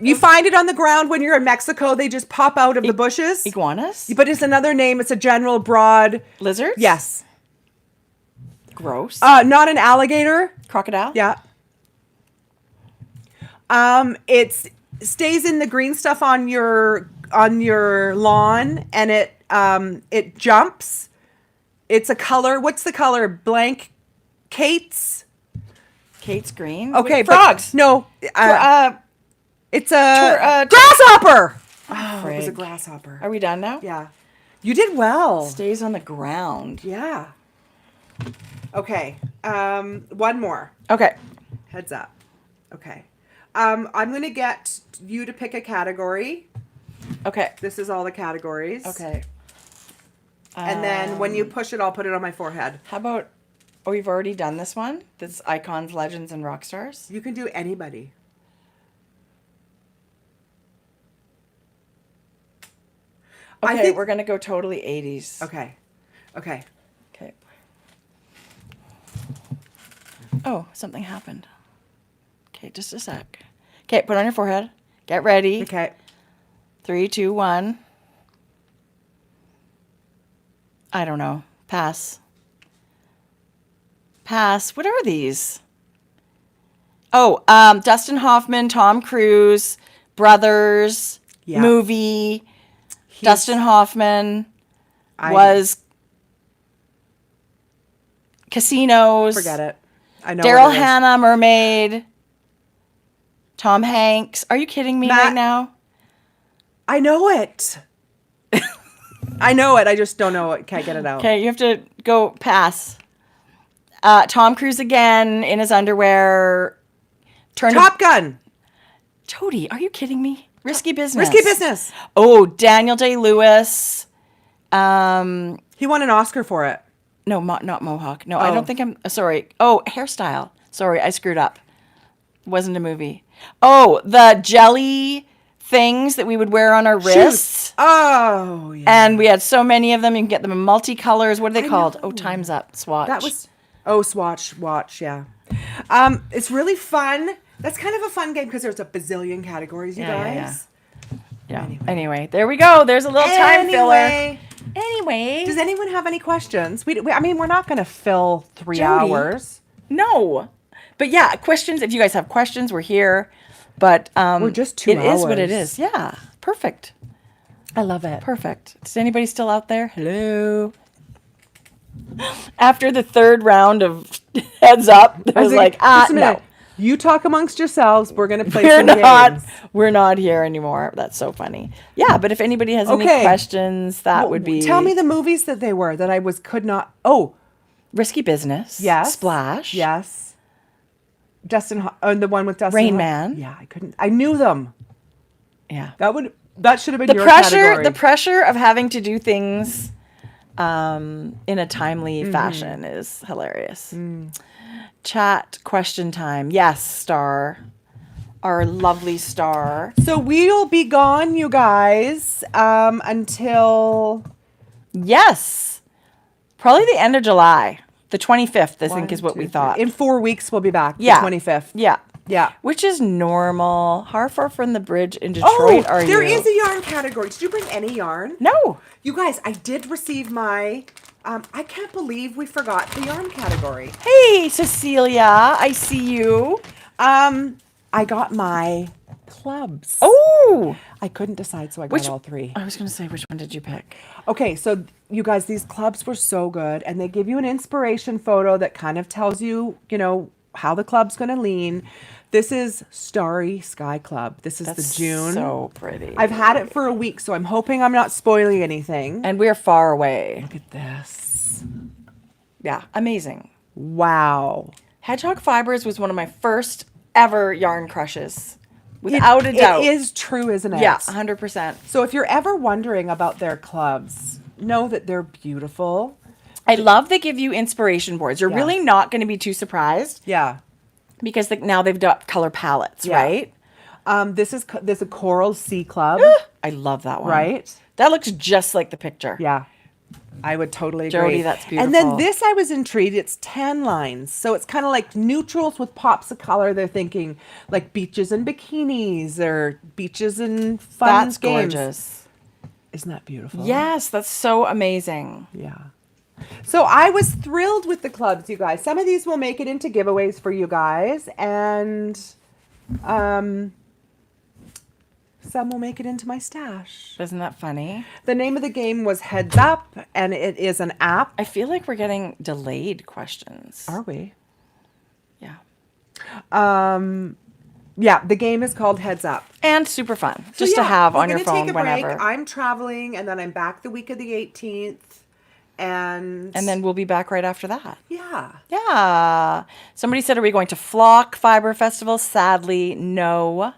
You find it on the ground when you're in Mexico. They just pop out of the bushes. Iguanas? But it's another name. It's a general broad. Lizards? Yes. Gross. Not an alligator. Crocodile? Yeah. It stays in the green stuff on your lawn, and it jumps. It's a color. What's the color? Blank. Kate's green. Okay, Wait, frogs. No. It's a grasshopper. Oh, it was a frig. grasshopper. Are we done now? Yeah. You did well. Stays on the ground. Yeah. Okay. One more. Okay. Heads up. Okay. I'm going to get you to pick a category. Okay. This is all the categories. Okay. And then when you push it, I'll put it on my forehead. How about, we've already done this one. This is icons, legends, and rock stars. You can do anybody. Okay, we're going to go totally 80s. Okay. Okay. Okay. Oh, something happened. Okay, just a sec. Okay, put on your forehead. Get ready. Okay. 3, 2, 1. I don't know. Pass. Pass. What are these? Oh, Dustin Hoffman, Tom Cruise, Brothers, movie. Dustin Hoffman was Casinos. Forget it. I know. Daryl Hannah, Mermaid. Tom Hanks. Are you kidding me right now? I know it. I know it. I just don't know it. Can't get it out. Okay, you have to go pass. Tom Cruise again in his underwear. Top Gun. Jodi, are you kidding me? Risky Business. Risky Business. Oh, Daniel Day-Lewis. He won an Oscar for it. No, not Mohawk. No, I don't think I'm... sorry. Oh, Hairstyle. Sorry, I screwed up. Wasn't a movie. Oh, the jelly things that we would wear on our wrists. Oh, yeah. And we had so many of them. You can get them in multicolors. What are they called? Oh, Time's Up. Swatch. That was... Swatch. Watch, yeah. It's really fun. That's kind of a fun game because there's a bazillion categories, you guys. Yeah. Anyway, there we go. There's a little time filler. Anyway. Does anyone have any questions? I mean, we're not going to fill 3 Jodi, hours. No. But yeah, questions. If you guys have questions, we're here. But we're just 2 hours. It is what it is. Yeah. Perfect. I love it. Perfect. Is anybody still out there? Hello. After the 3rd round of heads up, I was like, no. You talk amongst yourselves. We're going to play some games. We're not here anymore. That's so funny. Yeah, but if anybody has any questions, that would be... Tell me the movies that they were that I could not... Oh. Risky Business. Yes. Splash. Yes. The one with Dustin. Rain Man. Yeah, I couldn't... I knew them. Yeah. That should have been your category. The pressure of having to do things in a timely fashion is hilarious. Chat question time. Yes, Star. Our lovely Star. So we'll be gone, you guys, until... Yes. Probably the end of July. The 25th, I think, is what we thought. In 4 weeks, we'll be back. Yeah. The 25th. Yeah. Yeah. Which is normal. How far from the bridge in Detroit are you? There is a yarn category. Did you bring any yarn? No. You guys, I did receive my... I can't believe we forgot the yarn category. Hey, Cecilia. I see you. I got my clubs. Oh. I couldn't decide, so I got all 3. I was going to say, which one did you pick? Okay, so you guys, these clubs were so good, and they give you an inspiration photo that kind of tells you, how the club's going to lean. This is Starry Sky Club. This is the June. So pretty. I've had it for a week, so I'm hoping I'm not spoiling anything. And we're far away. Look at this. Yeah, amazing. Wow. Hedgehog Fibres was one of my first ever yarn crushes. Without a doubt. It is true, isn't it? Yeah, 100%. So if you're ever wondering about their clubs, know that they're beautiful. I love they give you inspiration boards. You're really not going to be too surprised. Yeah. Because now they've got color palettes, right? This is a Coral Sea Club. I love that one. Right? That looks just like the picture. Yeah. I would totally agree. Jodi, that's beautiful. And then this, I was intrigued. It's tan lines. So it's kind of like neutrals with pops of color. They're thinking like beaches and bikinis or beaches and fun That's games. gorgeous. Isn't that beautiful? Yes, that's so amazing. Yeah. So I was thrilled with the clubs, you guys. Some of these will make it into giveaways for you guys. And some will make it into my stash. Isn't that funny? The name of the game was Heads Up, and it is an app. I feel like we're getting delayed questions. Are we? Yeah. Yeah, the game is called Heads Up. And super fun. Just to have on your phone take a whenever. break. I'm traveling, and then I'm back the week of the 18th. And then we'll be back right after that. Yeah. Yeah. Somebody said, are we going to Flock Fiber Festival? Sadly, no.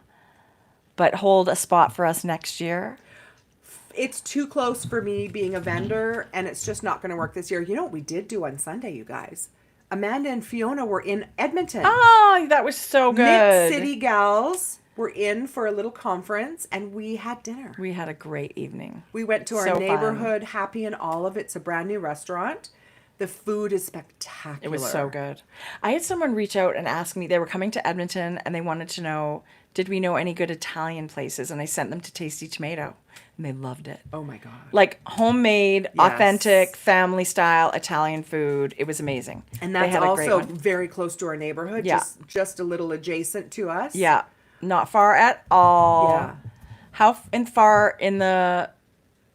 But hold a spot for us next year. It's too close for me being a vendor, and it's just not going to work this year. You know what we did do on Sunday, you guys? Amanda and Fiona were in Edmonton. Oh, that was so good. Knit City gals were in for a little conference, and we had dinner. We had a great evening. We went to our So neighborhood, Happy and Olive. It's a brand new restaurant. The food is spectacular. It was so good. I had someone reach out and ask me, they were coming to Edmonton, and they wanted to know, did we know any good Italian places? And I sent them to Tasty Tomato, and they loved it. Oh my God. Like homemade, authentic, family style Italian food. It was amazing. And that's also very close to our neighborhood. Yeah. Just a little adjacent to us. Yeah. Not far at all. Yeah. How far in the...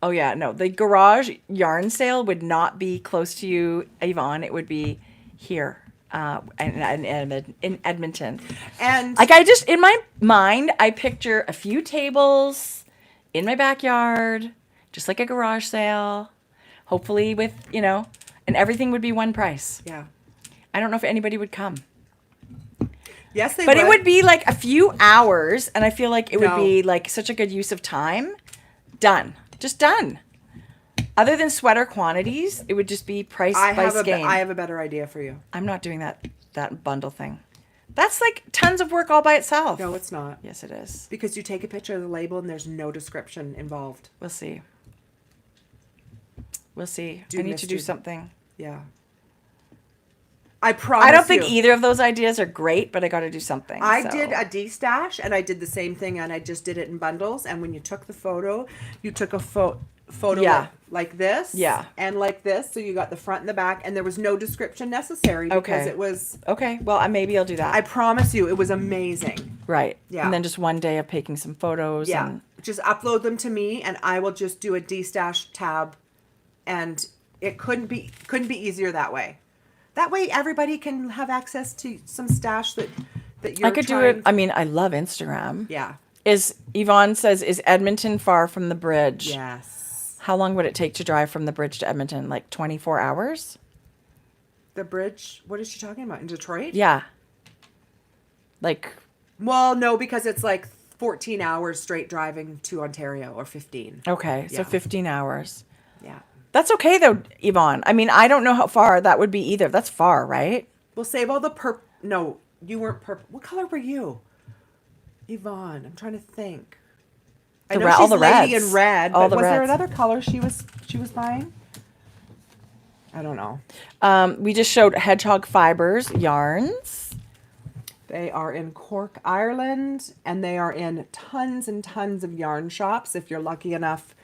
Oh, yeah. No, the garage yarn sale would not be close to you, Yvonne. It would be here in Edmonton. And like I just, in my mind, I picture a few tables in my backyard, just like a garage sale, hopefully with, and everything would be one price. Yeah. I don't know if anybody would come. Yes, they would. But it would be like a few hours, and I feel like it would be like such a good use of time. Done. Just done. Other than sweater quantities, it would just be price by skein. I have a better idea for you. I'm not doing that bundle thing. That's like tons of work all by itself. No, it's not. Yes, it is. Because you take a picture of the label and there's no description involved. We'll see. I need to do something. Yeah. I promise I don't think either of those ideas are great, but I got to do something. I did a D-stash, and I did the same thing, and I just did it in bundles. And when you took the photo, you took a photo like this and like this. So you got the front and the back, and there was no description necessary because it was... Okay, well, maybe I'll do that. I promise you, it was amazing. Right. Yeah. And then just one day of taking some photos. Yeah. And... Just upload them to me, and I will just do a D-stash tab, and it couldn't be easier that way. That way, everybody can have access to some stash that you're I could do it. I mean, I love Instagram. Yeah. Yvonne says, is Edmonton far from the bridge? Yes. How long would it take to drive from the bridge to Edmonton? Like 24 hours? The bridge? What is she talking about? In Detroit? Yeah. Like. Well, no, because it's like 14 hours straight driving to Ontario, or 15. Okay, so 15 hours. Yeah. That's okay, though, Yvonne. I mean, I don't know how far that would be either. That's far, right? We'll save all the No, you weren't purple. What color were you? Yvonne, I'm trying to think. I know she's lady in red, but was there another color she was buying? I don't know. We just showed Hedgehog Fibres yarns. They are in Cork, Ireland, and they are in tons and tons of yarn shops if you're lucky enough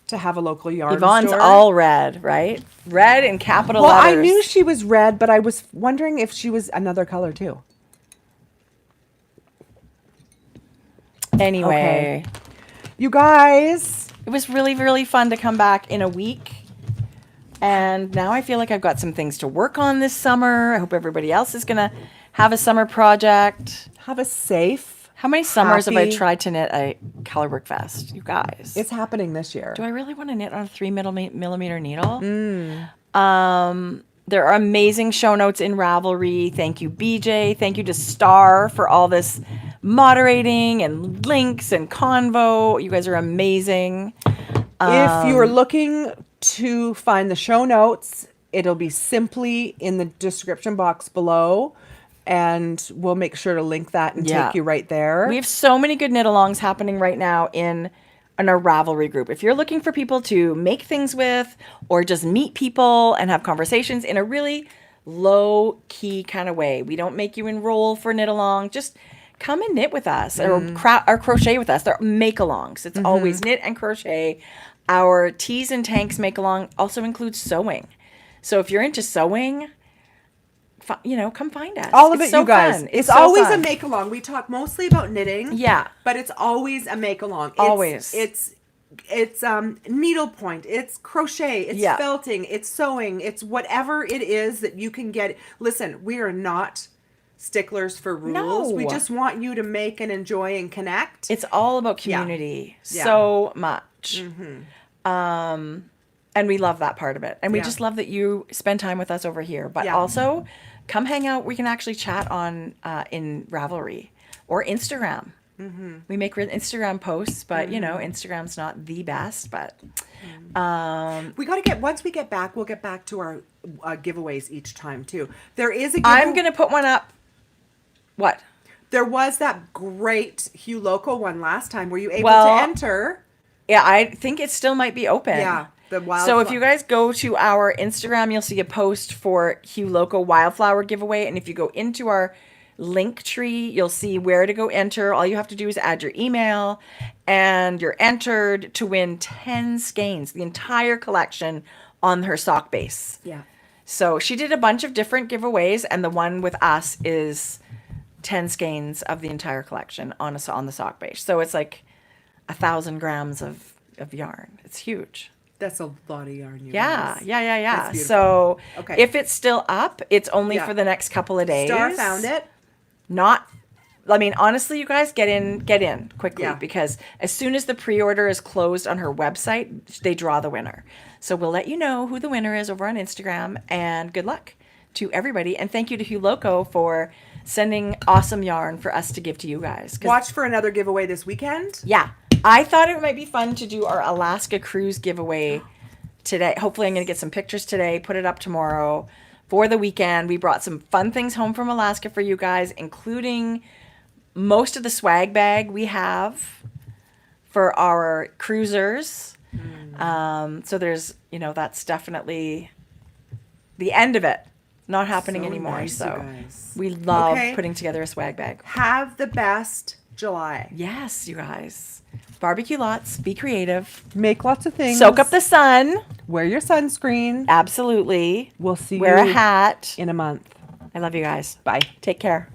to have a local yarn Yvonne's store. all red, right? Red in capital letters. Well, I knew she was red, but I was wondering if she was another color too. Anyway. Okay. You guys. It was really, really fun to come back in a week. And now I feel like I've got some things to work on this summer. I hope everybody else is going to have a summer project. Have a safe, How many summers have I tried to knit a Colorwork vest, you guys? It's happening this year. Do I really want to knit on a 3mm needle? There are amazing show notes in Ravelry. Thank you, BJ. Thank you to Star for all this moderating and links and convo. You guys are amazing. If you are looking to find the show notes, it'll be simply in the description box below. And we'll make sure to link that and take you right there. We have so many good knit-alongs happening right now in in our Ravelry group. If you're looking for people to make things with or just meet people and have conversations in a really low key kind of way, we don't make you enroll for knit along. Just come and knit with us or crochet with us. They're make alongs. It's always knit and crochet. Our tees and tanks make along also includes sewing. So if you're into sewing, come find us. All of it's it, so you guys. fun. It's so always fun. a make along. We talk mostly about knitting. Yeah. But it's always a make along. Always. It's needlepoint. It's crochet. It's felting. It's sewing. It's whatever it is that you can get. Listen, we are not sticklers for rules. No. We just want you to make and enjoy and connect. It's all about community so much. And we love that part of it. And we just love that you spend time with us over here. But also, come hang out. We can actually chat on in Ravelry or Instagram. We make Instagram posts, but Instagram's not the best. But we got to once we get back, we'll get back to our giveaways each time too. There is a I'm gonna put one up. What? There was that great Hugh Loco one last time. Were you able to enter? Yeah, I think it still might be open. Yeah. So if you guys go to our Instagram, you'll see a post for Hugh Loco Wildflower giveaway. And if you go into our link tree, you'll see where to go enter. All you have to do is add your email and you're entered to win 10 skeins, the entire collection on her sock base. Yeah. So she did a bunch of different giveaways, and the one with us is 10 skeins of the entire collection on the sock base. So it's like 1,000 grams of yarn. It's huge. That's a lot of yarn. Yeah. So if it's still up, it's only for the next couple of days. Star found it. Honestly, you guys get in quickly because as soon as the pre-order is closed on her website, they draw the winner. So we'll let you know who the winner is over on Instagram, and good luck to everybody. And thank you to Hugh Loco for sending awesome yarn for us to give to you guys. Watch for another giveaway this weekend. Yeah. I thought it might be fun to do our Alaska cruise giveaway today. Hopefully I'm going to get some pictures today, put it up tomorrow for the weekend. We brought some fun things home from Alaska for you guys, including most of the swag bag we have for our cruisers. So there's, that's definitely the end of it. Not happening anymore. Nice, so we love putting together a swag bag. Have the best July. Yes, you guys. Barbecue lots. Be creative. Make lots of things. Soak up the sun. Wear your sunscreen. Absolutely. We'll see you. Wear a hat. In a month. I love you guys. Bye. Take care.